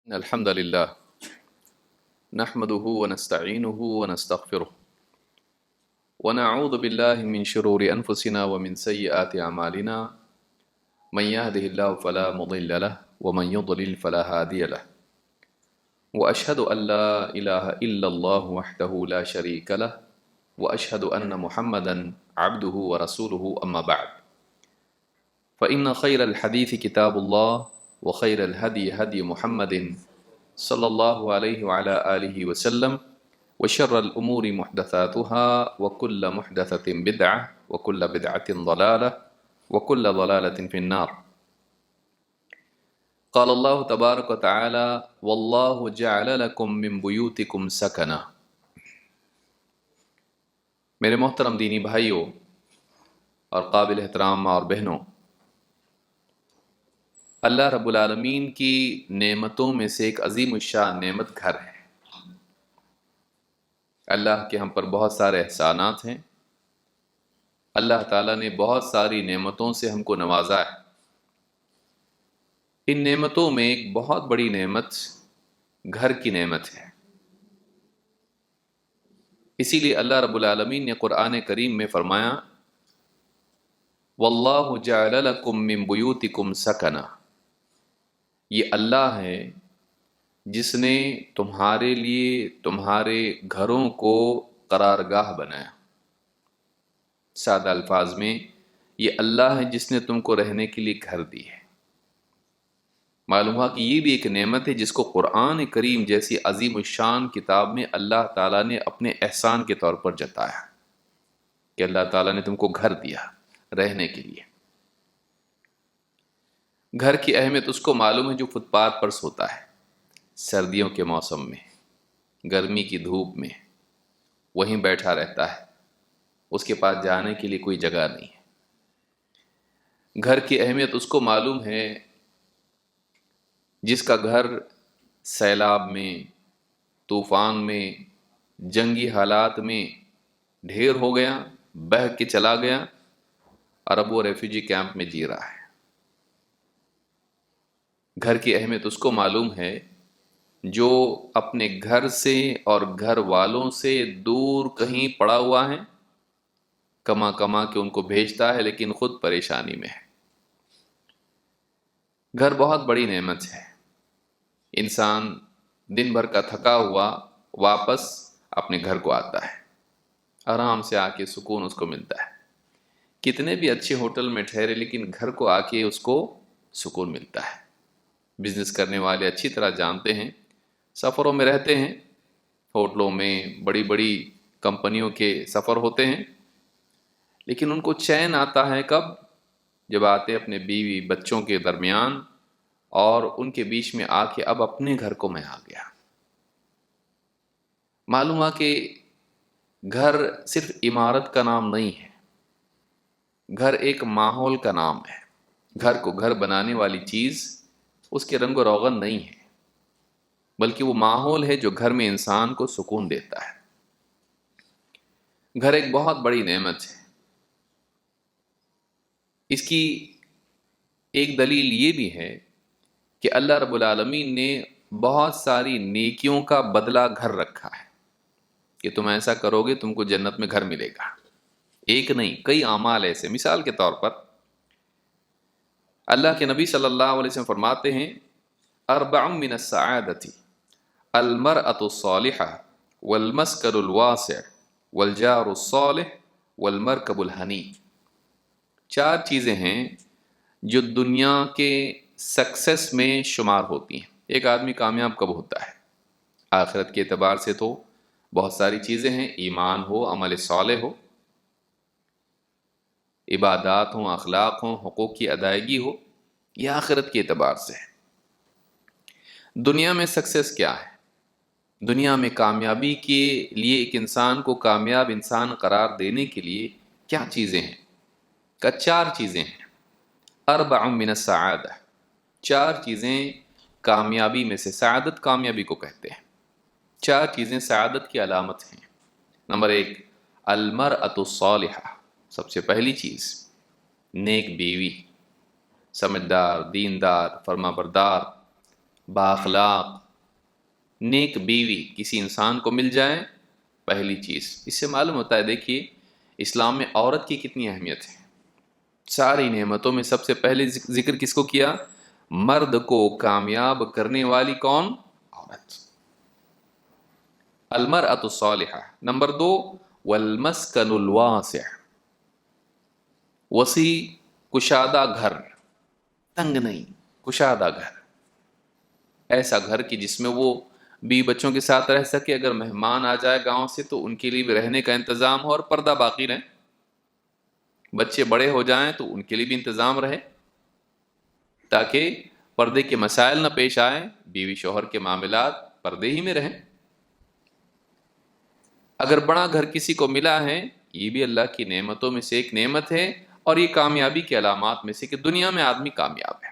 الحمد لله نحمده ونستعينه ونستغفره ونعوذ بالله من شرور أنفسنا ومن سيئات أعمالنا من يهده الله فلا مضل له ومن يضلل فلا هادي له وأشهد أن لا إله إلا الله وحده لا شريك له وأشهد أن محمدا عبده ورسوله أما بعد فإن خير الحديث كتاب الله وخير الهدي هدي محمد صلی اللہ علیہ وعلى آلہ وسلم وشر الأمور محدثاتها وكل محدثة بدعة وكل بدعة ضلالة وكل ضلالة في النار قال الله تبارك وتعالى والله جعل لكم من بيوتكم سكنا۔ میرے محترم دینی بھائیوں اور قابل احترام ماں اور بہنوں، اللہ رب العالمین کی نعمتوں میں سے ایک عظیم الشان نعمت گھر ہے۔ اللہ کے ہم پر بہت سارے احسانات ہیں، اللہ تعالیٰ نے بہت ساری نعمتوں سے ہم کو نوازا ہے۔ ان نعمتوں میں ایک بہت بڑی نعمت گھر کی نعمت ہے۔ اسی لیے اللہ رب العالمین نے قرآن کریم میں فرمایا وَاللَّهُ جَعَلَ لَكُم مِّن بُيُوتِكُمْ سَكَنًا، یہ اللہ ہے جس نے تمہارے لیے تمہارے گھروں کو قرارگاہ بنایا۔ سادہ الفاظ میں یہ اللہ ہے جس نے تم کو رہنے کے لیے گھر دی ہے۔ معلوم ہوا کہ یہ بھی ایک نعمت ہے جس کو قرآن کریم جیسی عظیم الشان کتاب میں اللہ تعالیٰ نے اپنے احسان کے طور پر جتایا کہ اللہ تعالیٰ نے تم کو گھر دیا رہنے کے لیے۔ گھر کی اہمیت اس کو معلوم ہے جو فٹ پاتھ پر سوتا ہے سردیوں کے موسم میں، گرمی کی دھوپ میں وہیں بیٹھا رہتا ہے، اس کے پاس جانے کے لیے کوئی جگہ نہیں ہے۔ گھر کی اہمیت اس کو معلوم ہے جس کا گھر سیلاب میں، طوفان میں، جنگی حالات میں ڈھیر ہو گیا، بہہ کے چلا گیا اور اب وہ ریفیوجی کیمپ میں جی رہا ہے۔ گھر کی اہمیت اس کو معلوم ہے جو اپنے گھر سے اور گھر والوں سے دور کہیں پڑا ہوا ہے، کما کما کے ان کو بھیجتا ہے لیکن خود پریشانی میں ہے۔ گھر بہت بڑی نعمت ہے۔ انسان دن بھر کا تھکا ہوا واپس اپنے گھر کو آتا ہے، آرام سے آ کے سکون اس کو ملتا ہے۔ کتنے بھی اچھے ہوٹل میں ٹھہرے لیکن گھر کو آ کے اس کو سکون ملتا ہے۔ بزنس کرنے والے اچھی طرح جانتے ہیں، سفروں میں رہتے ہیں، ہوٹلوں میں بڑی بڑی کمپنیوں کے سفر ہوتے ہیں، لیکن ان کو چین آتا ہے کب؟ جب آتے اپنے بیوی بچوں کے درمیان اور ان کے بیچ میں آ کے اب اپنے گھر کو میں آ گیا۔ معلوم ہوا کہ گھر صرف عمارت کا نام نہیں ہے، گھر ایک ماحول کا نام ہے۔ گھر کو گھر بنانے والی چیز اس کے رنگ و روغن نہیں ہے، بلکہ وہ ماحول ہے جو گھر میں انسان کو سکون دیتا ہے۔ گھر ایک بہت بڑی نعمت ہے۔ اس کی ایک دلیل یہ بھی ہے کہ اللہ رب العالمین نے بہت ساری نیکیوں کا بدلہ گھر رکھا ہے کہ تم ایسا کرو گے تم کو جنت میں گھر ملے گا۔ ایک نہیں، کئی اعمال ایسے۔ مثال کے طور پر اللہ کے نبی صلی اللہ علیہ وسلم فرماتے ہیں اربع من السعادة المرأة الصالحة والمسكن الواسع والجار الصالح والمركب الحنی۔ چار چیزیں ہیں جو دنیا کے سکسیس میں شمار ہوتی ہیں۔ ایک آدمی کامیاب کب ہوتا ہے؟ آخرت کے اعتبار سے تو بہت ساری چیزیں ہیں، ایمان ہو، عمل صالح ہو، عبادات ہوں، اخلاق ہوں، حقوق کی ادائیگی ہو، یہ آخرت کے اعتبار سے ہے۔ دنیا میں سکسیس کیا ہے؟ دنیا میں کامیابی کے لیے ایک انسان کو کامیاب انسان قرار دینے کے لیے کیا چیزیں ہیں؟ کہ چار چیزیں ہیں۔ اربع من السعادہ، چار چیزیں کامیابی میں سے، سعادت کامیابی کو کہتے ہیں، چار چیزیں سعادت کی علامت ہیں۔ نمبر ایک المرأة الصالحہ، سب سے پہلی چیز نیک بیوی، سمجھدار، دیندار، فرما بردار، بااخلاق، نیک بیوی کسی انسان کو مل جائے، پہلی چیز اس سے معلوم ہوتا ہے، دیکھیے اسلام میں عورت کی کتنی اہمیت ہے۔ ساری نعمتوں میں سب سے پہلے ذکر کس کو کیا؟ مرد کو کامیاب کرنے والی کون؟ عورت، المرأة الصالحہ۔ نمبر 2، والمسکن الواسع، وسیع کشادہ گھر، تنگ نہیں، کشادہ گھر، ایسا گھر کہ جس میں وہ بیوی بچوں کے ساتھ رہ سکے، اگر مہمان آ جائے گاؤں سے تو ان کے لیے بھی رہنے کا انتظام ہو، اور پردہ باقی رہے، بچے بڑے ہو جائیں تو ان کے لیے بھی انتظام رہے، تاکہ پردے کے مسائل نہ پیش آئیں، بیوی شوہر کے معاملات پردے ہی میں رہیں۔ اگر بڑا گھر کسی کو ملا ہے، یہ بھی اللہ کی نعمتوں میں سے ایک نعمت ہے، اور یہ کامیابی کی علامات میں سے کہ دنیا میں آدمی کامیاب ہے۔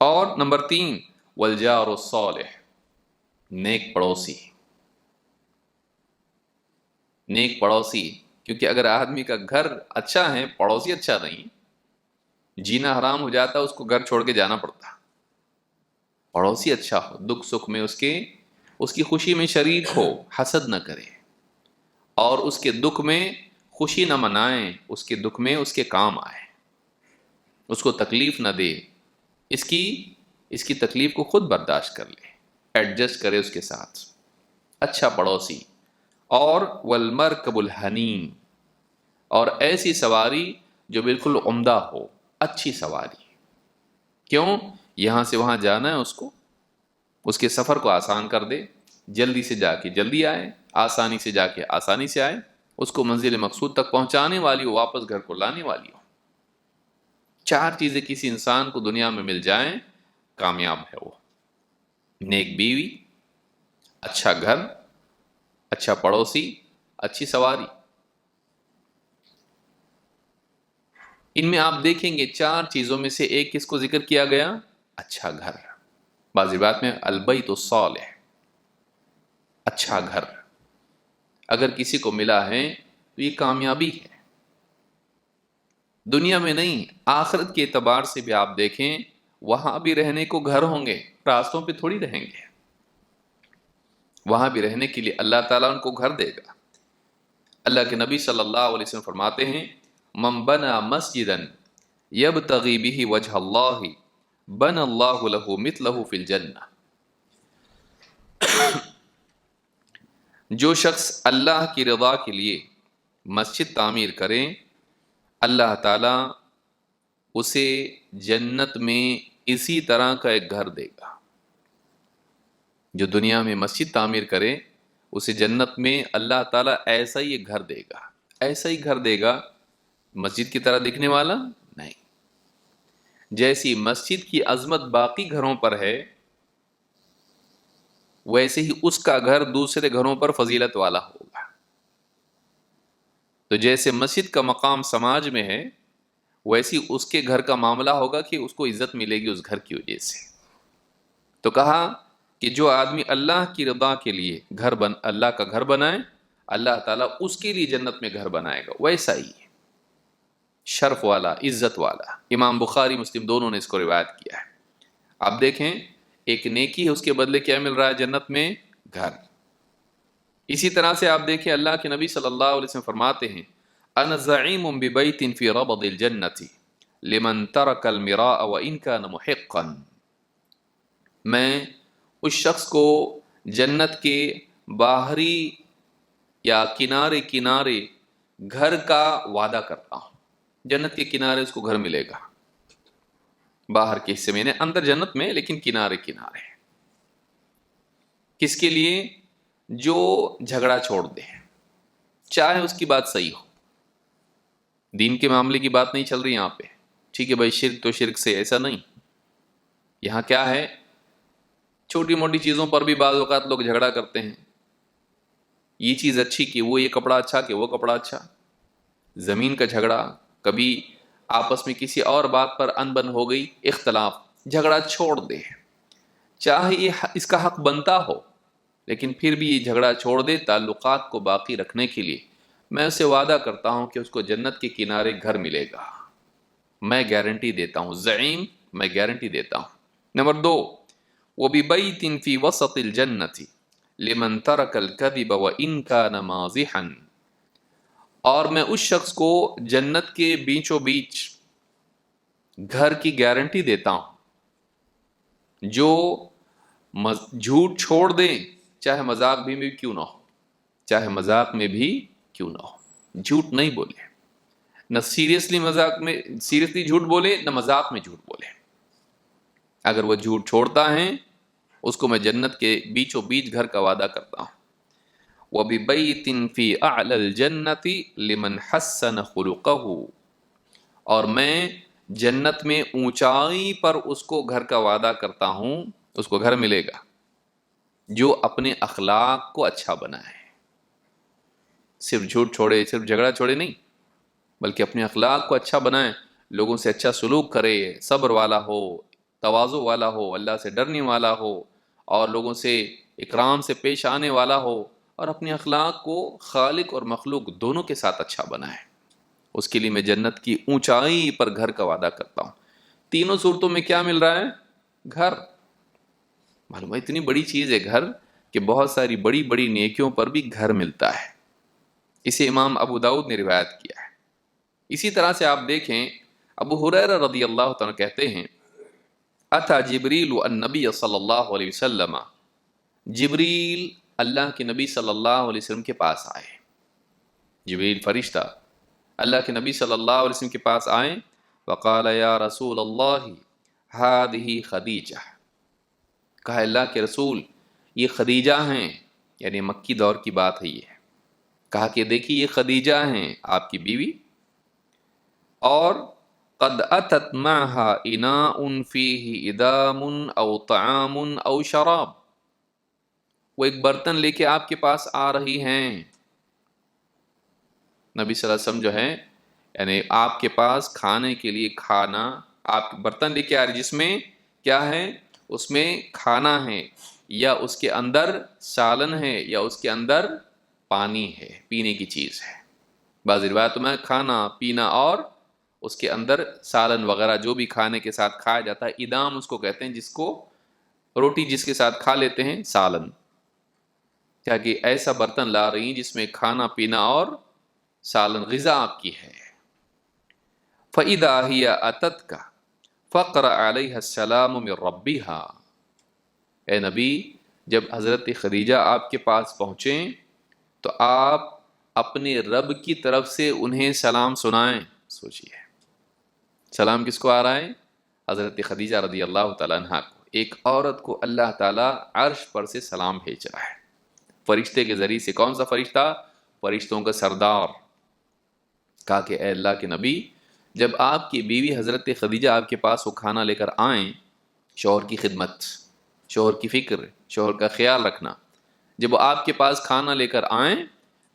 اور نمبر 3، والجار الصالح، نیک پڑوسی، نیک پڑوسی، کیونکہ اگر آدمی کا گھر اچھا ہے، پڑوسی اچھا نہیں، جینا حرام ہو جاتا، اس کو گھر چھوڑ کے جانا پڑتا۔ پڑوسی اچھا ہو، دکھ سکھ میں اس کی خوشی میں شریک ہو، حسد نہ کرے، اور اس کے دکھ میں خوشی نہ منائیں، اس کے دکھ میں اس کے کام آئے، اس کو تکلیف نہ دے، اس کی تکلیف کو خود برداشت کر لے، ایڈجسٹ کرے اس کے ساتھ، اچھا پڑوسی۔ اور والمرکب الحنین، اور ایسی سواری جو بالکل عمدہ ہو، اچھی سواری، کیوں؟ یہاں سے وہاں جانا ہے، اس کے سفر کو آسان کر دے، جلدی سے جا کے جلدی آئے، آسانی سے جا کے آسانی سے آئے، اس کو منزل مقصود تک پہنچانے والی ہو، واپس گھر کو لانے والی ہو۔ 4 چیزیں کسی انسان کو دنیا میں مل جائیں، کامیاب ہے وہ: نیک بیوی، اچھا گھر، اچھا پڑوسی، اچھی سواری۔ ان میں آپ دیکھیں گے 4 چیزوں میں سے ایک کس کو ذکر کیا گیا؟ اچھا گھر۔ بعض روایات میں البیت الصالح، اچھا گھر اگر کسی کو ملا ہے تو یہ کامیابی ہے، دنیا میں نہیں، آخرت کے اعتبار سے بھی آپ دیکھیں، وہاں بھی رہنے کو گھر ہوں گے، راستوں پہ تھوڑی رہیں گے، وہاں بھی رہنے کے لیے اللہ تعالیٰ ان کو گھر دے گا۔ اللہ کے نبی صلی اللہ علیہ وسلم فرماتے ہیں، من بنا مسجدا یبتغی بہ وجہ اللہ بنى اللہ لہ مثلہ فی الجنہ۔ جو شخص اللہ کی رضا کے لیے مسجد تعمیر کرے، اللہ تعالیٰ اسے جنت میں اسی طرح کا ایک گھر دے گا۔ جو دنیا میں مسجد تعمیر کرے، اسے جنت میں اللہ تعالیٰ ایسا ہی ایک گھر دے گا، ایسا ہی گھر دے گا، مسجد کی طرح دکھنے والا نہیں۔ جیسی مسجد کی عظمت باقی گھروں پر ہے، ویسے ہی اس کا گھر دوسرے گھروں پر فضیلت والا ہوگا۔ تو جیسے مسجد کا مقام سماج میں ہے، ویسی اس کے گھر کا معاملہ ہوگا کہ اس کو عزت ملے گی اس گھر کی وجہ سے۔ تو کہا کہ جو آدمی اللہ کی رضا کے لیے اللہ کا گھر بنائے، اللہ تعالیٰ اس کے لیے جنت میں گھر بنائے گا، ویسا ہی شرف والا، عزت والا۔ امام بخاری مسلم دونوں نے اس کو روایت کیا ہے۔ آپ دیکھیں، ایک نیکی ہے، اس کے بدلے کیا مل رہا ہے جنت میں؟ گھر۔ اسی طرح سے آپ دیکھیں، اللہ کے نبی صلی اللہ علیہ وسلم فرماتے ہیں، انا زعیم ببیت فی ربض الجنۃ لمن ترک المراء وان کان محقا۔ میں اس شخص کو جنت کے باہری یا کنارے کنارے گھر کا وعدہ کرتا ہوں، جنت کے کنارے اس کو گھر ملے گا، باہر کے حصے میں، اندر جنت میں لیکن کنارے کنارے۔ کس کے لیے؟ جو جھگڑا چھوڑ دے، چاہے اس کی بات صحیح ہو، دین کے معاملے کی بات نہیں چل رہی یہاں پہ، ٹھیک ہے بھائی، شرک تو شرک سے، ایسا نہیں۔ یہاں کیا ہے، چھوٹی موٹی چیزوں پر بھی بعض اوقات لوگ جھگڑا کرتے ہیں، یہ چیز اچھی کہ وہ یہ کپڑا اچھا کہ وہ کپڑا اچھا، زمین کا جھگڑا، کبھی آپس میں کسی اور بات پر انبن ہو گئی، اختلاف، جھگڑا چھوڑ دے، چاہے یہ اس کا حق بنتا ہو، لیکن پھر بھی یہ جھگڑا چھوڑ دے تعلقات کو باقی رکھنے کے لیے۔ میں اسے وعدہ کرتا ہوں کہ اس کو جنت کے کنارے گھر ملے گا، میں گارنٹی دیتا ہوں، زعیم، میں گارنٹی دیتا ہوں۔ نمبر 2، وببيت في وسط الجنة لمن ترك الكذب وإن كان مازحا، اور میں اس شخص کو جنت کے بیچوں بیچ گھر کی گارنٹی دیتا ہوں جو جھوٹ چھوڑ دے، چاہے مذاق بھی کیوں نہ ہو، چاہے مذاق میں بھی کیوں نہ ہو، جھوٹ نہیں بولے، نہ سیریسلی جھوٹ بولے، نہ مذاق میں جھوٹ بولے۔ اگر وہ جھوٹ چھوڑتا ہے اس کو میں جنت کے بیچوں بیچ گھر کا وعدہ کرتا ہوں۔ وَبِبَيْتٍ فِي أَعْلَى الْجَنَّةِ لِمَنْ حَسَّنَ خُلُقَهُ، اور میں جنت میں اونچائی پر اس کو گھر کا وعدہ کرتا ہوں، اس کو گھر ملے گا جو اپنے اخلاق کو اچھا بنائے، صرف جھوٹ چھوڑے، صرف جھگڑا چھوڑے نہیں، بلکہ اپنے اخلاق کو اچھا بنائے، لوگوں سے اچھا سلوک کرے، صبر والا ہو، تواضع والا ہو، اللہ سے ڈرنے والا ہو، اور لوگوں سے اکرام سے پیش آنے والا ہو، اور اپنے اخلاق کو خالق اور مخلوق دونوں کے ساتھ اچھا بنائے۔ اس کے لیے میں جنت کی اونچائی پر گھر کا وعدہ کرتا ہوں۔ تینوں صورتوں میں کیا مل رہا ہے؟ گھر۔ معلوم ہے اتنی بڑی چیز ہے گھر کہ بہت ساری بڑی بڑی نیکیوں پر بھی گھر ملتا ہے۔ اسے امام ابو داؤد نے روایت کیا ہے۔ اسی طرح سے آپ دیکھیں ابو ہریرہ رضی اللہ تعالیٰ کہتے ہیں اتا جبریل النبی صلی اللہ علیہ وسلم، جبریل اللہ کے نبی صلی اللہ علیہ وسلم کے پاس آئے، جبریل فرشتہ اللہ کے نبی صلی اللہ علیہ وسلم کے پاس آئے، وقال یا رسول اللہ ہذہ خدیجہ، کہا اللہ کے رسول یہ خدیجہ ہیں، یعنی مکی دور کی بات ہے یہ، کہا کہ دیکھیے یہ خدیجہ ہیں آپ کی بیوی، اور قد اتت معها اناء فیہ ادام او طعام او شراب، وہ ایک برتن لے کے آپ کے پاس آ رہی ہیں۔ نبی صلی اللہ علیہ وسلم جو ہے یعنی آپ کے پاس کھانے کے لیے کھانا، آپ برتن لے کے آ رہی جس میں کیا ہے؟ اس میں کھانا ہے، یا اس کے اندر سالن ہے، یا اس کے اندر پانی ہے، پینے کی چیز ہے۔ بعض روایتوں میں کھانا پینا اور اس کے اندر سالن وغیرہ جو بھی کھانے کے ساتھ کھایا جاتا ہے، ادام اس کو کہتے ہیں جس کو روٹی جس کے ساتھ کھا لیتے ہیں، سالن، کیا کہ ایسا برتن لا رہی ہیں جس میں کھانا پینا اور سالن غذا آپ کی ہے۔ فَإِذَا هِيَ أَتَتْكَ فَقْرَأَ عَلَيْهَا السَّلَامُ مِنْ رَبِّهَا، اے نبی جب حضرت خدیجہ آپ کے پاس پہنچیں تو آپ اپنے رب کی طرف سے انہیں سلام سنائیں۔ سوچئے سلام کس کو آ رہا ہے؟ حضرت خدیجہ رضی اللہ تعالیٰ عنہ کو۔ ایک عورت کو اللہ تعالیٰ عرش پر سے سلام بھیج رہا ہے فرشتے کے ذریعے سے۔ کون سا فرشتہ؟ فرشتوں کا سردار۔ کہا کہ اے اللہ کے نبی جب آپ کی بیوی حضرت خدیجہ آپ کے پاس وہ کھانا لے کر آئیں، شوہر کی خدمت، شوہر کی فکر، شوہر کا خیال رکھنا، جب وہ آپ کے پاس کھانا لے کر آئیں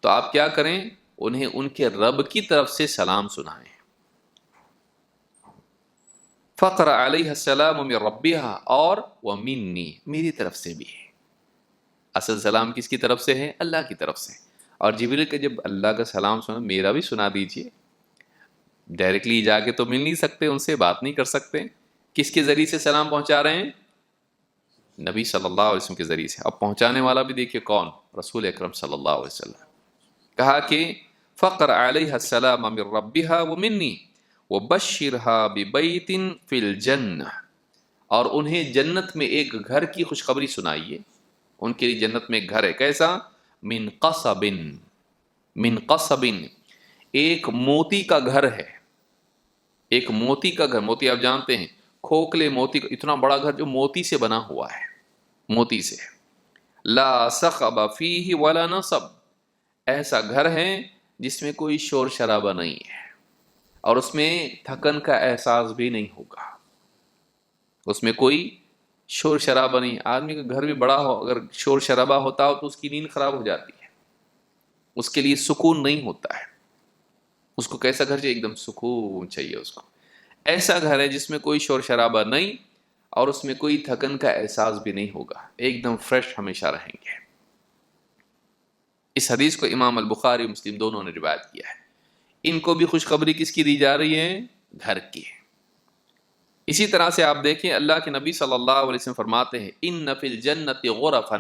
تو آپ کیا کریں؟ انہیں ان کے رب کی طرف سے سلام سنائیں۔ فقر علیہ السلام من ربها، اور ومنی، میری طرف سے بھی ہے۔ اصل سلام کس کی طرف سے ہے؟ اللہ کی طرف سے۔ اور جبریل کے جب اللہ کا سلام سنا، میرا بھی سنا دیجئے۔ ڈائریکٹلی جا کے تو مل نہیں سکتے، ان سے بات نہیں کر سکتے، کس کے ذریعے سے سلام پہنچا رہے ہیں؟ نبی صلی اللہ علیہ وسلم کے ذریعے سے۔ اب پہنچانے والا بھی دیکھیے کون؟ رسول اکرم صلی اللہ علیہ وسلم۔ کہا کہ فقر علیہ السلام من ربها ومنی وبشرها ببیت فی الجنہ، اور انہیں جنت میں ایک گھر کی خوشخبری سنائیے۔ ان کے لیے جنت میں ایک گھر ہے، کیسا؟ من قصب، من قصب، ایک موتی کا گھر ہے، ایک موتی کا گھر۔ موتی آپ جانتے ہیں، کھوکھلے موتی کا اتنا بڑا گھر جو موتی سے بنا ہوا ہے، موتی سے۔ لا صخب فیہ ولا نصب، ایسا گھر ہے جس میں کوئی شور شرابہ نہیں ہے، اور اس میں تھکن کا احساس بھی نہیں ہوگا، اس میں کوئی شور شرابہ نہیں۔ آدمی کا گھر بھی بڑا ہو، اگر شور شرابہ ہوتا ہو تو اس کی نیند خراب ہو جاتی ہے، اس کے لیے سکون نہیں ہوتا ہے۔ اس کو کیسا گھر چاہیے؟ ایک دم سکون چاہیے اس کو۔ ایسا گھر ہے جس میں کوئی شور شرابہ نہیں، اور اس میں کوئی تھکن کا احساس بھی نہیں ہوگا، ایک دم فریش ہمیشہ رہیں گے۔ اس حدیث کو امام البخاری اور مسلم دونوں نے روایت کیا ہے۔ ان کو بھی خوشخبری کس کی دی جا رہی ہے؟ گھر کی۔ اسی طرح سے آپ دیکھیں اللہ کے نبی صلی اللہ علیہ وسلم فرماتے ہیں ان فی الجنت غرفا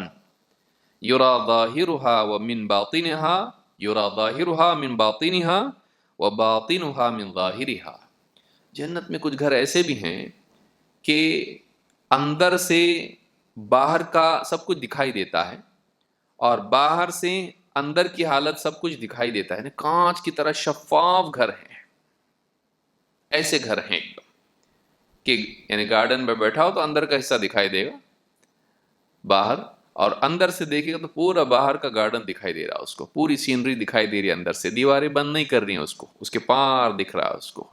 یرا ظاہرها ومن باطنها یرا ظاہرها من باطنها وباطنها من ظاہرها، جنت میں کچھ گھر ایسے بھی ہیں کہ اندر سے باہر کا سب کچھ دکھائی دیتا ہے اور باہر سے اندر کی حالت سب کچھ دکھائی دیتا ہے، یعنی کانچ کی طرح شفاف گھر ہیں، ایسے گھر ہیں ایک دم کہ یعنی گارڈن میں بیٹھا ہو تو اندر کا حصہ دکھائی دے گا باہر، اور اندر سے دیکھے گا تو پورا باہر کا گارڈن دکھائی دے رہا، اس کو پوری سینری دکھائی دے رہی ہے، اندر سے دیواریں بند نہیں کر رہی ہیں اس کو، اس کے پار دکھ رہا ہے، اس کو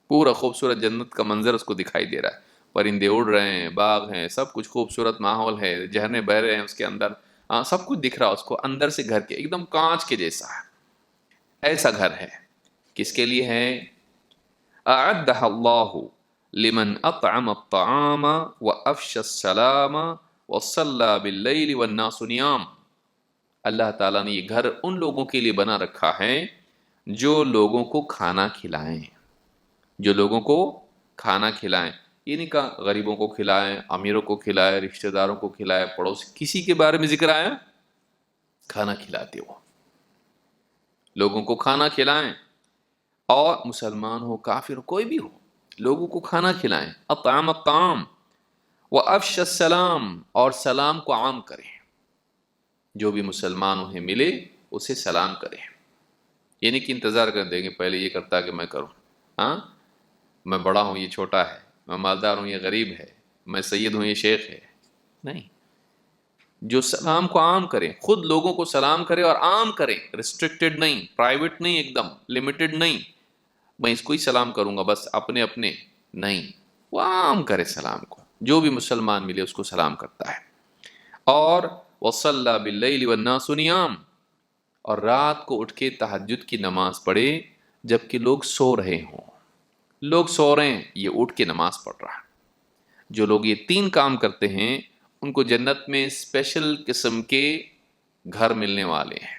پورا خوبصورت جنت کا منظر اس کو دکھائی دے رہا ہے، پرندے اڑ رہے ہیں، باغ ہیں، سب کچھ خوبصورت ماحول ہے، جھرنے بہ رہے ہیں اس کے اندر، سب کچھ دکھ رہا اس کو اندر سے، گھر کے ایک دم کانچ کے جیسا ہے، ایسا گھر ہے۔ کس کے لیے ہے؟ اعدہ اللہ لمن اطعم الطعام وافشى السلام وصلى باللیل والناس نیام، اللہ تعالیٰ نے یہ گھر ان لوگوں کے لیے بنا رکھا ہے جو لوگوں کو کھانا کھلائیں، جو لوگوں کو کھانا کھلائیں، یہ نہیں کہا غریبوں کو کھلائیں، امیروں کو کھلائیں، رشتہ داروں کو کھلائیں، پڑوسی، کسی کے بارے میں ذکر آیا؟ کھانا کھلاتے ہو، لوگوں کو کھانا کھلائیں، اور مسلمان ہو کافر ہو کوئی بھی ہو، لوگوں کو کھانا کھلائیں، اطعام الطعام وافشى السلام، اور سلام کو عام کریں، جو بھی مسلمان انہیں ملے اسے سلام کریں، یعنی کہ انتظار کر دیں گے پہلے یہ کرتا کہ میں کروں، ہاں میں بڑا ہوں یہ چھوٹا ہے، میں مالدار ہوں یہ غریب ہے، میں سید ہوں یہ شیخ ہے، نہیں، جو سلام کو عام کریں، خود لوگوں کو سلام کرے اور عام کریں، ریسٹرکٹڈ نہیں، پرائیویٹ نہیں، ایک دم لمیٹڈ نہیں، میں اس کو ہی سلام کروں گا بس اپنے اپنے، نہیں، وہ عام کرے سلام کو، جو بھی مسلمان ملے اس کو سلام کرتا ہے۔ اور وصلی باللیل والناس نیام، اور رات کو اٹھ کے تہجد کی نماز پڑھے جبکہ لوگ سو رہے ہوں، لوگ سو رہے ہیں یہ اٹھ کے نماز پڑھ رہا ہے۔ جو لوگ یہ تین کام کرتے ہیں ان کو جنت میں اسپیشل قسم کے گھر ملنے والے ہیں۔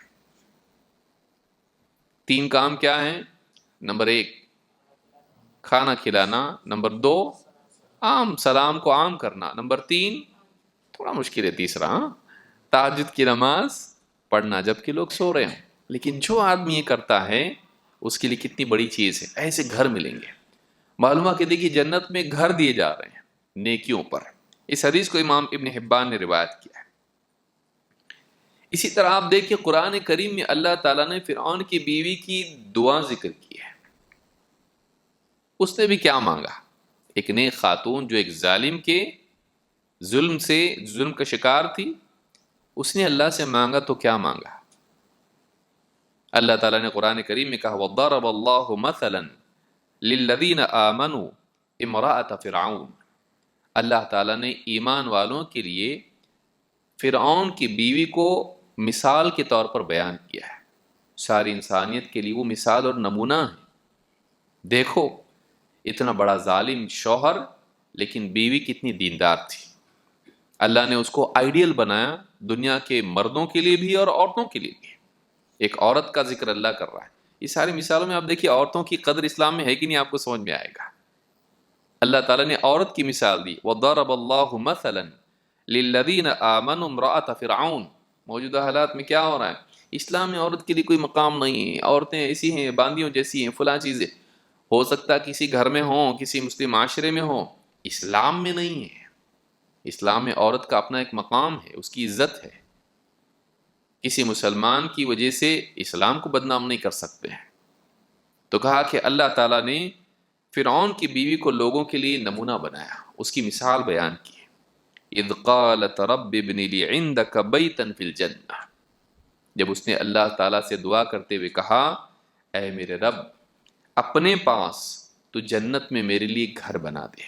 تین کام کیا ہیں؟ نمبر ایک کھانا کھلانا، نمبر دو عام سلام کو عام کرنا، نمبر تین تھوڑا مشکل ہے تیسرا، تہجد کی نماز پڑھنا جبکہ لوگ سو رہے ہیں۔ لیکن جو آدمی یہ کرتا ہے اس کے لیے کتنی بڑی چیز ہے، ایسے گھر ملیں گے۔ معلومہ کہ دیکھیے جنت میں گھر دیے جا رہے ہیں نیکیوں پر، اس حدیث کو امام ابن حبان نے روایت کیا ہے۔ اسی طرح آپ دیکھیے قرآن کریم میں اللہ تعالیٰ نے فرعون کی بیوی کی دعا ذکر کی ہے، اس نے بھی کیا مانگا؟ ایک نیک خاتون جو ایک ظالم کے ظلم کا شکار تھی، اس نے اللہ سے مانگا تو کیا مانگا؟ اللہ تعالیٰ نے قرآن کریم میں کہا وَضَرَبَ اللَّهُ مَثَلًا لِلَّذِينَ آمَنُوا امرأة فرعون، اللہ تعالیٰ نے ایمان والوں کے لیے فرعون کی بیوی کو مثال کے طور پر بیان کیا ہے، ساری انسانیت کے لیے وہ مثال اور نمونہ ہے۔ دیکھو اتنا بڑا ظالم شوہر لیکن بیوی کتنی دیندار تھی، اللہ نے اس کو آئیڈیل بنایا دنیا کے مردوں کے لیے بھی اور عورتوں کے لیے بھی۔ ایک عورت کا ذکر اللہ کر رہا ہے، یہ ساری مثالوں میں آپ دیکھیے عورتوں کی قدر اسلام میں ہے کہ نہیں، آپ کو سمجھ میں آئے گا۔ اللہ تعالیٰ نے عورت کی مثال دی، وَضَرَبَ اللَّهُ مَثَلًا لِلَّذِينَ آمَنُوا امْرَأَةَ فرعون۔ موجودہ حالات میں کیا ہو رہا ہے؟ اسلام میں عورت کے لیے کوئی مقام نہیں ہے، عورتیں ایسی ہیں باندیوں جیسی ہیں، فلاں چیزیں، ہو سکتا ہے کسی گھر میں ہوں، کسی مسلم معاشرے میں ہوں، اسلام میں نہیں ہے۔ اسلام میں عورت کا اپنا ایک مقام ہے، اس کی عزت ہے، کسی مسلمان کی وجہ سے اسلام کو بدنام نہیں کر سکتے ہیں۔ تو کہا کہ اللہ تعالیٰ نے فرعون کی بیوی کو لوگوں کے لیے نمونہ بنایا، اس کی مثال بیان کی۔ اذ قالت رب ابن لی عندک بیتا فی الجنہ، جب اس نے اللہ تعالیٰ سے دعا کرتے ہوئے کہا اے میرے رب اپنے پاس تو جنت میں میرے لیے گھر بنا دے۔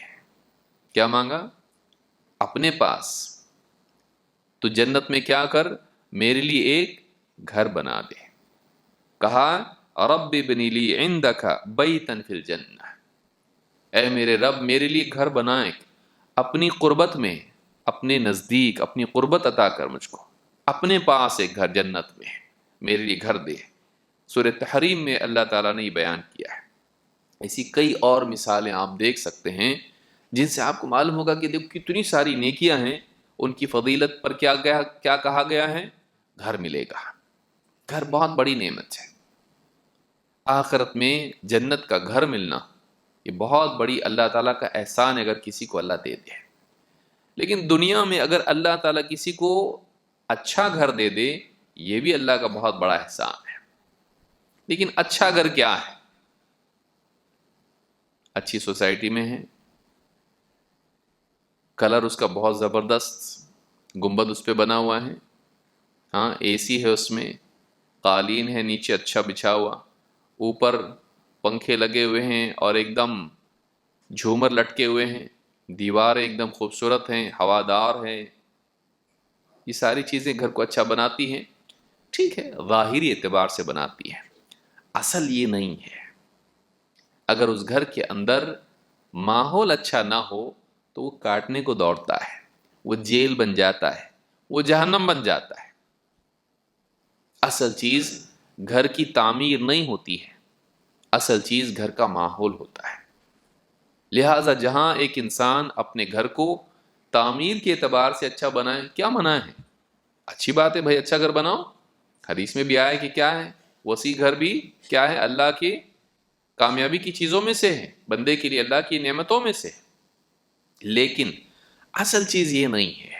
کیا مانگا؟ اپنے پاس تو جنت میں کیا کر، میرے لیے ایک گھر بنا دے۔ کہا رب ابن لی عندک بیتا فی الجنہ، اے میرے رب میرے لیے گھر بنائے، اپنی قربت میں، اپنے نزدیک اپنی قربت عطا کر مجھ کو، اپنے پاس ایک گھر جنت میں میرے لیے گھر دے۔ سورہ تحریم میں اللہ تعالیٰ نے یہ بیان کیا ہے۔ ایسی کئی اور مثالیں آپ دیکھ سکتے ہیں جن سے آپ کو معلوم ہوگا کہ دیکھو کتنی ساری نیکیاں ہیں، ان کی فضیلت پر کیا کہا گیا ہے؟ گھر ملے گا۔ گھر بہت بڑی نعمت ہے، آخرت میں جنت کا گھر ملنا یہ بہت بڑی اللہ تعالیٰ کا احسان ہے اگر کسی کو اللہ دے دے۔ لیکن دنیا میں اگر اللہ تعالیٰ کسی کو اچھا گھر دے دے، یہ بھی اللہ کا بہت بڑا احسان ہے۔ لیکن اچھا گھر کیا ہے؟ اچھی سوسائٹی میں ہے، کلر اس کا بہت زبردست، گنبد اس پہ بنا ہوا ہے، ہاں اے سی ہے اس میں، قالین ہے نیچے اچھا بچھا ہوا، اوپر پنکھے لگے ہوئے ہیں اور ایک دم جھومر لٹکے ہوئے ہیں، دیواریں ایک دم خوبصورت ہیں، ہوادار ہیں، یہ ساری چیزیں گھر کو اچھا بناتی ہیں۔ ٹھیک ہے، ظاہری اعتبار سے بناتی ہے، اصل یہ نہیں ہے۔ اگر اس گھر کے اندر ماحول اچھا نہ ہو تو وہ کاٹنے کو دوڑتا ہے، وہ جیل بن جاتا ہے، وہ جہنم بن جاتا ہے۔ اصل چیز گھر کی تعمیر نہیں ہوتی ہے، اصل چیز گھر کا ماحول ہوتا ہے۔ لہٰذا جہاں ایک انسان اپنے گھر کو تعمیر کے اعتبار سے اچھا بنائے، کیا منع ہے؟ اچھی بات ہے بھائی، اچھا گھر بناؤ۔ حدیث میں بھی آیا کہ کیا ہے؟ وسیع گھر بھی کیا ہے؟ اللہ کی کامیابی کی چیزوں میں سے ہے، بندے کے لیے اللہ کی نعمتوں میں سے ہے۔ لیکن اصل چیز یہ نہیں ہے۔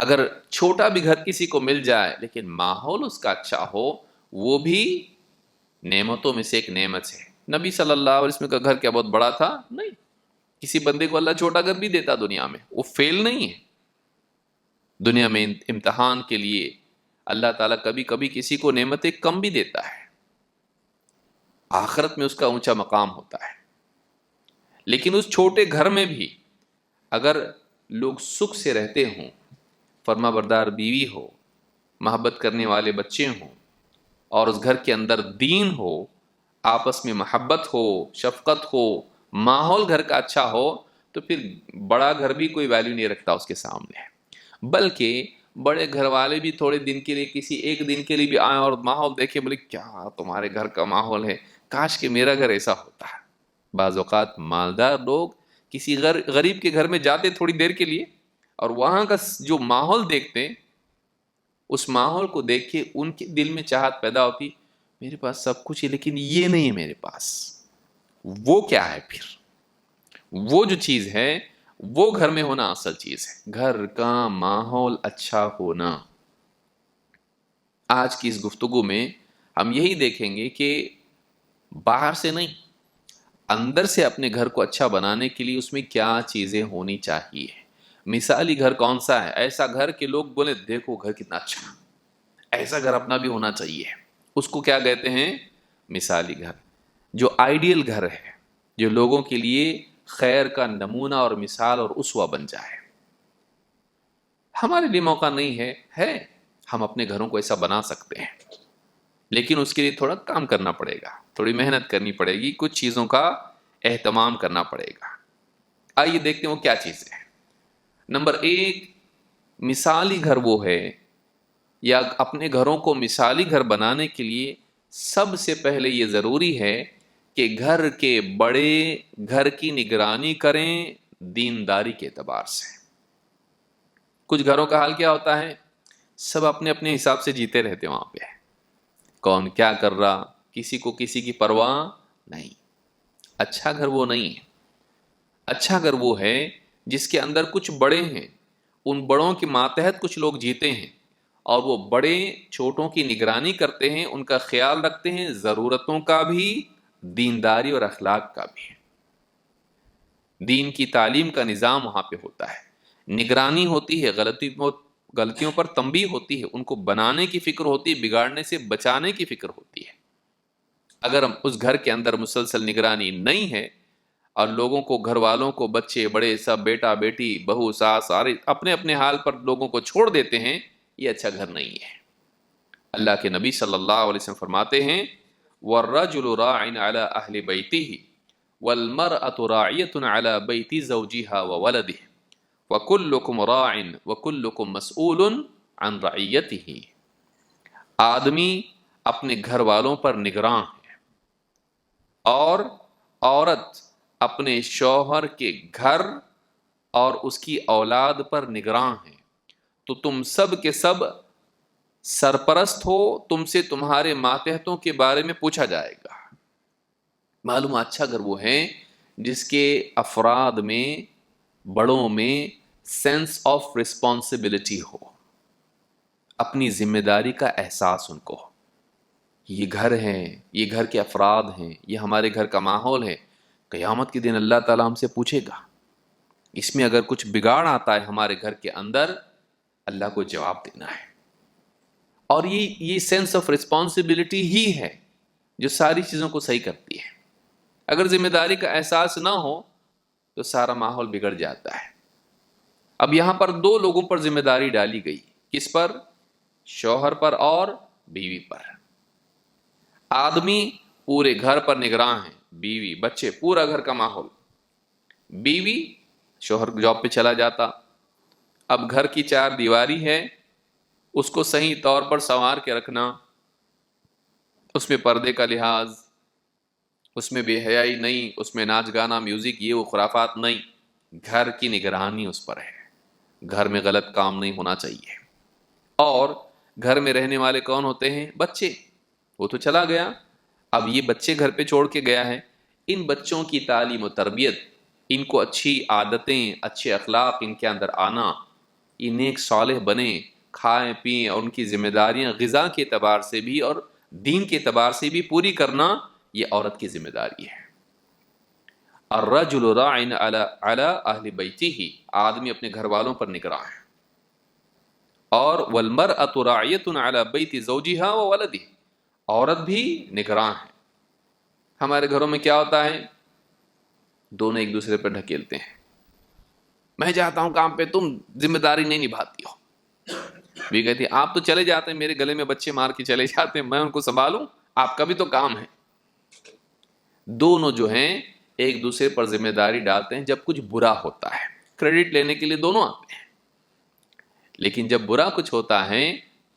اگر چھوٹا بھی گھر کسی کو مل جائے لیکن ماحول اس کا اچھا ہو، وہ بھی نعمتوں میں سے ایک نعمت ہے۔ نبی صلی اللہ علیہ وسلم کا گھر کیا بہت بڑا تھا؟ نہیں۔ کسی بندے کو اللہ چھوٹا گھر بھی دیتا دنیا میں، وہ فیل نہیں ہے۔ دنیا میں امتحان کے لیے اللہ تعالیٰ کبھی کبھی کسی کو نعمتیں کم بھی دیتا ہے، آخرت میں اس کا اونچا مقام ہوتا ہے۔ لیکن اس چھوٹے گھر میں بھی اگر لوگ سکھ سے رہتے ہوں، فرما بردار بیوی ہو، محبت کرنے والے بچے ہوں، اور اس گھر کے اندر دین ہو، آپس میں محبت ہو، شفقت ہو، ماحول گھر کا اچھا ہو، تو پھر بڑا گھر بھی کوئی ویلیو نہیں رکھتا اس کے سامنے۔ بلکہ بڑے گھر والے بھی تھوڑے دن کے لیے، کسی ایک دن کے لیے بھی آئیں اور ماحول دیکھیں، بولے کیا تمہارے گھر کا ماحول ہے، کاش کہ میرا گھر ایسا ہوتا ہے۔ بعض اوقات مالدار لوگ کسی غریب کے گھر میں جاتے تھوڑی دیر کے لیے، اور وہاں کا جو ماحول دیکھتے، اس ماحول کو دیکھ کے ان کے دل میں چاہت پیدا ہوتی، میرے پاس سب کچھ ہے لیکن یہ نہیں ہے میرے پاس۔ وہ کیا ہے پھر؟ وہ جو چیز ہے وہ گھر میں ہونا اصل چیز ہے، گھر کا ماحول اچھا ہونا۔ آج کی اس گفتگو میں ہم یہی دیکھیں گے کہ باہر سے نہیں، اندر سے اپنے گھر کو اچھا بنانے کے لیے اس میں کیا چیزیں ہونی چاہیے۔ مثالی گھر کون سا ہے؟ ایسا گھر کہ لوگ بولے دیکھو گھر کتنا اچھا، ایسا گھر اپنا بھی ہونا چاہیے۔ اس کو کیا کہتے ہیں؟ مثالی گھر۔ جو آئیڈیل گھر ہے، جو لوگوں کے لیے خیر کا نمونہ اور مثال اور اسوہ بن جائے۔ ہمارے لیے موقع نہیں ہے ہم اپنے گھروں کو ایسا بنا سکتے ہیں، لیکن اس کے لیے تھوڑا کام کرنا پڑے گا، تھوڑی محنت کرنی پڑے گی، کچھ چیزوں کا اہتمام کرنا پڑے گا۔ آئیے دیکھتے ہیں وہ کیا چیز ہے۔ نمبر 1، مثالی گھر وہ ہے، یا اپنے گھروں کو مثالی گھر بنانے کے لیے سب سے پہلے یہ ضروری ہے کہ گھر کے بڑے گھر کی نگرانی کریں دینداری کے اعتبار سے۔ کچھ گھروں کا حال کیا ہوتا ہے؟ سب اپنے اپنے حساب سے جیتے رہتے وہاں پہ، کون کیا کر رہا، کسی کو کسی کی پرواہ نہیں۔ اچھا گھر وہ نہیں ہے۔ اچھا گھر وہ ہے جس کے اندر کچھ بڑے ہیں، ان بڑوں کے ماتحت کچھ لوگ جیتے ہیں، اور وہ بڑے چھوٹوں کی نگرانی کرتے ہیں، ان کا خیال رکھتے ہیں، ضرورتوں کا بھی، دینداری اور اخلاق کا بھی۔ دین کی تعلیم کا نظام وہاں پہ ہوتا ہے، نگرانی ہوتی ہے، غلطیوں پر تنبیہ ہوتی ہے، ان کو بنانے کی فکر ہوتی ہے، بگاڑنے سے بچانے کی فکر ہوتی ہے۔ اگر ہم اس گھر کے اندر مسلسل نگرانی نہیں ہے، اور لوگوں کو، گھر والوں کو، بچے بڑے سب، بیٹا بیٹی، بہو ساس، سارے اپنے اپنے حال پر لوگوں کو چھوڑ دیتے ہیں، یہ اچھا گھر نہیں ہے۔ اللہ کے نبی صلی اللہ علیہ وسلم فرماتے ہیں وَالرَّجُلُ رَاعٍ عَلَىٰ أَهْلِ بَيْتِهِ وَالْمَرْأَةُ رَاعِيَةٌ عَلَىٰ بَيْتِ زَوْجِهَا وَوَلَدِهِ وَكُلُّكُمْ رَاعٍ وَكُلُّكُمْ مَسْئُولٌ عَنْ رَعِيَّتِهِ۔ آدمی اپنے گھر والوں پر نگراں ہے، اور عورت اپنے شوہر کے گھر اور اس کی اولاد پر نگراں ہیں، تو تم سب کے سب سرپرست ہو، تم سے تمہارے ماتحتوں کے بارے میں پوچھا جائے گا۔ معلوم اچھا گھر وہ ہیں جس کے افراد میں، بڑوں میں سینس آف رسپانسبلٹی ہو، اپنی ذمہ داری کا احساس ان کو ہو۔ یہ گھر ہیں، یہ گھر کے افراد ہیں، یہ ہمارے گھر کا ماحول ہے، قیامت کے دن اللہ تعالیٰ ہم سے پوچھے گا، اس میں اگر کچھ بگاڑ آتا ہے ہمارے گھر کے اندر، اللہ کو جواب دینا ہے۔ اور یہ سینس آف رسپانسبلٹی ہی ہے جو ساری چیزوں کو صحیح کرتی ہے۔ اگر ذمہ داری کا احساس نہ ہو تو سارا ماحول بگڑ جاتا ہے۔ اب یہاں پر دو لوگوں پر ذمہ داری ڈالی گئی، کس پر؟ شوہر پر اور بیوی پر۔ آدمی پورے گھر پر نگراں ہیں، بیوی، بچے، پورا گھر کا ماحول۔ بیوی، شوہر جاب پہ چلا جاتا، اب گھر کی چار دیواری ہے، اس کو صحیح طور پر سنوار کے رکھنا، اس میں پردے کا لحاظ، اس میں بے حیائی نہیں، اس میں ناچ گانا میوزک یہ وہ خرافات نہیں، گھر کی نگرانی اس پر ہے، گھر میں غلط کام نہیں ہونا چاہیے۔ اور گھر میں رہنے والے کون ہوتے ہیں؟ بچے۔ وہ تو چلا گیا، اب یہ بچے گھر پہ چھوڑ کے گیا ہے، ان بچوں کی تعلیم و تربیت، ان کو اچھی عادتیں، اچھے اخلاق ان کے اندر آنا، یہ نیک صالح بنے، کھائیں پئیں، اور ان کی ذمہ داریاں غذا کے اعتبار سے بھی اور دین کے اعتبار سے بھی پوری کرنا، یہ عورت کی ذمہ داری ہے۔ الرجل راع علی اہل بیتہ، آدمی اپنے گھر والوں پر نگراں ہے۔ اور والمرأۃ راعیۃ علی بیت زوجہا وولدہ، عورت بھی نگراں ہے۔ ہمارے گھروں میں کیا ہوتا ہے؟ دونوں ایک دوسرے پر ڈھکیلتے ہیں، میں جاتا ہوں کام پہ، تم ذمہ داری نہیں نبھاتی ہو۔ بھی کہتی ہے آپ تو چلے جاتے ہیں، میرے گلے میں بچے مار کے چلے جاتے ہیں، میں ان کو سنبھالوں، آپ کا بھی تو کام ہے۔ دونوں جو ہیں ایک دوسرے پر ذمہ داری ڈالتے ہیں جب کچھ برا ہوتا ہے، کریڈٹ لینے کے لیے دونوں آتے ہیں، لیکن جب برا کچھ ہوتا ہے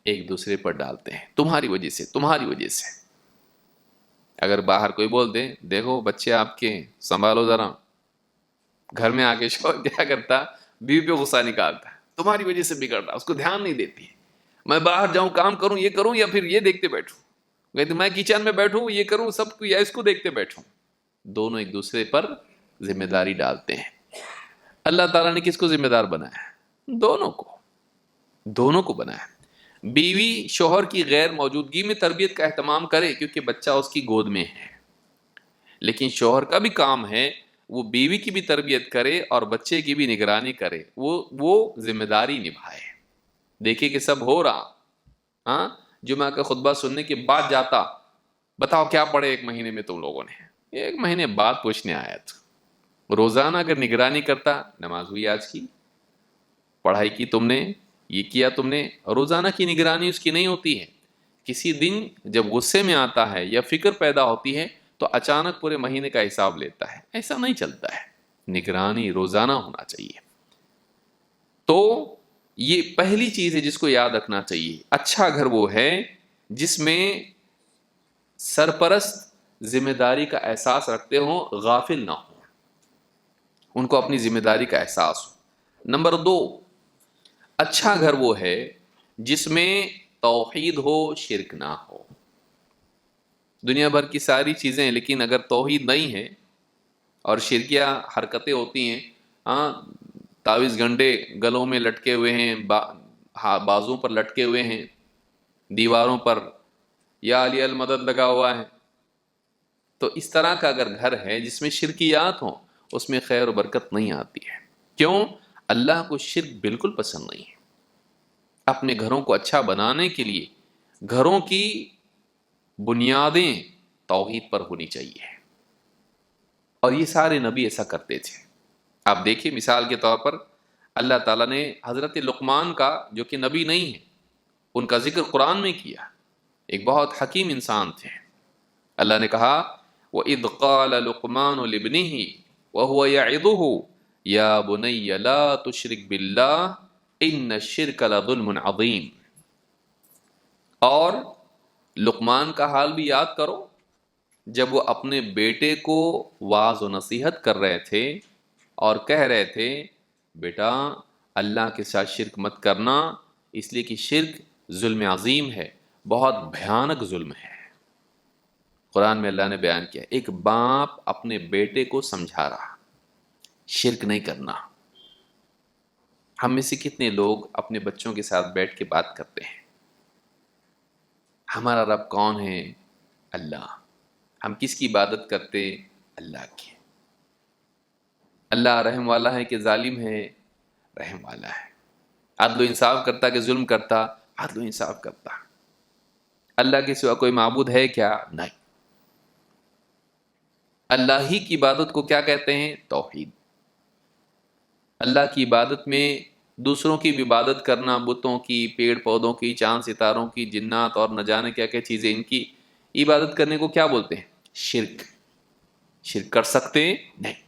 ایک دوسرے پر ڈالتے ہیں، تمہاری وجہ سے، تمہاری وجہ سے۔ اگر باہر کوئی بول دے دیکھو بچے آپ کے سنبھالو ذرا، گھر میں آ کے شوہر کیا کرتا؟ بیوی پہ غصہ نکالتا، تمہاری وجہ سے بگڑ رہا، اس کو دھیان نہیں دیتی ہے، میں باہر جاؤں کام کروں، یہ کروں، یا پھر یہ دیکھتے بیٹھوں، کہتے میں کچن میں بیٹھوں یہ کروں سب کو، یا اس کو دیکھتے بیٹھوں۔ دونوں ایک دوسرے پر ذمہ داری ڈالتے ہیں۔ اللہ تعالیٰ نے کس کو ذمہ دار بنایا؟ دونوں کو بنایا۔ بیوی شوہر کی غیر موجودگی میں تربیت کا اہتمام کرے کیونکہ بچہ اس کی گود میں ہے، لیکن شوہر کا بھی کام ہے وہ بیوی کی بھی تربیت کرے اور بچے کی بھی نگرانی کرے، وہ ذمہ داری نبھائے، دیکھے کہ سب ہو رہا۔ ہاں، جمعہ کا خطبہ سننے کے بعد جاتا، بتاؤ کیا پڑھے ایک مہینے میں تم لوگوں نے؟ ایک مہینے بعد پوچھنے آیا تھا۔ روزانہ اگر نگرانی کرتا، نماز ہوئی آج کی، پڑھائی کی تم نے، یہ کیا تم نے، روزانہ کی نگرانی اس کی نہیں ہوتی ہے۔ کسی دن جب غصے میں آتا ہے یا فکر پیدا ہوتی ہے تو اچانک پورے مہینے کا حساب لیتا ہے، ایسا نہیں چلتا ہے، نگرانی روزانہ ہونا چاہیے۔ تو یہ پہلی چیز ہے جس کو یاد رکھنا چاہیے، اچھا گھر وہ ہے جس میں سرپرست ذمہ داری کا احساس رکھتے ہوں، غافل نہ ہوں، ان کو اپنی ذمہ داری کا احساس ہو۔ نمبر 2، اچھا گھر وہ ہے جس میں توحید ہو، شرک نہ ہو۔ دنیا بھر کی ساری چیزیں، لیکن اگر توحید نہیں ہے اور شرکیہ حرکتیں ہوتی ہیں، ہاں، تعویذ گنڈے گلوں میں لٹکے ہوئے ہیں، بازوں پر لٹکے ہوئے ہیں، دیواروں پر یا علی المدد لگا ہوا ہے، تو اس طرح کا اگر گھر ہے جس میں شرکیات ہوں، اس میں خیر و برکت نہیں آتی ہے۔ کیوں؟ اللہ کو شرک بالکل پسند نہیں ہے۔ اپنے گھروں کو اچھا بنانے کے لیے گھروں کی بنیادیں توحید پر ہونی چاہیے، اور یہ سارے نبی ایسا کرتے تھے۔ آپ دیکھیے مثال کے طور پر اللہ تعالیٰ نے حضرت لقمان کا، جو کہ نبی نہیں ہے، ان کا ذکر قرآن میں کیا، ایک بہت حکیم انسان تھے۔ اللہ نے کہا وَإِذْ قَالَ لُقْمَانُ لِابْنِهِ وَهُوَ يَعِظُهُ يَا بُنَيَّ لَا تُشْرِكْ بِاللَّهِ إِنَّ الشِّرْكَ لَظُلْمٌ عَظِيمٌ۔ اور لقمان کا حال بھی یاد کرو، جب وہ اپنے بیٹے کو واعظ و نصیحت کر رہے تھے اور کہہ رہے تھے بیٹا اللہ کے ساتھ شرک مت کرنا، اس لیے کہ شرک ظلم عظیم ہے، بہت بھیانک ظلم ہے۔ قرآن میں اللہ نے بیان کیا ایک باپ اپنے بیٹے کو سمجھا رہا شرک نہیں کرنا۔ ہم میں سے کتنے لوگ اپنے بچوں کے ساتھ بیٹھ کے بات کرتے ہیں، ہمارا رب کون ہے؟ اللہ۔ ہم کس کی عبادت کرتے؟ اللہ کی۔ اللہ رحم والا ہے کہ ظالم ہے؟ رحم والا ہے۔ عدل و انصاف کرتا کہ ظلم کرتا؟ عدل و انصاف کرتا۔ اللہ کے سوا کوئی معبود ہے کیا؟ نہیں۔ اللہ ہی کی عبادت کو کیا کہتے ہیں؟ توحید۔ اللہ کی عبادت میں دوسروں کی بھی عبادت کرنا، بتوں کی، پیڑ پودوں کی، چاند ستاروں کی، جنات اور نہ جانے کیا کیا چیزیں، ان کی عبادت کرنے کو کیا بولتے ہیں؟ شرک۔ شرک کر سکتے؟ نہیں۔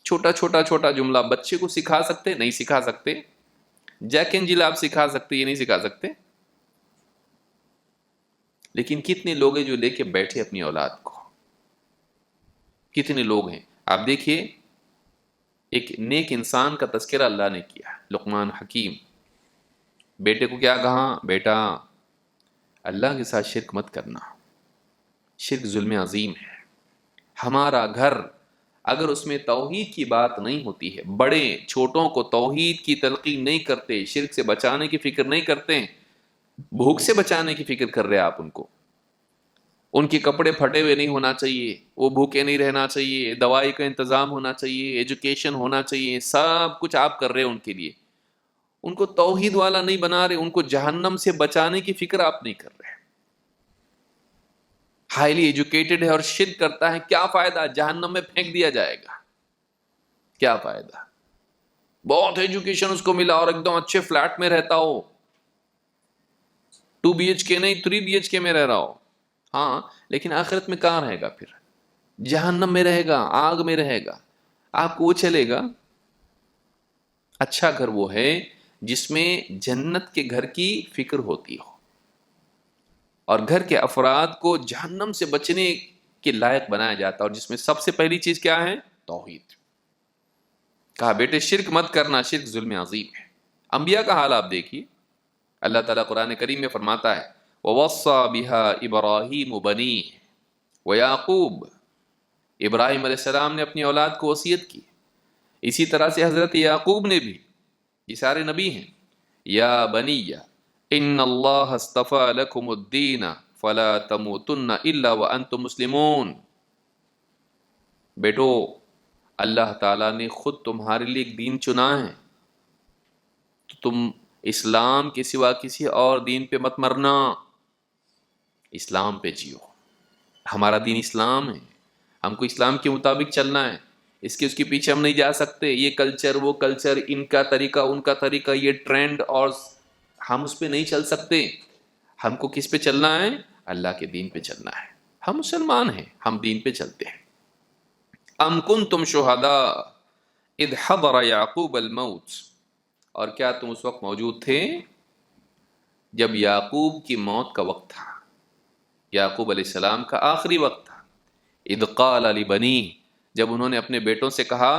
چھوٹا جملہ بچے کو سکھا سکتے؟ نہیں سکھا سکتے۔ جیک اینڈ جل آپ سکھا سکتے؟ یہ نہیں سکھا سکتے۔ لیکن کتنے لوگ ہیں جو لے کے بیٹھے اپنی اولاد کو؟ کتنے لوگ ہیں؟ آپ دیکھیے ایک نیک انسان کا تذکرہ اللہ نے کیا، لقمان حکیم۔ بیٹے کو کیا کہا؟ بیٹا اللہ کے ساتھ شرک مت کرنا، شرک ظلم عظیم ہے۔ ہمارا گھر اگر اس میں توحید کی بات نہیں ہوتی ہے، بڑے چھوٹوں کو توحید کی تلقین نہیں کرتے، شرک سے بچانے کی فکر نہیں کرتے، بھوک سے بچانے کی فکر کر رہے آپ ان کو، ان کے کپڑے پھٹے ہوئے نہیں ہونا چاہیے، وہ بھوکے نہیں رہنا چاہیے، دوائی کا انتظام ہونا چاہیے، ایجوکیشن ہونا چاہیے، سب کچھ آپ کر رہے ہیں ان کے لیے، ان کو توحید والا نہیں بنا رہے، ان کو جہنم سے بچانے کی فکر آپ نہیں کر رہے۔ ہائیلی ایجوکیٹڈ ہے اور شرک کرتا ہے، کیا فائدہ؟ جہنم میں پھینک دیا جائے گا، کیا فائدہ؟ بہت ایجوکیشن اس کو ملا اور ایک دم اچھے فلیٹ میں رہتا ہو، 2 BHK نہیں 3 BHK میں رہ رہا ہو، ہاں لیکن آخرت میں کہاں رہے گا؟ پھر جہنم میں رہے گا، آگ میں رہے گا، آپ کو وہ چلے گا؟ اچھا گھر وہ ہے جس میں جنت کے گھر کی فکر ہوتی ہو اور گھر کے افراد کو جہنم سے بچنے کے لائق بنایا جاتا ہے، اور جس میں سب سے پہلی چیز کیا ہے؟ توحید۔ کہا بیٹے شرک مت کرنا، شرک ظلم عظیم ہے۔ انبیاء کا حال آپ دیکھیے، اللہ تعالیٰ قرآن کریم میں فرماتا ہے وَوَصَّى بِهَا إِبْرَاهِيمُ بَنِيهِ وَيَعْقُوبُ، ابراہیم علیہ السلام نے اپنی اولاد کو وصیت کی، اسی طرح سے حضرت یعقوب نے بھی، یہ سارے نبی ہیں۔ یا بنی ان اللہ اصطفى لکم الدین فلا تموتن الا وانتم مسلمون، بیٹو اللہ تعالیٰ نے خود تمہارے لیے ایک دین چنا ہے، تو تم اسلام کے سوا کسی اور دین پہ مت مرنا، اسلام پہ جیو۔ ہمارا دین اسلام ہے، ہم کو اسلام کے مطابق چلنا ہے، اس کے پیچھے ہم نہیں جا سکتے، یہ کلچر وہ کلچر، ان کا طریقہ ان کا طریقہ، یہ ٹرینڈ، اور ہم اس پہ نہیں چل سکتے۔ ہم کو کس پہ چلنا ہے؟ اللہ کے دین پہ چلنا ہے۔ ہم مسلمان ہیں، ہم دین پہ چلتے ہیں۔ ام کنتم شہداء اذ حضر یعقوب الموت، اور کیا تم اس وقت موجود تھے جب یعقوب کی موت کا وقت تھا، یعقوب علیہ السلام کا آخری وقت تھا۔ اذ قال لبنیہ، جب انہوں نے اپنے بیٹوں سے کہا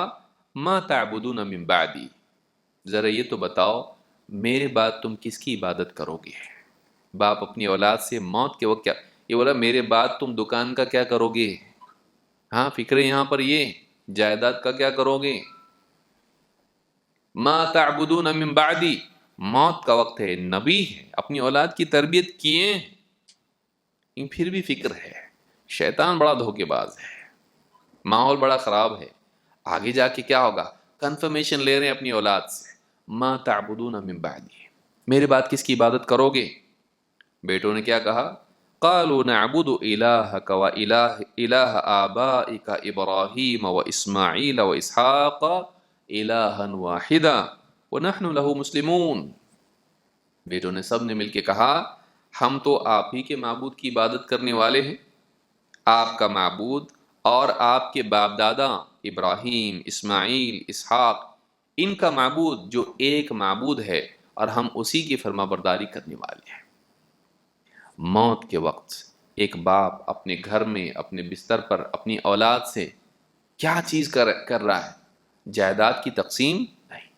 ما تعبدون من بعدی، ذرا یہ تو بتاؤ میرے بعد تم کس کی عبادت کرو گے؟ باپ اپنی اولاد سے موت کے وقت کیا یہ بولا، میرے بعد تم دکان کا کیا کرو گے؟ ہاں فکر یہاں پر یہ جائیداد کا کیا کرو گے؟ ما تعبدون من بعدی، موت کا وقت ہے، نبی ہے، اپنی اولاد کی تربیت کیے ہیں، پھر بھی فکر ہے۔ شیطان بڑا دھوکے باز ہے، ماحول بڑا خراب ہے، آگے جا کے کیا ہوگا؟ کنفرمیشن لے رہے ہیں اپنی اولاد سے، ما تعبدون من بعدی، میرے بعد کس کی عبادت کرو گے؟ بیٹوں نے کیا کہا؟ قالوا نعبد الہک و الہ آبائک ابراہیم و اسماعیل و اسحاق الہا واحدا ونحن له مسلمون، بیٹوں نے سب نے مل کے کہا ہم تو آپ ہی کے معبود کی عبادت کرنے والے ہیں، آپ کا معبود اور آپ کے باپ دادا ابراہیم، اسماعیل، اسحاق، ان کا معبود جو ایک معبود ہے، اور ہم اسی کی فرما برداری کرنے والے ہیں۔ موت کے وقت ایک باپ اپنے گھر میں اپنے بستر پر اپنی اولاد سے کیا چیز کر رہا ہے؟ جائیداد کی تقسیم نہیں،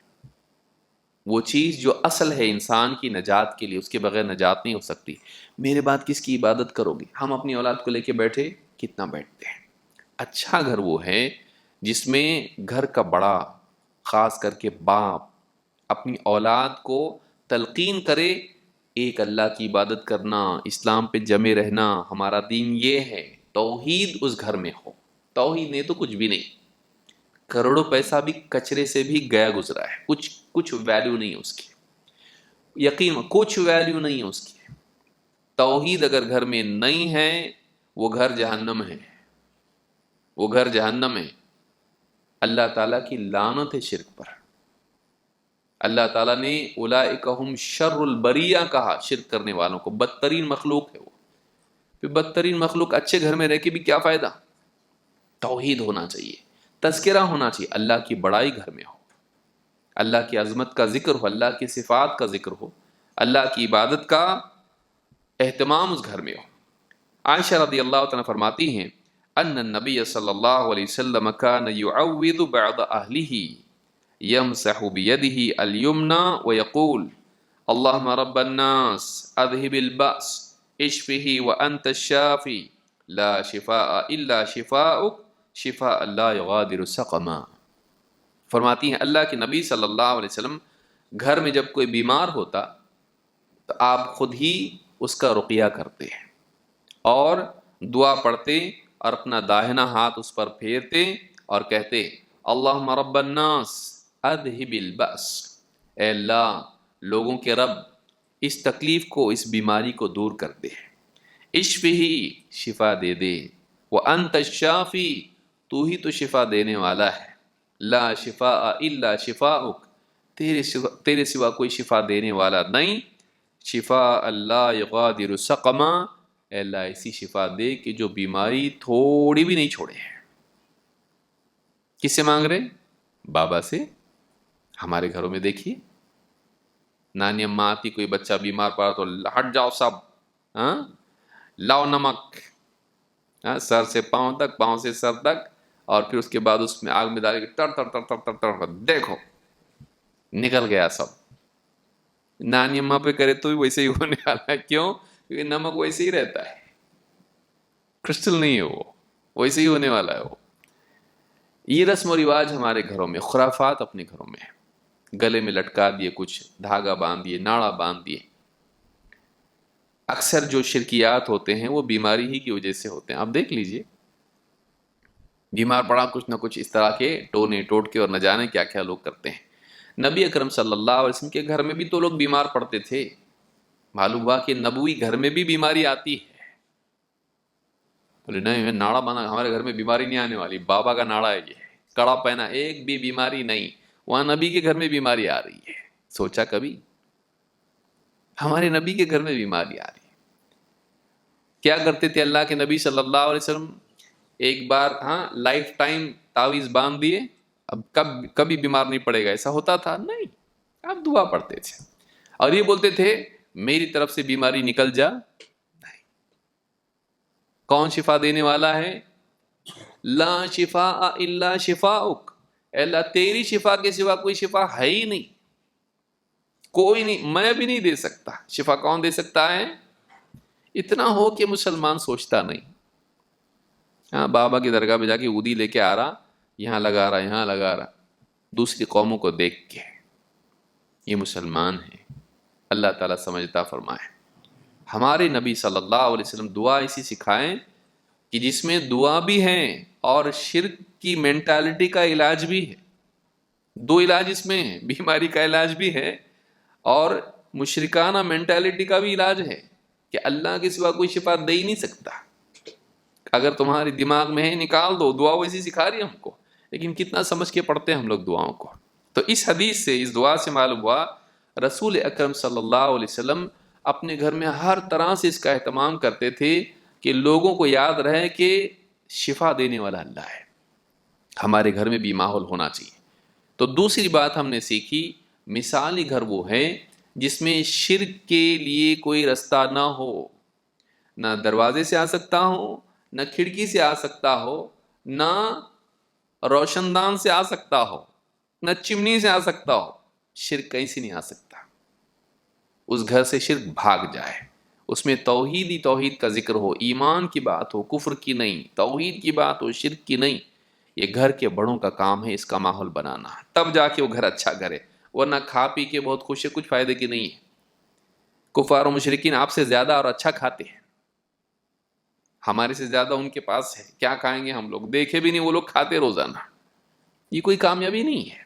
وہ چیز جو اصل ہے انسان کی نجات کے لیے، اس کے بغیر نجات نہیں ہو سکتی۔ میرے بعد کس کی عبادت کرو گی؟ ہم اپنی اولاد کو لے کے بیٹھے کتنا بیٹھتے ہیں۔ اچھا گھر وہ ہے جس میں گھر کا بڑا، خاص کر کے باپ، اپنی اولاد کو تلقین کرے ایک اللہ کی عبادت کرنا، اسلام پہ جمے رہنا، ہمارا دین یہ ہے، توحید اس گھر میں ہو۔ توحید نہیں تو کچھ بھی نہیں، کروڑوں پیسہ بھی کچرے سے بھی گیا گزرا ہے، کچھ ویلیو نہیں اس کی، یقین کچھ ویلیو نہیں ہے اس کی۔ توحید اگر گھر میں نہیں ہے وہ گھر جہنم ہے، وہ گھر جہنم ہے۔ اللہ تعالیٰ کی لعنت ہے شرک پر۔ اللہ تعالیٰ نے اولئک ہم شر البریہ کہا، شرک کرنے والوں کو بدترین مخلوق ہے وہ۔ پھر بدترین مخلوق اچھے گھر میں رہ کے بھی کیا فائدہ؟ توحید ہونا چاہیے، تذکرہ ہونا چاہیے، اللہ کی بڑائی گھر میں ہو، اللہ کی عظمت کا ذکر ہو، اللہ کی صفات کا ذکر ہو، اللہ کی عبادت کا اہتمام اس گھر میں ہو۔ عائشہ رضی اللہ تعالیٰ فرماتی ہیں ان النبی صلی اللہ علیہ وسلم کان یعوذ بعد اہلہ یمسح بیدہ الیمنی ویقول اللہم رب الناس اذہب البأس اشفہ وانت الشافی لا شفاء الا شفاؤک شفاء لا یغادر سقما۔ فرماتی ہیں اللہ کے نبی صلی اللہ علیہ وسلم گھر میں جب کوئی بیمار ہوتا تو آپ خود ہی اس کا رقیہ کرتے ہیں اور دعا پڑھتے اور اپنا داہنا ہاتھ اس پر پھیرتے اور کہتے اللہم رب الناس اذہب البأس، اے اللہ لوگوں کے رب اس تکلیف کو، اس بیماری کو دور کر دے، اشفہی شفا دے دے، وانت الشافی تو ہی تو شفا دینے والا ہے، لا شفاء الا شفاؤک تیرے سوا کوئی شفا دینے والا نہیں، شفاء اللہ یغادر سقما، اے اللہ ایسی شفا دے کہ جو بیماری تھوڑی بھی نہیں چھوڑے۔ کس سے مانگ رہے؟ بابا سے۔ ہمارے گھروں میں دیکھیے نانی اماں آتی، کوئی بچہ بیمار پڑا تو ہٹ جاؤ سب، ہاں لاؤ نمک، ہاں سر سے پاؤں تک، پاؤں سے سر تک، اور پھر اس کے بعد اس میں آگ میں ڈال کے ٹر ٹر ٹر ٹر ٹر ٹر، دیکھو نکل گیا سب۔ نانی اماں پہ کرے تو بھی ویسے ہی ہونے والا ہے، کیوں؟ کیونکہ نمک ویسے ہی رہتا ہے، کرسٹل نہیں ہے وہ، ویسے ہی ہونے والا ہے وہ۔ یہ رسم و رواج ہمارے گھروں میں، خرافات اپنے گھروں میں، گلے میں لٹکا دیے، کچھ دھاگا باندھ دیے، ناڑا باندھ دیے۔ اکثر جو شرکیات ہوتے ہیں وہ بیماری ہی کی وجہ سے ہوتے ہیں۔ آپ دیکھ لیجئے بیمار پڑا، کچھ نہ کچھ اس طرح کے ٹونے ٹوٹکے اور نہ جانے کیا کیا لوگ کرتے ہیں۔ نبی اکرم صلی اللہ علیہ وسلم کے گھر میں بھی تو لوگ بیمار پڑتے تھے، معلوم ہوا کہ نبوی گھر میں بھی بیماری آتی ہے۔ بولے نہیں ناڑا بنا، ہمارے گھر میں بیماری نہیں آنے والی، بابا کا ناڑا ہے یہ، کڑا پہنا، ایک بھی بیماری نہیں، وہاں نبی کے گھر میں بیماری آ رہی ہے۔ سوچا کبھی ہمارے نبی کے گھر میں بیماری آ رہی ہے؟ کیا کرتے تھے اللہ کے نبی صلی اللہ علیہ وسلم؟ ایک بار ہاں لائف ٹائم تعویذ باندھ دیے، اب کبھی بیمار نہیں پڑے گا، ایسا ہوتا تھا؟ نہیں، آپ دعا پڑھتے تھے اور یہ بولتے تھے میری طرف سے بیماری نکل جا۔ کون شفا دینے والا ہے؟ لا شفاء الا شفاؤک، اے اللہ تیری شفا کے سوا کوئی شفا ہے ہی نہیں، کوئی نہیں، میں بھی نہیں دے سکتا۔ شفا کون دے سکتا ہے؟ اتنا ہو کہ مسلمان سوچتا نہیں، ہاں بابا کی درگاہ میں جا کے اودی لے کے آ رہا، یہاں لگا رہا، یہاں لگا رہا، دوسری قوموں کو دیکھ کے۔ یہ مسلمان ہیں، اللہ تعالیٰ سمجھتا فرمائے۔ ہمارے نبی صلی اللہ علیہ وسلم دعا ایسی سکھائیں کہ جس میں دعا بھی ہے اور شرک کی مینٹالٹی کا علاج بھی ہے۔ دو علاج اس میں ہے، بیماری کا علاج بھی ہے اور مشرکانہ مینٹالٹی کا بھی علاج ہے کہ اللہ کے سوا کوئی شفا دے ہی نہیں سکتا۔ اگر تمہارے دماغ میں ہے نکال دو، دعا ویسی سکھا رہی ہے ہم کو، لیکن کتنا سمجھ کے پڑھتے ہیں ہم لوگ دعاؤں کو۔ تو اس حدیث سے، اس دعا سے معلوم ہوا رسول اکرم صلی اللہ علیہ وسلم اپنے گھر میں ہر طرح سے اس کا اہتمام کرتے تھے کہ لوگوں کو یاد رہے کہ شفا دینے والا اللہ ہے۔ ہمارے گھر میں بھی ماحول ہونا چاہیے۔ تو دوسری بات ہم نے سیکھی، مثالی گھر وہ ہے جس میں شرک کے لیے کوئی رستہ نہ ہو، نہ دروازے سے آ سکتا ہو، نہ کھڑکی سے آ سکتا ہو، نہ روشن دان سے آ سکتا ہو، نہ چمنی سے آ سکتا ہو، شرک کہیں سے نہیں آ سکتا۔ اس گھر سے شرک بھاگ جائے، اس میں توحید ہی توحید کا ذکر ہو، ایمان کی بات ہو، کفر کی نہیں، توحید کی بات ہو، شرک کی نہیں۔ یہ گھر کے بڑوں کا کام ہے اس کا ماحول بنانا، تب جا کے وہ گھر اچھا گھر ہے، ورنہ کھا پی کے بہت خوش ہے، کچھ فائدے کی نہیں ہے۔ کفار و مشرکین آپ سے زیادہ اور اچھا کھاتے ہیں، ہمارے سے زیادہ ان کے پاس ہے، کیا کھائیں گے ہم لوگ دیکھے بھی نہیں، وہ لوگ کھاتے روزانہ۔ یہ کوئی کامیابی نہیں ہے۔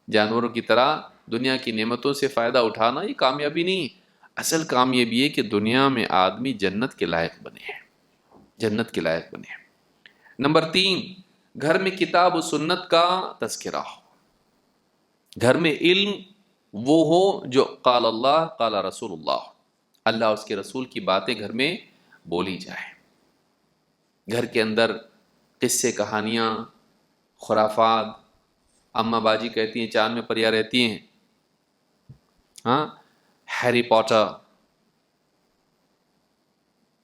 جانوروں کی طرح دنیا کی نعمتوں سے فائدہ اٹھانا یہ کامیابی نہیں ہے۔ اصل کامیابی ہے کہ دنیا میں آدمی جنت کے لائق بنے، جنت کے لائق بنے۔ نمبر 3، گھر میں کتاب و سنت کا تذکرہ ہو، گھر میں علم وہ ہو جو قال اللہ قال رسول اللہ، اللہ اس کے رسول کی باتیں گھر میں بولی جائے۔ گھر کے اندر قصے، کہانیاں، خرافات، اماں باجی کہتی ہیں چاند میں پریاں رہتی ہیں، ہاں، ہیری پوٹر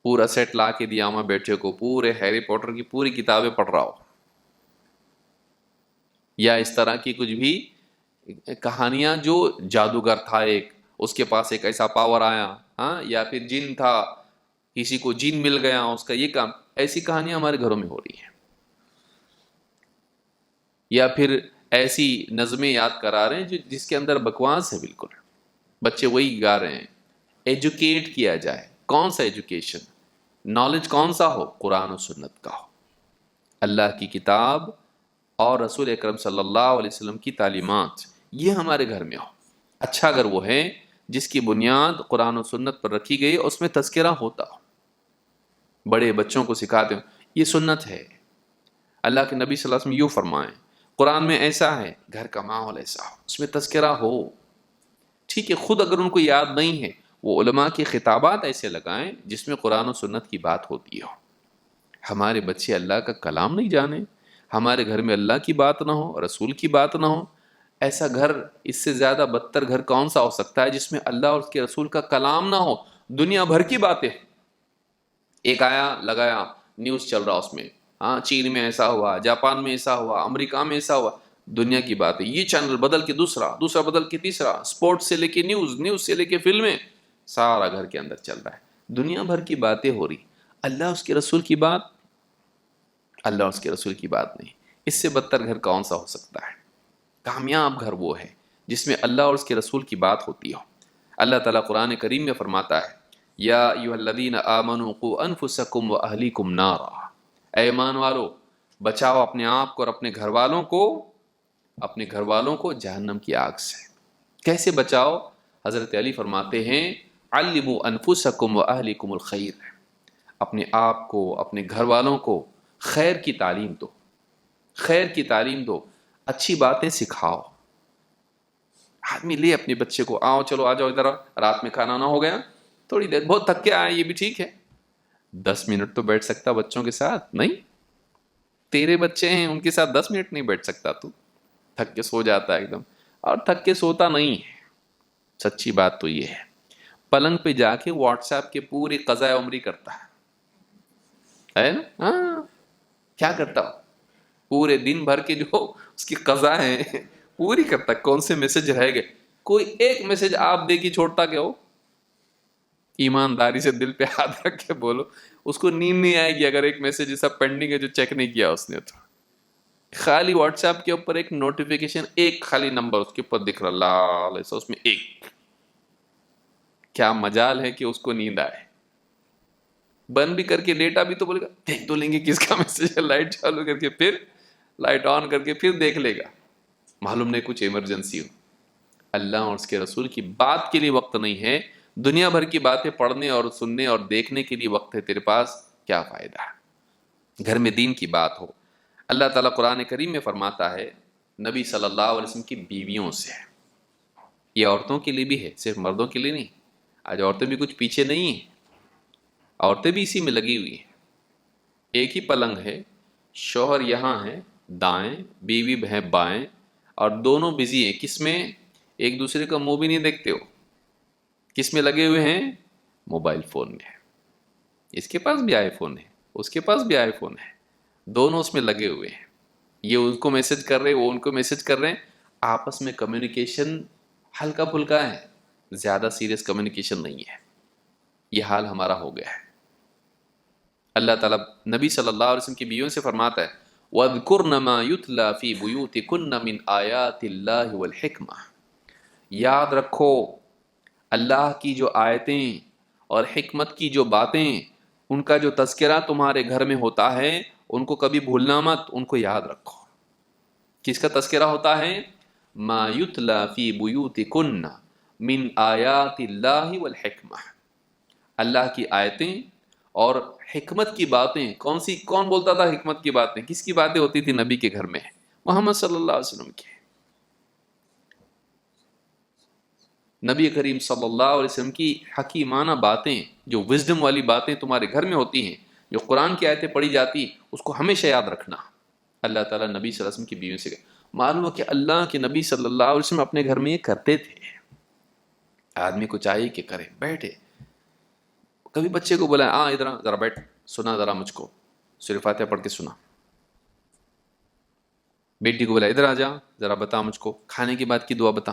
پورا سیٹ لا کے دیا اماں بیٹے کو، پورے ہیری پوٹر کی پوری کتابیں پڑھ رہا ہو، یا اس طرح کی کچھ بھی کہانیاں جو جادوگر تھا ایک، اس کے پاس ایک ایسا پاور آیا، ہاں، یا پھر جن تھا، کسی کو جن مل گیا اس کا یہ کام، ایسی کہانیاں ہمارے گھروں میں ہو رہی ہیں۔ یا پھر ایسی نظمیں یاد کرا رہے ہیں جس کے اندر بکواس ہے، بالکل بچے وہی گا رہے ہیں۔ ایجوکیٹ کیا جائے، کون سا ایجوکیشن؟ نالج کون سا ہو؟ قرآن و سنت کا ہو، اللہ کی کتاب اور رسول اکرم صلی اللہ علیہ وسلم کی تعلیمات، یہ ہمارے گھر میں ہو۔ اچھا اگر وہ ہے جس کی بنیاد قرآن و سنت پر رکھی گئی، اس میں تذکرہ ہوتا ہو، بڑے بچوں کو سکھاتے ہو یہ سنت ہے، اللہ کے نبی صلی اللہ علیہ وسلم یوں فرمائیں، قرآن میں ایسا ہے، گھر کا ماحول ایسا ہو، اس میں تذکرہ ہو۔ ٹھیک ہے، خود اگر ان کو یاد نہیں ہے، وہ علماء کی خطابات ایسے لگائیں جس میں قرآن و سنت کی بات ہوتی ہو۔ ہمارے بچے اللہ کا کلام نہیں جانے، ہمارے گھر میں اللہ کی بات نہ ہو، رسول کی بات نہ ہو، ایسا گھر، اس سے زیادہ بدتر گھر کون سا ہو سکتا ہے جس میں اللہ اور اس کے رسول کا کلام نہ ہو، دنیا بھر کی باتیں۔ ایک آیا لگایا نیوز چل رہا اس میں، ہاں چین میں ایسا ہوا، جاپان میں ایسا ہوا، امریکہ میں ایسا ہوا، دنیا کی باتیں، یہ چینل بدل کے دوسرا، دوسرا بدل کے تیسرا، سپورٹ سے لے کے نیوز، نیوز سے لے کے فلمیں، سارا گھر کے اندر چل رہا ہے، دنیا بھر کی باتیں ہو رہی، اللہ اس کے رسول کی بات، اللہ اور اس کے رسول کی بات نہیں۔ اس سے بدتر گھر کون سا ہو سکتا ہے؟ کامیاب گھر وہ ہے جس میں اللہ اور اس کے رسول کی بات ہوتی ہو۔ اللہ تعالیٰ قرآن کریم میں فرماتا ہے، یا ایھا الذین آمنوا قوا انفسکم واہلیکم نارا، اے ایمان والو بچاؤ اپنے آپ کو اور اپنے گھر والوں کو جہنم کی آگ سے۔ کیسے بچاؤ؟ حضرت علی فرماتے ہیں، علموا انفسکم واہلیکم الخیر، اپنے آپ کو، اپنے گھر والوں کو خیر کی تعلیم دو، خیر کی تعلیم دو، اچھی باتیں سکھاؤ۔ آدمی لے اپنے بچے کو، آؤ چلو آ جاؤ ادھر، رات میں کھانا نہ ہو گیا، تھوڑی دیر، بہت تھک کے آئے، یہ بھی ٹھیک ہے، 10 منٹ تو بیٹھ سکتا بچوں کے ساتھ؟ نہیں، تیرے بچے ہیں ان کے ساتھ 10 منٹ نہیں بیٹھ سکتا تو، تھک کے سو جاتا ہے ایک دم، اور تھک کے سوتا نہیں ہے۔ سچی بات تو یہ ہے، پلنگ پہ جا کے واٹس ایپ کے پوری قضاء عمری کرتا ہے نا؟ ہاں، کیا کرتا ہو؟ پورے دن بھر کے جو اس کی قضا ہے پوری کرتا، کون سے میسج رہ گئے، کوئی ایک میسج آپ دے کے چھوڑتا کہ ہو؟ ایمانداری سے دل پہ ہاتھ رکھ کے بولو، اس کو نیند نہیں آئے گی اگر ایک میسج ایسا پینڈنگ ہے جو چیک نہیں کیا اس نے تو۔ خالی واٹس ایپ کے اوپر ایک نوٹیفیکیشن، ایک خالی نمبر اس کے اوپر دکھ رہا لال ایسا، اس میں ایک، کیا مجال ہے کہ اس کو نیند آئے؟ بند بھی کر کے لیٹا بھی تو بولے گا دیکھ تو لیں گے کس کا میسج ہے، لائٹ چالو کر کے پھر لائٹ آن کر کے پھر دیکھ لے گا، معلوم نہیں کچھ ایمرجنسی ہو۔ اللہ اور اس کے رسول کی بات کے لیے وقت نہیں ہے، دنیا بھر کی باتیں پڑھنے اور سننے اور دیکھنے کے لیے وقت ہے تیرے پاس، کیا فائدہ ہے؟ گھر میں دین کی بات ہو۔ اللہ تعالیٰ قرآن کریم میں فرماتا ہے نبی صلی اللہ علیہ وسلم کی بیویوں سے، یہ عورتوں کے لیے بھی ہے، صرف مردوں کے لیے نہیں، آج عورتیں بھی کچھ پیچھے نہیں ہیں، عورتیں بھی اسی میں لگی ہوئی ہیں۔ ایک ہی پلنگ ہے، شوہر یہاں ہے دائیں، بیوی ہے بائیں، اور دونوں بزی ہیں، کس میں؟ ایک دوسرے کا منہ بھی نہیں دیکھتے ہو، کس میں لگے ہوئے ہیں؟ موبائل فون میں۔ اس کے پاس بھی آئی فون ہے، اس کے پاس بھی آئی فون ہے، دونوں اس میں لگے ہوئے ہیں، یہ ان کو میسج کر رہے ہیں، وہ ان کو میسج کر رہے ہیں، آپس میں کمیونیکیشن ہلکا پھلکا ہے، زیادہ سیریس کمیونیکیشن نہیں ہے۔ یہ حال ہمارا ہو گیا ہے۔ اللہ تعالیٰ نبی صلی اللہ علیہ وسلم کی بیویوں سے فرماتا ہے وَاذْكُرْنَ مَا يُتْلَى فِي بُيُوتِكُنَّ مِنْ آيَاتِ اللَّهِ وَالْحِكْمَةِ، یاد رکھو اللہ کی جو آیتیں اور حکمت کی جو باتیں، ان کا جو تذکرہ تمہارے گھر میں ہوتا ہے، ان کو کبھی بھولنا مت، ان کو یاد رکھو۔ کس کا تذکرہ ہوتا ہے؟ ما یتلا فی بیوتکن من آیات اللہ والحکمہ، اللہ کی آیتیں اور حکمت کی باتیں۔ کون بولتا تھا حکمت کی باتیں؟ کس کی باتیں ہوتی تھی نبی کے گھر میں؟ محمد صلی اللہ علیہ وسلم کی۔ نبی کریم صلی اللہ علیہ وسلم کی حکیمانہ باتیں، جو وزڈم والی باتیں تمہارے گھر میں ہوتی ہیں، جو قرآن کی آیتیں پڑھی جاتی، اس کو ہمیشہ یاد رکھنا۔ اللہ تعالیٰ نبی صلی اللہ علیہ وسلم کی بیویوں سے معلوم ہے کہ اللہ کے نبی صلی اللہ علیہ وسلم اپنے گھر میں یہ کرتے تھے۔ آدمی کو چاہیے کہ کرے، بیٹھے، کبھی بچے کو بلائیں، ادھر ذرا بیٹھ، سنا ذرا مجھ کو، سورہ فاتحہ پڑھ کے سنا۔ بیٹی کو بلائے، ادھر آ جا ذرا بتا مجھ کو کھانے کے بعد کی دعا بتا۔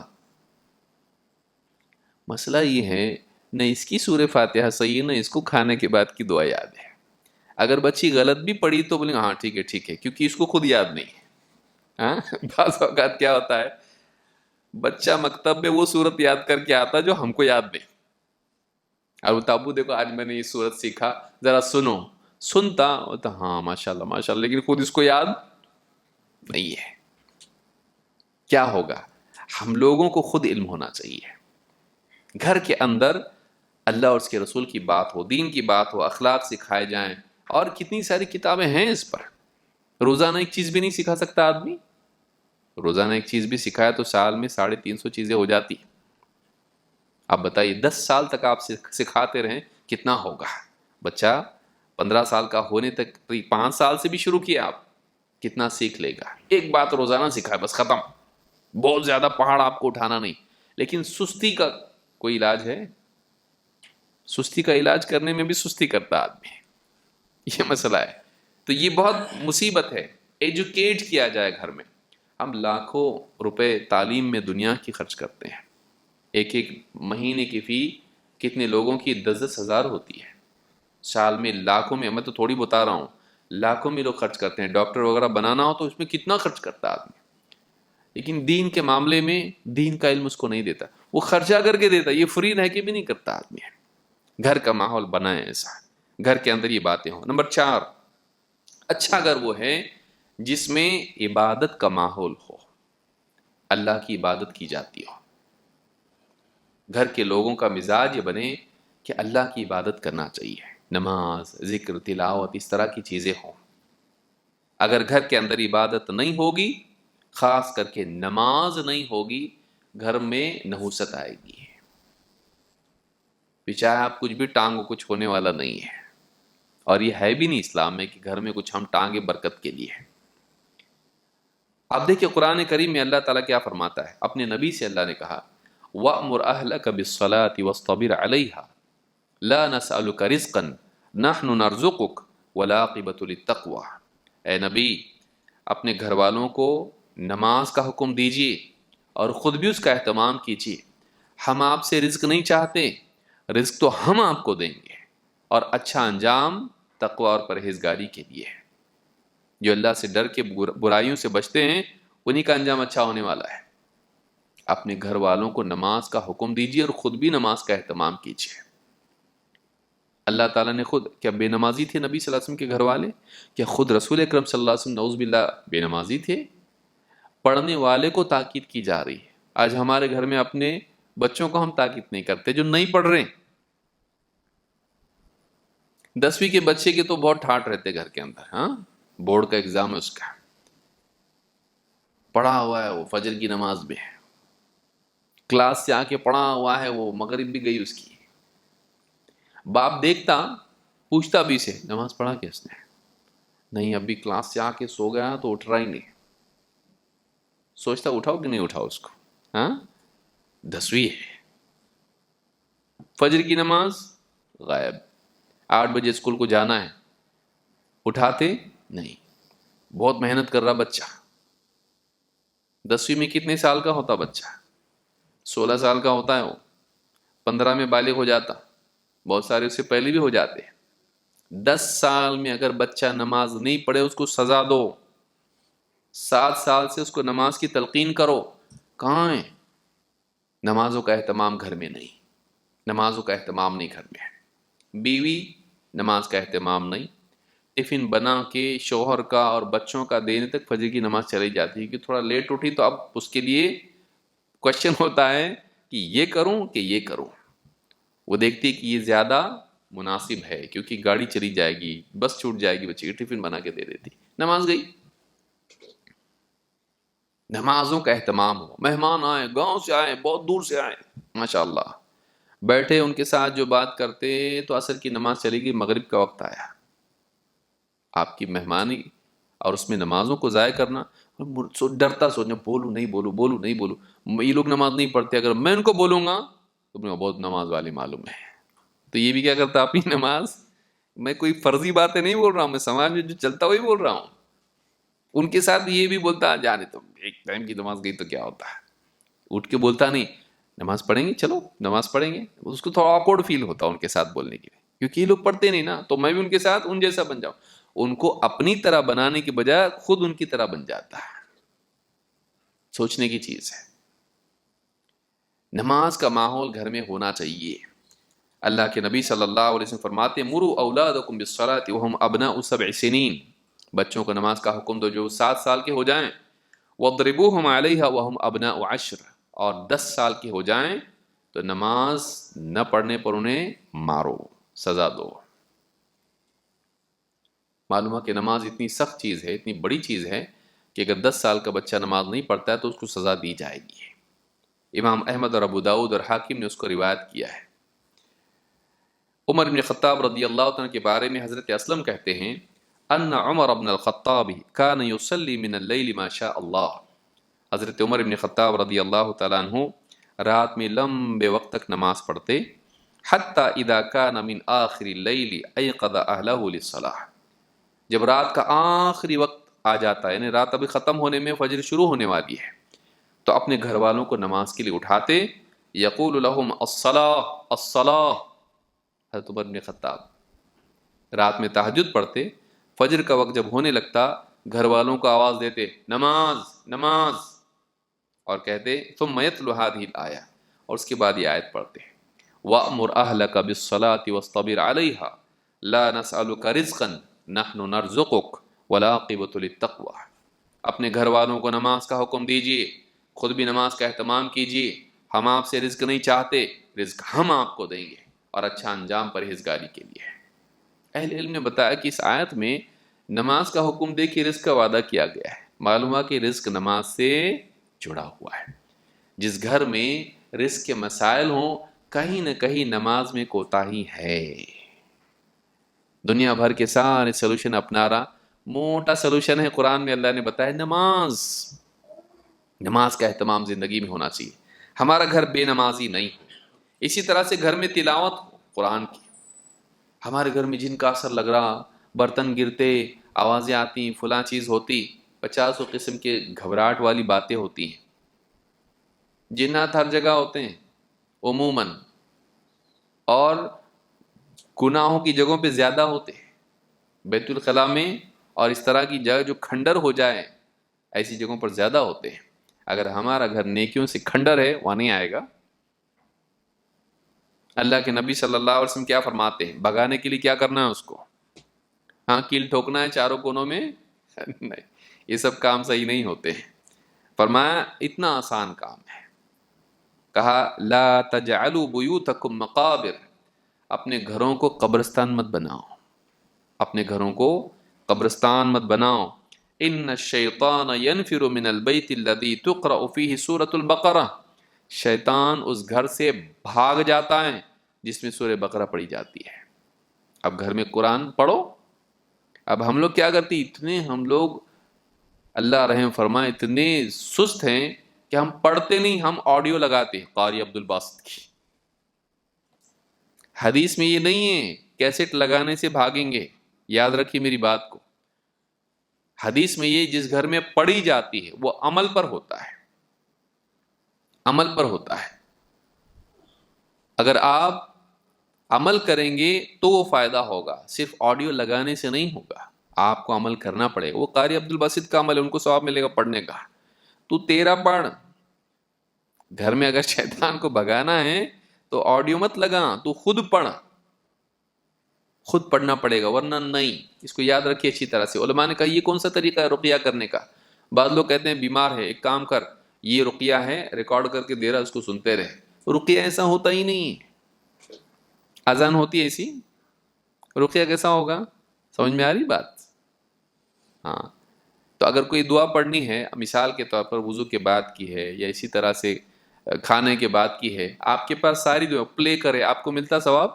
مسئلہ یہ ہے نہ اس کی سورہ فاتحہ صحیح ہے، نہ اس کو کھانے کے بعد کی دعا یاد ہے۔ اگر بچی غلط بھی پڑھی تو بولیں ہاں ٹھیک ہے، کیونکہ اس کو خود یاد نہیں ہے۔ ہاں بعض اوقات کیا ہوتا ہے، بچہ مکتب میں وہ صورت یاد کر کے آتا جو ہم کو یاد نہیں، اور وہ ابو دیکھو آج میں نے یہ صورت سیکھا، ذرا سنو، سنتا ہوتا ہاں ماشاء اللہ، لیکن خود اس کو یاد نہیں ہے۔ کیا ہوگا؟ ہم لوگوں کو خود علم ہونا چاہیے، گھر کے اندر اللہ اور اس کے رسول کی بات ہو، دین کی بات ہو، اخلاق سکھائے جائیں، اور کتنی ساری کتابیں ہیں اس پر۔ روزانہ ایک چیز بھی نہیں سکھا سکتا آدمی، روزانہ ایک چیز بھی سکھایا تو سال میں 350 چیزیں ہو جاتی۔ اب بتائیے 10 سال تک آپ سکھاتے رہیں کتنا ہوگا؟ بچہ 15 سال کا ہونے تک، 5 سال سے بھی شروع کیا آپ، کتنا سیکھ لے گا؟ ایک بات روزانہ سکھائے بس ختم، بہت زیادہ پہاڑ آپ کو اٹھانا نہیں۔ لیکن سستی کا کوئی علاج ہے؟ سستی کا علاج کرنے میں بھی سستی کرتا آدمی، یہ مسئلہ ہے۔ تو یہ بہت مصیبت ہے۔ ایجوکیٹ کیا جائے گھر میں۔ ہم لاکھوں روپے تعلیم میں دنیا کی خرچ کرتے ہیں، ایک مہینے کی فی کتنے لوگوں کی 10-10 ہزار ہوتی ہے، سال میں لاکھوں میں، میں تو تھوڑی بتا رہا ہوں، لاکھوں میں لوگ خرچ کرتے ہیں۔ ڈاکٹر وغیرہ بنانا ہو تو اس میں کتنا خرچ کرتا آدمی، لیکن دین کے معاملے میں دین کا علم اس کو نہیں دیتا، وہ خرچہ کر کے دیتا، یہ فری رہ کے بھی نہیں کرتا آدمی۔ گھر کا ماحول بنائے ایسا، گھر کے اندر یہ باتیں ہوں۔ نمبر 4، اچھا گھر وہ ہے جس میں عبادت کا ماحول ہو، اللہ کی عبادت کی جاتی ہو، گھر کے لوگوں کا مزاج یہ بنے کہ اللہ کی عبادت کرنا چاہیے، نماز، ذکر، تلاوت، اس طرح کی چیزیں ہوں۔ اگر گھر کے اندر عبادت نہیں ہوگی، خاص کر کے نماز نہیں ہوگی، گھر میں نحوست آئے گی، چاہے آپ کچھ بھی ٹانگو، کچھ ہونے والا نہیں ہے۔ اور یہ ہے بھی نہیں اسلام میں کہ گھر میں کچھ ہم ٹانگے برکت کے لیے۔ اب دیکھیں قرآن کریم میں اللہ تعالیٰ کیا فرماتا ہے، اپنے نبی سے اللہ نے کہا وَأْمُرْ أَهْلَكَ بِالصَّلَاةِ وَاصْطَبِرْ عَلَيْهَا لَا نَسْأَلُكَ رِزْقًا نَحْنُ نَرْزُقُكَ وَالْعَاقِبَةُ لِلتَّقْوَىٰ۔ اے نبی اپنے گھر والوں کو نماز کا حکم دیجیے اور خود بھی اس کا اہتمام کیجیے۔ ہم آپ سے رزق نہیں چاہتے، رزق تو ہم آپ کو دیں گے، اور اچھا انجام تقوی اور پرہیزگاری کے لیے ہے۔ جو اللہ سے ڈر کے برائیوں سے بچتے ہیں انہی کا انجام اچھا ہونے والا ہے۔ اپنے گھر والوں کو نماز کا حکم دیجیے اور خود بھی نماز کا اہتمام کیجیے۔ اللہ تعالیٰ نے خود، کیا بے نمازی تھے نبی صلی اللہ علیہ وسلم کے گھر والے؟ کیا خود رسول اکرم صلی اللہ علیہ وسلم نعوذ باللہ بے نمازی تھے؟ پڑھنے والے کو تاکید کی جا رہی ہے۔ آج ہمارے گھر میں اپنے بچوں کو ہم تاکید نہیں کرتے جو نہیں پڑھ رہے ہیں۔ 10ویں کے بچے کے تو بہت ٹھاٹ رہتے گھر کے اندر، ہاں بورڈ کا ایگزام ہے اس کا، پڑھا ہوا ہے وہ فجر کی نماز میں، کلاس سے آ کے پڑھا ہوا ہے وہ، مغرب بھی گئی اس کی، باپ دیکھتا پوچھتا بھی سے نماز پڑھا کیا اس نے؟ نہیں، ابھی کلاس سے آ کے سو گیا تو اٹھ رہا ہی نہیں، سوچتا اٹھاؤ کہ نہیں اٹھاؤ اس کو، ہاں 10ویں ہے، فجر کی نماز غائب، 8 بجے اسکول کو جانا ہے، اٹھاتے نہیں. بہت محنت کر رہا بچہ، 10ویں میں کتنے سال کا ہوتا بچہ؟ 16 سال کا ہوتا ہے، وہ 15 میں بالغ ہو جاتا، بہت سارے اس سے پہلے بھی ہو جاتے. 10 سال میں اگر بچہ نماز نہیں پڑھے اس کو سزا دو. 7 سال سے اس کو نماز کی تلقین کرو. کہاں ہے؟ نمازوں کا اہتمام گھر میں نہیں، نمازوں کا اہتمام نہیں گھر میں. بیوی نماز کا اہتمام نہیں، ٹفن بنا کے شوہر کا اور بچوں کا دینے تک فجر کی نماز چلی جاتی ہے کہ تھوڑا لیٹ اٹھی تو اب اس کے لیے کوشچن ہوتا ہے کہ یہ کروں کہ یہ کروں. وہ دیکھتی کہ یہ زیادہ مناسب ہے کیونکہ گاڑی چلی جائے گی، بس چھوٹ جائے گی، بچے کی ٹفن بنا کے دے دیتی، نماز گئی. نمازوں کا اہتمام ہو. مہمان آئے، گاؤں سے آئے، بہت دور سے آئے، ماشاء اللہ بیٹھے ان کے ساتھ جو بات کرتے تو عصر کی نماز چلے گی، مغرب کا وقت آیا. آپ کی مہمانی اور اس میں نمازوں کو ضائع کرنا. ڈرتا سوچنا بولوں نہیں بولوں، بولوں نہیں بولوں، یہ لوگ نماز نہیں پڑھتے، اگر میں ان کو بولوں گا تو بہت نماز والے معلوم ہے. تو یہ بھی کیا کرتا اپنی نماز، میں کوئی فرضی باتیں نہیں بول رہا ہوں، میں سماج میں جو چلتا وہی بول رہا ہوں. ان کے ساتھ یہ بھی بولتا جانے تو ایک ٹائم کی نماز گئی تو کیا ہوتا ہے. اٹھ کے بولتا نہیں نماز پڑھیں گے، چلو نماز پڑھیں گے. اس کو تھوڑا آکورڈ فیل ہوتا ان کے ساتھ بولنے کے لیے کیونکہ یہ لوگ پڑھتے نہیں نا، تو میں بھی ان کے ساتھ ان جیسا بن جاؤں. ان کو اپنی طرح بنانے کی بجائے خود ان کی طرح بن جاتا ہے. سوچنے کی چیز ہے. نماز کا ماحول گھر میں ہونا چاہیے. اللہ کے نبی صلی اللہ علیہ وسلم فرماتے ہیں مروا اولادکم بالصلاۃ وهم ابناء 7 سنین. بچوں کو نماز کا حکم دو جو 7 سال کے ہو جائیں. واضربوهم علیہا وهم ابناء 10. اور 10 سال کے ہو جائیں تو نماز نہ پڑھنے پر انہیں مارو، سزا دو. معلوم ہے کہ نماز اتنی سخت چیز ہے، اتنی بڑی چیز ہے کہ اگر 10 سال کا بچہ نماز نہیں پڑھتا ہے تو اس کو سزا دی جائے گی. امام احمد اور ابو داؤد اور حاکم نے اس کو روایت کیا ہے. عمر بن خطاب رضی اللہ عنہ کے بارے میں حضرت اسلم کہتے ہیں ان عمر بن الخطاب کان یصلی من اللیل ما شاء اللہ. حضرت عمر بن خطاب رضی اللہ تعالیٰ عنہ رات میں لمبے وقت تک نماز پڑھتے. حتی اذا کان من آخر اللیل ایقظ اہلہ للصلاۃ. جب رات کا آخری وقت آ جاتا ہے یعنی رات ابھی ختم ہونے میں، فجر شروع ہونے والی ہے، تو اپنے گھر والوں کو نماز کے لیے اٹھاتے. یقول لهم الصلاۃ الصلاۃ. حضرت عمر بن خطاب رات میں تہجد پڑھتے، فجر کا وقت جب ہونے لگتا گھر والوں کو آواز دیتے نماز نماز، اور کہتے ثم يتلو هذه الآیہ، اور اس کے بعد یہ آیت پڑھتے وَأْمُرْ أَهْلَكَ بِالصَّلَاةِ وَاصْطَبِرْ عَلَيْهَا لَا نَسْأَلُكَ رِزْقًا نَحْنُ نَرْزُقُكَ وَالْعَاقِبَةُ لِلتَّقْوَىٰ. اپنے گھر والوں کو نماز کا حکم دیجیے، خود بھی نماز کا اہتمام کیجیے. ہم آپ سے رزق نہیں چاہتے، رزق ہم آپ کو دیں گے، اور اچھا انجام پرہیزگاری کے لیے. اہل علم نے بتایا کہ اس آیت میں نماز کا حکم دے کے رزق کا وعدہ کیا گیا ہے. معلوم ہے کہ رزق نماز سے جڑا ہوا ہے. جس گھر میں رزق کے مسائل ہوں کہیں نہ کہیں نماز میں کوتاہی ہے. دنیا بھر کے سارے سلوشن اپنا رہا، موٹا سلوشن ہے قرآن میں اللہ نے بتایا نماز. نماز کا اہتمام زندگی میں ہونا چاہیے. ہمارا گھر بے نمازی نہیں. اسی طرح سے گھر میں تلاوت ہو قرآن کی. ہمارے گھر میں جن کا اثر لگ رہا، برتن گرتے، آوازیں آتی، فلاں چیز ہوتی، 50 قسم کے گھبراہٹ والی باتیں ہوتی ہیں. جنات ہر جگہ ہوتے ہیں عموماً، اور گناہوں کی جگہوں پہ زیادہ ہوتے ہیں، بیت الخلاء میں اور اس طرح کی جگہ جو کھنڈر ہو جائے ایسی جگہوں پر زیادہ ہوتے ہیں. اگر ہمارا گھر نیکیوں سے کھنڈر ہے وہاں نہیں آئے گا. اللہ کے نبی صلی اللہ علیہ وسلم کیا فرماتے ہیں؟ بھگانے کے لیے کیا کرنا ہے اس کو؟ ہاں کیل ٹھوکنا ہے چاروں کونوں میں؟ نہیں، یہ سب کام صحیح نہیں ہوتے ہیں. فرمایا اتنا آسان کام ہے. کہا لا تجعلوا بیوتکم مقابر. اپنے گھروں کو قبرستان مت بناؤ، اپنے گھروں کو قبرستان مت بناؤ. ان الشیطان ینفر من البیت الذی تقرأ فیہ سورۃ البقرہ. شیطان اس گھر سے بھاگ جاتا ہے جس میں سورہ بقرہ پڑھی جاتی ہے. اب گھر میں قرآن پڑھو. اب ہم لوگ کیا کرتے، اتنے ہم لوگ اللہ رحم فرمائے اتنے سست ہیں کہ ہم پڑھتے نہیں، ہم آڈیو لگاتے ہیں قاری عبد الباسط کی. حدیث میں یہ نہیں ہے کیسٹ لگانے سے بھاگیں گے. یاد رکھیے میری بات کو. حدیث میں یہ جس گھر میں پڑھی جاتی ہے وہ عمل پر ہوتا ہے، عمل پر ہوتا ہے. اگر آپ عمل کریں گے تو وہ فائدہ ہوگا، صرف آڈیو لگانے سے نہیں ہوگا. آپ کو عمل کرنا پڑے گا. وہ قاری عبد الباسط کا عمل ہے، ان کو ثواب ملے گا پڑھنے کا. تو تیرا پڑھ. گھر میں اگر شیطان کو بھگانا ہے تو آڈیو مت لگا، تو خود پڑھ. خود پڑھنا پڑے گا ورنہ نہیں. اس کو یاد رکھیے اچھی طرح سے. علماء نے کہا یہ کون سا طریقہ ہے رقیہ کرنے کا؟ بعض لوگ کہتے ہیں بیمار ہے، ایک کام کر، یہ رقیہ ہے، ریکارڈ کر کے دے رہا، اس کو سنتے رہے. رقیہ ایسا ہوتا ہی نہیں ہے. اذان ہوتی ہے ایسی، رقیہ کیسا ہوگا؟ سمجھ میں آ رہی بات؟ ہاں. تو اگر کوئی دعا پڑھنی ہے، مثال کے طور پر وضو کے بعد کی ہے یا اسی طرح سے کھانے کے بعد کی ہے، آپ کے پاس ساری دعا پلے کرے، آپ کو ملتا ثواب.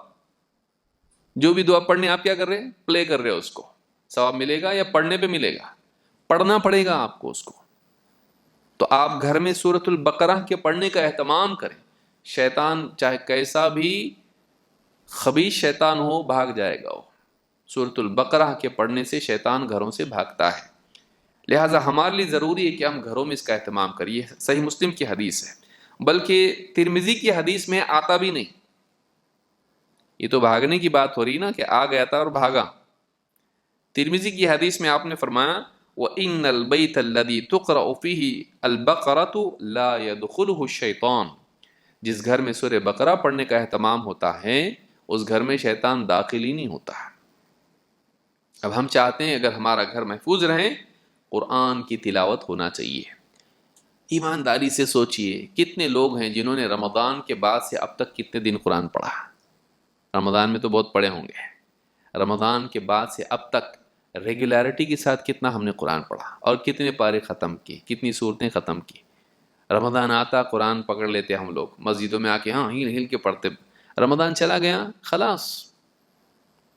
جو بھی دعا پڑھنی آپ کیا کر رہے ہیں؟ پلے کر رہے ہو. اس کو ثواب ملے گا یا پڑھنے پہ ملے گا؟ پڑھنا پڑے گا آپ کو اس کو. تو آپ گھر میں سورۃ البقرہ کے پڑھنے کا اہتمام کریں. شیطان چاہے کیسا بھی خبیث شیطان ہو بھاگ جائے گا. وہ سورۃ البقرہ کے پڑھنے سے شیطان گھروں سے بھاگتا ہے. لہٰذا ہمارے لیے ضروری ہے کہ ہم گھروں میں اس کا اہتمام کریں. یہ صحیح مسلم کی حدیث ہے، بلکہ ترمذی کی حدیث میں آتا بھی نہیں. یہ تو بھاگنے کی بات ہو رہی نا کہ آ گیا تھا اور بھاگا. ترمذی کی حدیث میں آپ نے فرمایا وَإِنَّ الْبَيْتَ الَّذِي تُقْرَأُ فِيهِ الْبَقَرَةُ لَا يَدْخُلُهُ الشَّيْطَانُ. جس گھر میں سورہ بقرہ پڑھنے کا اہتمام ہوتا ہے اس گھر میں شیطان داخل ہی نہیں ہوتا. اب ہم چاہتے ہیں اگر ہمارا گھر محفوظ رہے، قرآن کی تلاوت ہونا چاہیے. ایمانداری سے سوچئے کتنے لوگ ہیں جنہوں نے رمضان کے بعد سے اب تک کتنے دن قرآن پڑھا؟ رمضان میں تو بہت پڑھے ہوں گے. رمضان کے بعد سے اب تک ریگولیرٹی کے ساتھ کتنا ہم نے قرآن پڑھا اور کتنے پارے ختم کی، کتنی صورتیں ختم کی. رمضان آتا قرآن پکڑ لیتے ہم لوگ مسجدوں میں آ کے، ہاں ہل ہل کے پڑھتے. رمضان چلا گیا خلاص،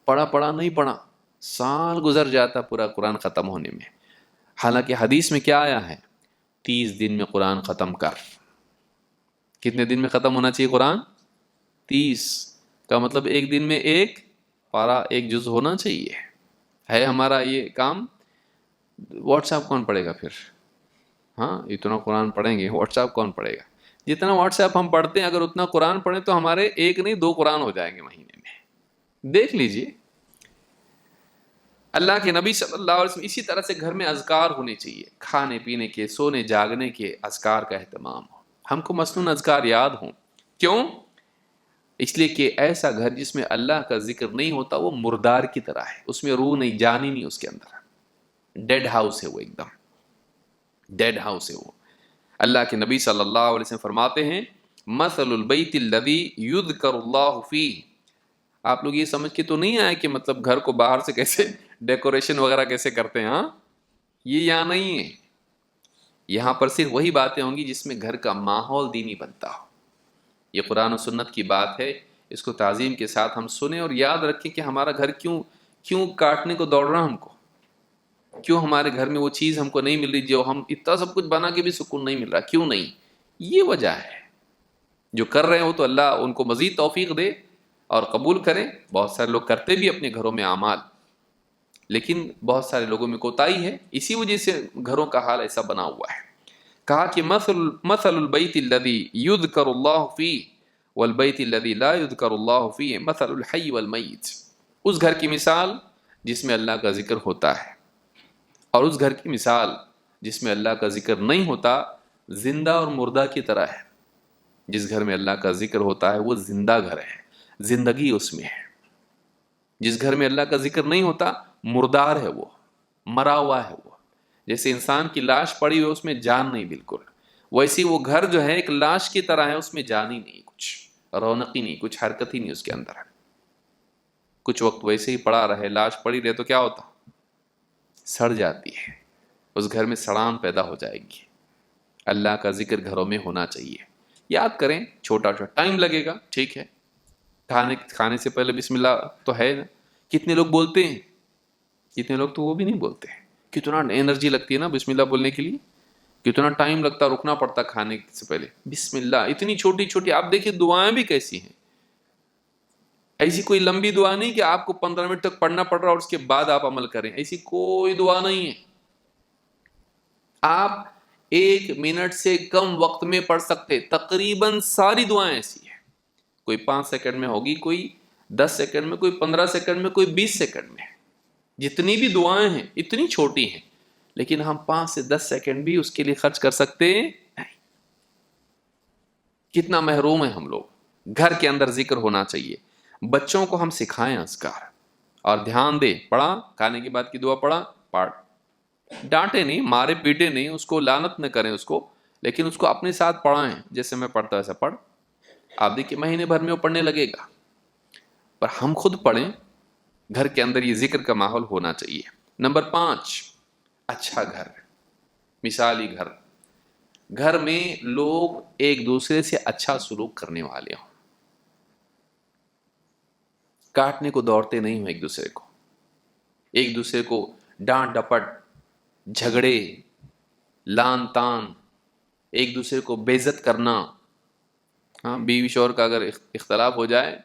پڑھا نہیں پڑھا، سال گزر جاتا پورا قرآن ختم ہونے میں. حالانکہ حدیث میں کیا آیا ہے؟ 30 دن میں قرآن ختم کر. کتنے دن میں ختم ہونا چاہیے قرآن؟ 30 کا مطلب ایک دن میں ایک پارا، ایک جز ہونا چاہیے. ہے ہمارا یہ کام. واٹس ایپ کون پڑھے گا پھر؟ ہاں اتنا قرآن پڑھیں گے، واٹس ایپ کون پڑھے گا؟ جتنا واٹس ایپ ہم پڑھتے ہیں اگر اتنا قرآن پڑھیں تو ہمارے ایک نہیں 2 قرآن ہو جائیں گے مہینے میں. دیکھ لیجئے. اللہ کے نبی صلی اللہ علیہ وسلم اسی طرح سے گھر میں اذکار ہونے چاہیے. کھانے پینے کے، سونے جاگنے کے اذکار کا اہتمام ہو. ہم کو مسنون اذکار یاد ہوں. کیوں؟ اس لیے کہ ایسا گھر جس میں اللہ کا ذکر نہیں ہوتا وہ مردار کی طرح ہے. اس میں روح نہیں، جان ہی نہیں اس کے اندر. ڈیڈ ہاؤس ہے وہ، ایک دم ڈیڈ ہاؤس ہے وہ. اللہ کے نبی صلی اللہ علیہ وسلم فرماتے ہیں مثل البیت الذی یذکر اللہ فیہ. آپ لوگ یہ سمجھ کے تو نہیں آئے کہ مطلب گھر کو باہر سے کیسے ڈیکوریشن وغیرہ کیسے کرتے ہیں. ہاں یہ یہاں نہیں ہے. یہاں پر صرف وہی باتیں ہوں گی جس میں گھر کا ماحول دینی بنتا ہو. یہ قرآن و سنت کی بات ہے، اس کو تعظیم کے ساتھ ہم سنیں اور یاد رکھیں کہ ہمارا گھر کیوں کاٹنے کو دوڑ رہا ہم کو. کیوں ہمارے گھر میں وہ چیز ہم کو نہیں مل رہی جو ہم اتنا سب کچھ بنا کے بھی سکون نہیں مل رہا؟ کیوں نہیں؟ یہ وجہ ہے. جو کر رہے ہو تو اللہ ان کو مزید توفیق دے اور قبول کرے. بہت سارے لوگ کرتے بھی اپنے گھروں میں اعمال، لیکن بہت سارے لوگوں میں کوتاہی ہے. اسی وجہ سے گھروں کا حال ایسا بنا ہوا ہے. کہا کہ مثل البیت الذی یذکر اللہ فیہ والبیت الذی لا یذکر اللہ فیہ مثل الحی والمیت. اس گھر کی مثال جس میں اللہ کا ذکر ہوتا ہے اور اس گھر کی مثال جس میں اللہ کا ذکر نہیں ہوتا زندہ اور مردہ کی طرح ہے. جس گھر میں اللہ کا ذکر ہوتا ہے وہ زندہ گھر ہے، زندگی اس میں ہے. جس گھر میں اللہ کا ذکر نہیں ہوتا مردار ہے، وہ مرا ہوا ہے. وہ جیسے انسان کی لاش پڑی ہوئی اس میں جان نہیں بالکل، ویسی وہ گھر جو ہے ایک لاش کی طرح ہے، اس میں جان ہی نہیں، کچھ رونق ہی نہیں، کچھ حرکت ہی نہیں اس کے اندر. کچھ وقت ویسے ہی پڑا رہے، لاش پڑی رہے تو کیا ہوتا؟ سڑ جاتی ہے. اس گھر میں سڑان پیدا ہو جائے گی. اللہ کا ذکر گھروں میں ہونا چاہیے. یاد کریں، چھوٹا ٹائم لگے گا، ٹھیک ہے. کھانے سے پہلے بسم اللہ تو ہے نا. کتنے لوگ بولتے ہیں؟ کتنے لوگ تو وہ بھی نہیں بولتے ہیں. کتنا انرجی لگتی ہے نا بسم اللہ بولنے کے لیے، کتنا ٹائم لگتا، رکنا پڑتا کھانے سے پہلے. بسم اللہ اتنی چھوٹی چھوٹی، آپ دیکھیں دعائیں بھی کیسی ہیں. ایسی کوئی لمبی دعا نہیں کہ آپ کو 15 منٹ تک پڑھنا پڑ رہا اور اس کے بعد آپ عمل کریں، ایسی کوئی دعا نہیں ہے. آپ 1 منٹ سے کم وقت میں پڑھ سکتے. تقریباً ساری دعائیں ایسی ہیں، کوئی 5 سیکنڈ میں ہوگی، کوئی 10 سیکنڈ میں، کوئی 15 سیکنڈ میں، کوئی 20 سیکنڈ میں. جتنی بھی دعائیں ہیں اتنی چھوٹی ہیں، لیکن ہم 5 سے 10 سیکنڈ بھی اس کے لیے خرچ کر سکتے ہیں. کتنا محروم ہیں ہم لوگ. گھر کے اندر ذکر ہونا چاہیے. بچوں کو ہم سکھائیں اذکار، اور دھیان دیں. پڑھا، کھانے کے بعد کی دعا پڑھا، پڑھ. ڈانٹے نہیں، مارے پیٹے نہیں، اس کو لعنت نہ کریں اس کو، لیکن اس کو اپنے ساتھ پڑھائیں. جیسے میں پڑھتا ایسا پڑھ. آپ دیکھیں مہینے بھر میں وہ پڑھنے لگے گا. پر ہم خود پڑھیں. گھر کے اندر یہ ذکر کا ماحول ہونا چاہیے. نمبر 5، اچھا گھر، مثالی گھر. گھر میں لوگ ایک دوسرے سے اچھا سلوک کرنے والے ہوں. کاٹنے کو دوڑتے نہیں ہوں ایک دوسرے کو ڈانٹ ڈپٹ، جھگڑے، لان تان، ایک دوسرے کو بے عزت کرنا. ہاں، بیوی شوہر کا اگر اختلاف ہو جائے،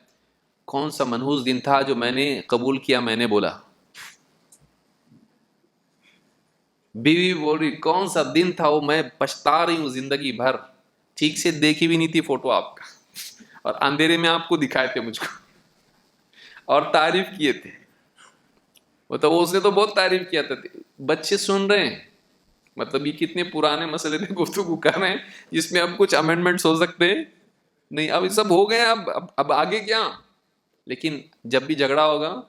کون سا منحوس دن تھا جو میں نے قبول کیا، میں نے بولا. بیوی بول رہی کون سا دن تھا وہ میں پچھتا رہی ہوں زندگی بھر، ٹھیک سے دیکھی بھی نہیں تھی فوٹو آپ کا، اور اندھیرے میں آپ کو دکھائے تھے مجھ کو، اور تعریف کیے تھے. وہ تو اس نے تو بہت تعریف کیا تھا. بچے سن رہے ہیں، مطلب یہ کتنے پرانے مسئلے تھے گفتگو کر رہے ہیں جس میں اب کچھ امینڈمنٹس ہو سکتے ہیں نہیں. اب یہ سب ہو گئے، اب آگے کیا. لیکن جب بھی جھگڑا ہوگا،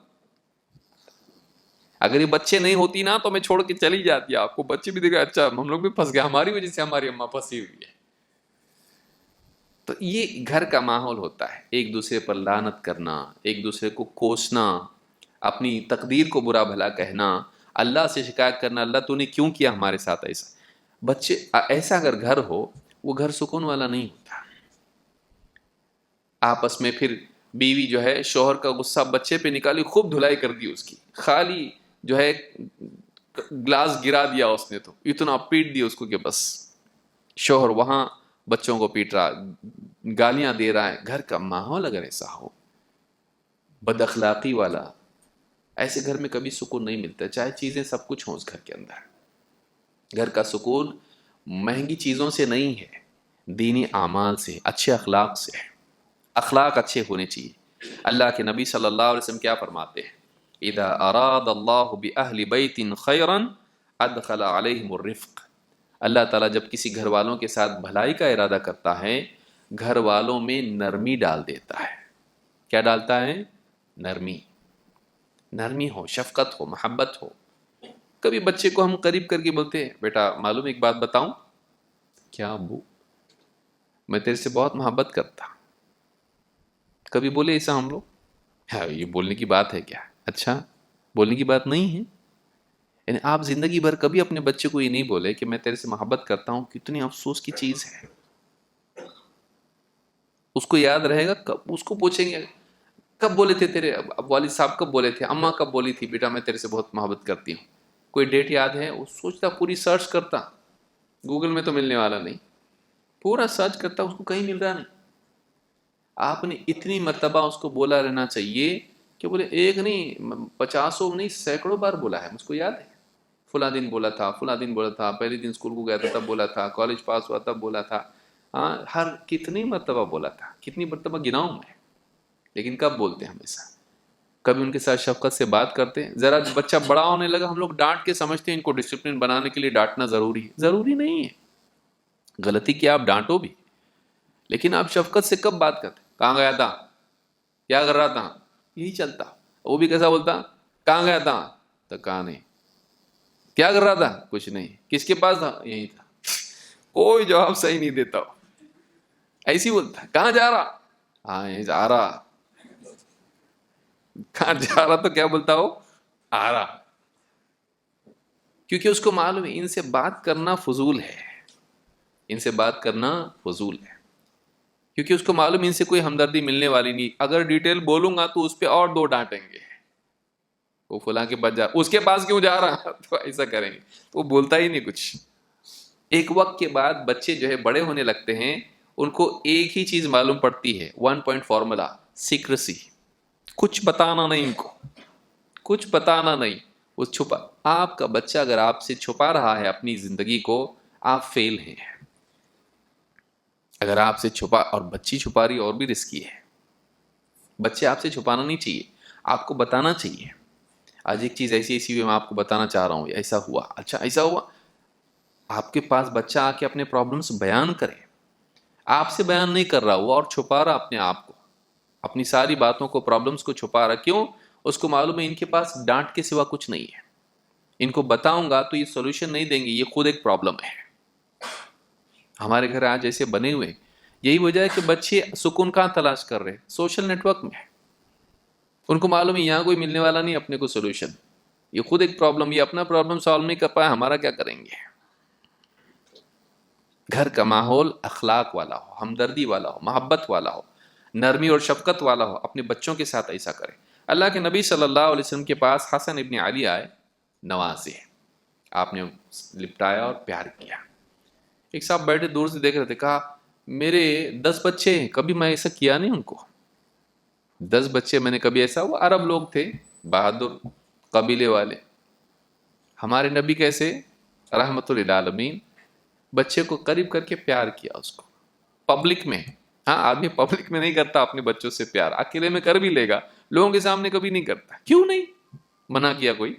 اگر یہ بچے نہیں ہوتی نا تو میں چھوڑ کے چلی جاتی. آپ کو بچے بھی دیکھا، اچھا ہم لوگ بھی پھنس گئے، ہماری وجہ سے ہماری اماں پھنسی ہوئی ہے. تو یہ گھر کا ماحول ہوتا ہے. ایک دوسرے پر لعنت کرنا، ایک دوسرے کو کوسنا، اپنی تقدیر کو برا بھلا کہنا، اللہ سے شکایت کرنا، اللہ تو نے کیوں کیا ہمارے ساتھ ایسا. بچے ایسا اگر گھر ہو، وہ گھر سکون والا نہیں ہوتا. آپس میں پھر بیوی جو ہے شوہر کا غصہ بچے پہ نکالی، خوب دھلائی کر دی اس کی، خالی جو ہے گلاس گرا دیا اس نے، تو اتنا پیٹ دیا اس کو کہ بس. شوہر وہاں بچوں کو پیٹ رہا، گالیاں دے رہا ہے. گھر کا ماحول اگر ایسا ہو، بد اخلاقی والا، ایسے گھر میں کبھی سکون نہیں ملتا. چاہے چیزیں سب کچھ ہوں اس گھر کے اندر. گھر کا سکون مہنگی چیزوں سے نہیں ہے، دینی اعمال سے، اچھے اخلاق سے ہے. اخلاق اچھے ہونے چاہیے. اللہ کے نبی صلی اللہ علیہ وسلم کیا فرماتے ہیں؟ اذا اراد اللہ باہل بیت خیرا ادخل علیہم الرفق. اللہ تعالیٰ جب کسی گھر والوں کے ساتھ بھلائی کا ارادہ کرتا ہے، گھر والوں میں نرمی ڈال دیتا ہے. کیا ڈالتا ہے؟ نرمی. نرمی ہو، شفقت ہو، محبت ہو. کبھی بچے کو ہم قریب کر کے بولتے ہیں، بیٹا معلوم ایک بات بتاؤں؟ کیا ابو؟ میں تیرے سے بہت محبت کرتا. کبھی بولے ایسا ہم لوگ؟ ہاں، یہ بولنے کی بات ہے کیا؟ اچھا، بولنے کی بات نہیں ہے. یعنی آپ زندگی بھر کبھی اپنے بچے کو یہ نہیں بولے کہ میں تیرے سے محبت کرتا ہوں. کتنی افسوس کی چیز ہے. اس کو یاد رہے گا کب اس کو پوچھیں گے کب بولے تھے تیرے والد صاحب، کب بولے تھے، اماں کب بولی تھی بیٹا میں تیرے سے بہت محبت کرتی ہوں؟ کوئی ڈیٹ یاد ہے؟ وہ سوچتا، پوری سرچ کرتا. گوگل میں تو ملنے والا نہیں. پورا سرچ کرتا، اس کو کہیں مل رہا نہیں. آپ نے اتنی مرتبہ اس کو بولا رہنا چاہیے کہ بولے ایک نہیں، 50 نہیں، سینکڑوں بار بولا ہے. مجھ کو یاد ہے فلاں دن بولا تھا، فلاں دن بولا تھا، پہلے دن اسکول کو گیا تھا تب بولا تھا، کالج پاس ہوا تب بولا تھا. ہاں، ہر کتنی مرتبہ بولا تھا، کتنی مرتبہ گناؤں میں. لیکن کب بولتے ہیں ہمیشہ؟ کبھی ان کے ساتھ شفقت سے بات کرتے ہیں؟ ذرا بچہ بڑا ہونے لگا، ہم لوگ ڈانٹ کے سمجھتے ہیں ان کو ڈسپلن بنانے کے لیے ڈانٹنا ضروری ہے. ضروری نہیں ہے. غلطی کیا آپ ڈانٹو بھی، لیکن آپ شفقت سے کب بات کرتے؟ کہاں گیا تھا، کیا کر رہا تھا، یہی چلتا. وہ بھی کیسا بولتا؟ کہاں گیا تھا؟ تو کہاں نہیں. کیا کر رہا تھا؟ کچھ نہیں. کس کے پاس تھا؟ یہی تھا. کوئی جواب صحیح نہیں دیتا ہو. ایسی بولتا. کہاں جا رہا؟ ہاں یہیں جا رہا. کہاں جا رہا تو کیا بولتا ہو؟ آ رہا. کیونکہ اس کو معلوم ہے ان سے بات کرنا فضول ہے، ان سے بات کرنا فضول ہے. کیونکہ اس کو معلوم ان سے کوئی ہمدردی ملنے والی نہیں. اگر ڈیٹیل بولوں گا تو اس پہ اور 2 ڈانٹیں گے. وہ فلاں کے پاس جا، اس کے پاس کیوں جا رہا، تو ایسا کریں گے. تو وہ بولتا ہی نہیں کچھ. ایک وقت کے بعد بچے جو ہے بڑے ہونے لگتے ہیں، ان کو ایک ہی چیز معلوم پڑتی ہے، 1 پوائنٹ فارمولا: سیکریسی. کچھ بتانا نہیں ان کو، کچھ بتانا نہیں. وہ چھپا، آپ کا بچہ اگر آپ سے چھپا رہا ہے اپنی زندگی کو، آپ فیل ہیں. اگر آپ سے چھپا، اور بچی چھپا رہی اور بھی رسکی ہے. بچے آپ سے چھپانا نہیں چاہیے، آپ کو بتانا چاہیے. آج ایک چیز ایسی ہوئی، میں آپ کو بتانا چاہ رہا ہوں، ایسا ہوا، اچھا ایسا ہوا. آپ کے پاس بچہ آ کے اپنے پرابلمس بیان کرے، آپ سے بیان نہیں کر رہا وہ، اور چھپا رہا اپنے آپ کو، اپنی ساری باتوں کو، پرابلمس کو چھپا رہا. کیوں؟ اس کو معلوم ہے ان کے پاس ڈانٹ کے سوا کچھ نہیں ہے. ان کو بتاؤں گا تو یہ سولوشن نہیں دیں گے، یہ خود ایک پرابلم ہے. ہمارے گھر آج ایسے بنے ہوئے. یہی وجہ ہے کہ بچے سکون کہاں تلاش کر رہے؟ سوشل نیٹ ورک میں. ان کو معلوم ہے یہاں کوئی ملنے والا نہیں اپنے کو سولوشن. یہ خود ایک پرابلم، یہ اپنا پرابلم سالو نہیں کر پایا، ہمارا کیا کریں گے؟ گھر کا ماحول اخلاق والا ہو، ہمدردی والا ہو، محبت والا ہو، نرمی اور شفقت والا ہو. اپنے بچوں کے ساتھ ایسا کرے. اللہ کے نبی صلی اللہ علیہ وسلم کے پاس حسن ابن علی آئے، نوازے، آپ نے لپٹایا اور پیار کیا. ایک صاحب بیٹھے دور سے دیکھ رہے تھے، کہا میرے 10 بچے ہیں، کبھی میں ایسا کیا نہیں ان کو. 10 بچے میں نے کبھی ایسا. وہ عرب لوگ تھے، بہادر قبیلے والے. ہمارے نبی کیسے؟ رحمت للعالمین. بچے کو قریب کر کے پیار کیا اس کو، پبلک میں. ہاں، آدمی پبلک میں نہیں کرتا اپنے بچوں سے پیار، اکیلے میں کر بھی لے گا، لوگوں کے سامنے کبھی نہیں کرتا. کیوں نہیں منع کیا کوئی؟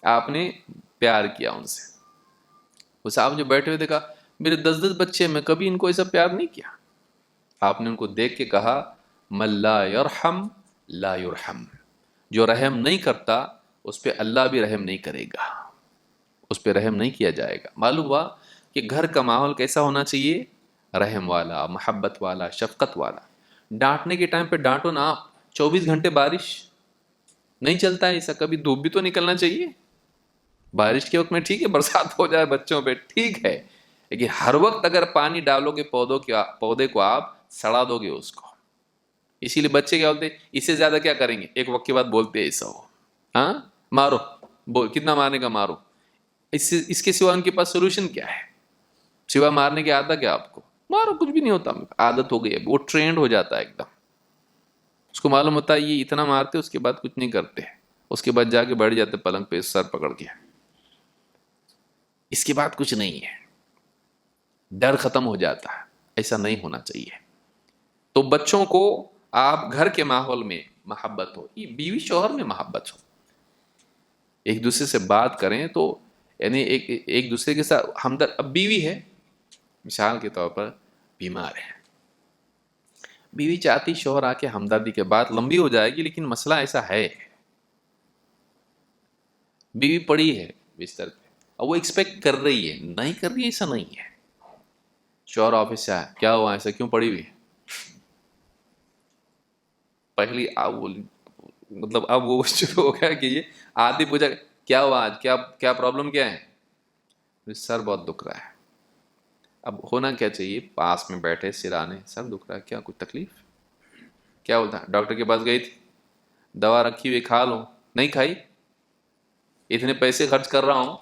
آپ نے پیار کیا ان سے. وہ صاحب جو بیٹھے ہوئے دیکھا میرے 10 بچے، میں کبھی ان کو ایسا پیار نہیں کیا. آپ نے ان کو دیکھ کے کہا من لا یرحم لا یرحم. جو رحم نہیں کرتا اس پہ اللہ بھی رحم نہیں کرے گا، اس پہ رحم نہیں کیا جائے گا. معلوم ہوا کہ گھر کا ماحول کیسا ہونا چاہیے؟ رحم والا، محبت والا، شفقت والا. ڈانٹنے کے ٹائم پہ ڈانٹو نا آپ. 24 گھنٹے بارش نہیں چلتا ہے ایسا، کبھی دھوپ بھی تو نکلنا چاہیے. بارش کے وقت میں ٹھیک ہے برسات ہو جائے بچوں پہ، ٹھیک ہے، لیکن ہر وقت اگر پانی ڈالو گے پودے کو آپ سڑا دو گے اس کو. اسی لیے بچے کیا بولتے ہیں، اس سے زیادہ کیا کریں گے، ایک وقت کے بعد بولتے ہیں ایسا ہو. ہاں، مارو، کتنا مارنے کا مارو. اس کے سوا ان کے پاس سولوشن کیا ہے؟ سوا مارنے کی عادت کیا آپ کو؟ مارو، کچھ بھی نہیں ہوتا، عادت ہو گئی ہے، وہ ٹرینڈ ہو جاتا ہے ایک دم. اس کو معلوم ہوتا ہے یہ اتنا مارتے اس کے بعد کچھ نہیں کرتے، اس کے بعد جا کے بیٹھ جاتے پلنگ پہ سر پکڑ کے. اس کے بعد کچھ نہیں ہے، ڈر ختم ہو جاتا ہے. ایسا نہیں ہونا چاہیے. تو بچوں کو آپ گھر کے ماحول میں محبت ہو، بیوی شوہر میں محبت ہو، ایک دوسرے سے بات کریں تو یعنی ایک دوسرے کے ساتھ ہمدرد. اب بیوی ہے مثال کے طور پر بیمار ہے، بیوی چاہتی شوہر آ کے ہمدردی کے بعد لمبی ہو جائے گی، لیکن مسئلہ ایسا ہے بیوی پڑی ہے بستر پہ اور وہ ایکسپیکٹ کر رہی ہے، نہیں کر رہی ہے ایسا نہیں ہے. شوہر آفس سے آیا، کیا ہوا ایسا کیوں پڑی ہوئی ہے؟ پہلی مطلب اب وہ شروع ہو گیا کہ یہ آدھی پوچھا کیا ہوا آج، کیا پرابلم کیا ہے؟ سر بہت دکھ رہا ہے. اب ہونا کیا چاہیے، پاس میں بیٹھے سرانے، سر دکھ رہا ہے، کیا کوئی تکلیف؟ کیا بولتا ہے؟ ڈاکٹر کے پاس گئی تھی، دوا رکھی ہوئی کھا لو، نہیں کھائی، اتنے پیسے خرچ کر رہا ہوں،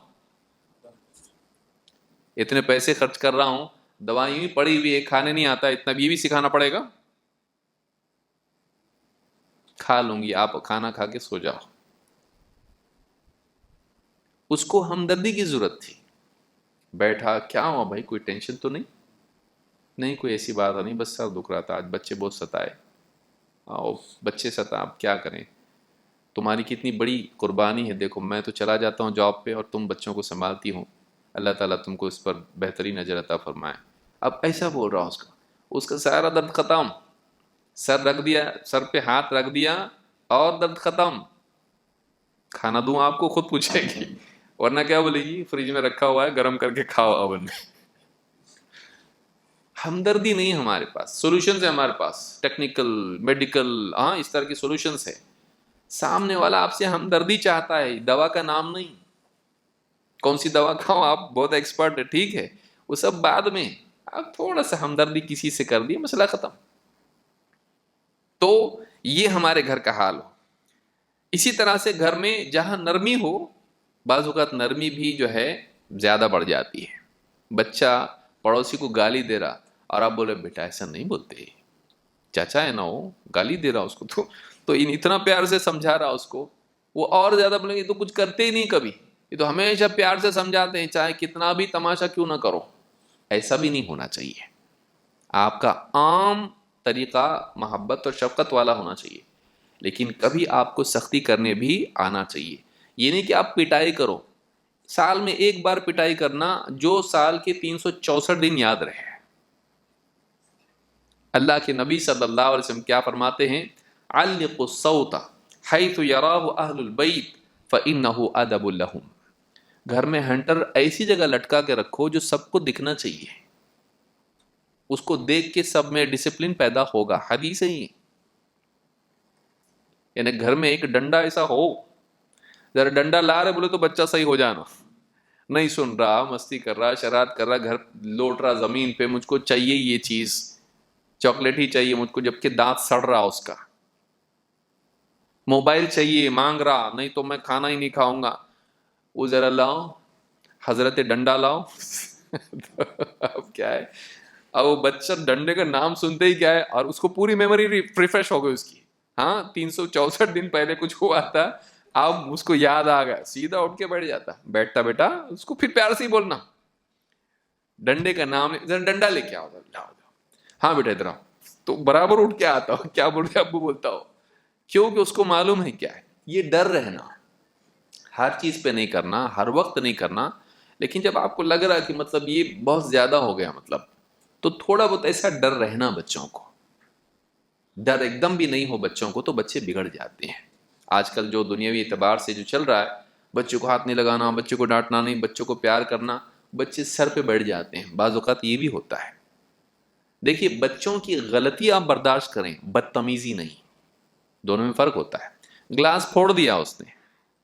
اتنے پیسے خرچ کر رہا ہوں، دوا یوں ہی پڑی ہوئی ہے، کھانے نہیں آتا، اتنا بیوی سکھانا پڑے گا؟ کھا لوں گی، آپ کھانا کھا کے سو جاؤ. اس کو ہمدردی کی ضرورت تھی. بیٹھا، کیا ہوا بھائی، کوئی ٹینشن تو نہیں کوئی ایسی بات نہیں، بس سر دکھ رہا تھا آج، بچے بہت ستائے. بچے ستا، اب کیا کریں، تمہاری کتنی بڑی قربانی ہے، دیکھو میں تو چلا جاتا ہوں جاب پہ اور تم بچوں کو سنبھالتی ہو، اللہ تعالیٰ تم کو اس پر بہترین اجر عطا فرمائے. اب ایسا بول رہا ہوں، اس کا سارا درد ختم. سر رکھ دیا، سر پہ ہاتھ رکھ دیا اور درد ختم. کھانا دوں آپ کو، خود پوچھے گی، ورنہ کیا بولے گی، فریج میں رکھا ہوا ہے گرم کر کے کھاؤ اوون میں. ہمدردی نہیں ہمارے پاس، سولوشنز ہے ہمارے پاس، ٹیکنیکل، میڈیکل، ہاں اس طرح کی سولوشنز ہے. سامنے والا آپ سے ہمدردی چاہتا ہے، دوا کا نام نہیں. کون سی دوا کھاؤ، آپ بہت ایکسپرٹ ہے، ٹھیک ہے، وہ سب بعد میں. آپ تھوڑا سا ہمدردی کسی سے کر دی، مسئلہ ختم. تو یہ ہمارے گھر کا حال ہو. اسی طرح سے گھر میں جہاں نرمی ہو، بعض اوقات نرمی بھی جو ہے زیادہ بڑھ جاتی ہے. بچہ پڑوسی کو گالی دے رہا اور آپ بولے بیٹا ایسا نہیں بولتے، چاچا ہے نا وہ گالی دے رہا اس کو، تو تو اتنا پیار سے سمجھا رہا اس کو، وہ اور زیادہ بولیں گے یہ تو کچھ کرتے ہی نہیں کبھی، یہ تو ہمیشہ پیار سے سمجھاتے ہیں چاہے کتنا بھی تماشا کیوں نہ کرو۔ ایسا بھی نہیں ہونا چاہیے، آپ کا عام طریقہ محبت اور شفقت والا ہونا چاہیے، لیکن کبھی آپ کو سختی کرنے بھی آنا چاہیے۔ یہ نہیں کہ آپ پٹائی کرو، سال میں ایک بار پٹائی کرنا جو سال کے 364 دن یاد رہے۔ اللہ کے نبی صلی اللہ علیہ وسلم کیا فرماتے ہیں؟ علق الصوت حیث یراہ اہل البیت فانہ ادب لہم، گھر میں ہنٹر ایسی جگہ لٹکا کے رکھو جو سب کو دکھنا چاہیے، اس کو دیکھ کے سب میں ڈسپلن پیدا ہوگا۔ حدیث ہے یہ، یعنی گھر میں ایک ڈنڈا ایسا ہو، ذرا ڈنڈا لا رہے بولے تو بچہ صحیح ہو جانا، نہیں سن رہا، مستی کر رہا، شرارت کر رہا، گھر لوٹ رہا زمین پہ، مجھ کو چاہیے یہ چیز، چاکلیٹ ہی چاہیے مجھ کو، جبکہ دانت سڑ رہا اس کا، موبائل چاہیے مانگ رہا، نہیں تو میں کھانا ہی نہیں کھاؤں گا، وہ ذرا لاؤ حضرت ڈنڈا لاؤ۔ اب کیا ہے، اب وہ بچہ ڈنڈے کا نام سنتے ہی کیا ہے، اور اس کو پوری میموری ریفریش ہو گئی اس کی، ہاں 364 دن پہلے کچھ ہوا تھا، اب اس کو یاد آ گیا، سیدھا اٹھ کے بیٹھ جاتا، بیٹھتا بیٹا اس کو پھر پیار سے ہی بولنا، ڈنڈے کا نام ذرا ڈنڈا لے کے آؤ، لاؤ، ہاں بیٹا ادھر آؤ، تو برابر اٹھ کے آتا ہو، کیا بول رہے ابو بولتا ہو، کیونکہ اس کو معلوم ہے کیا ہے یہ ڈر رہنا، ہر چیز پہ نہیں کرنا، ہر وقت نہیں کرنا، لیکن جب آپ کو لگ رہا ہے کہ مطلب یہ بہت زیادہ ہو گیا مطلب، تو تھوڑا بہت ایسا ڈر رہنا بچوں کو، ڈر ایک دم بھی نہیں ہو بچوں کو تو بچے بگڑ جاتے ہیں۔ آج کل جو دنیاوی اعتبار سے جو چل رہا ہے، بچوں کو ہاتھ نہیں لگانا، بچوں کو ڈانٹنا نہیں، بچوں کو پیار کرنا، بچے سر پہ بیٹھ جاتے ہیں، بعض اوقات یہ بھی ہوتا ہے۔ دیکھیے بچوں کی غلطی آپ برداشت کریں، بدتمیزی نہیں، دونوں میں فرق ہوتا ہے۔ گلاس پھوڑ دیا اس نے،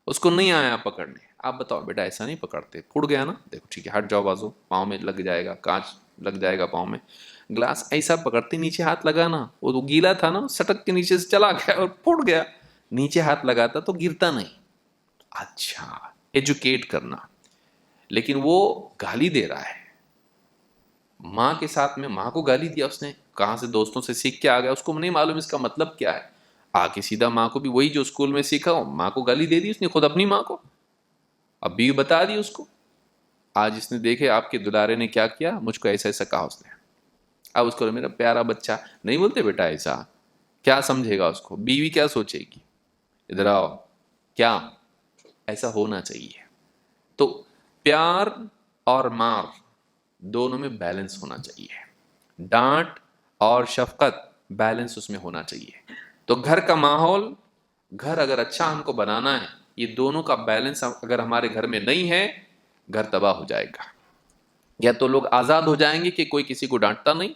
اس کو نہیں آیا پکڑنے، آپ بتاؤ بیٹا ایسا نہیں پکڑتے، پھوڑ گیا نا، دیکھو ٹھیک ہے ہٹ جاؤ، بازو پاؤں میں لگ جائے گا، کانچ لگ جائے گا پاؤں میں، گلاس ایسا پکڑتے نیچے ہاتھ لگانا، وہ تو گیلا تھا نا، سٹک کے نیچے سے چلا گیا اور پھوڑ گیا، نیچے ہاتھ لگاتا تو گرتا نہیں۔ اچھا، ایجوکیٹ کرنا، لیکن وہ گالی دے رہا ہے، ماں کے ساتھ میں ماں کو گالی دیا اس نے، کہاں سے دوستوں سے سیکھ کے آ گیا، اس کو نہیں معلوم اس کا مطلب کیا ہے، آ کے سیدھا ماں کو بھی وہی جو اسکول میں سیکھا ہو، ماں کو گالی دے دی اس نے، خود اپنی ماں کو، اب بھی بتا دی اس کو، آج اس نے دیکھے آپ کے دلارے نے کیا کیا، مجھ کو ایسا ایسا کہا اس نے، اب اس کو میرا پیارا بچہ، نہیں بولتے بیٹا ایسا، کیا سمجھے گا اس کو، بیوی کیا سوچے گی، ادھر آؤ، کیا ایسا ہونا چاہیے۔ تو پیار اور مار دونوں میں بیلنس ہونا چاہیے، ڈانٹ اور شفقت بیلنس اس میں ہونا چاہیے۔ تو گھر کا ماحول، گھر اگر اچھا ہم کو بنانا ہے، یہ دونوں کا بیلنس اگر ہمارے گھر میں نہیں ہے، گھر تباہ ہو جائے گا۔ یا تو لوگ آزاد ہو جائیں گے کہ کوئی کسی کو ڈانٹتا نہیں،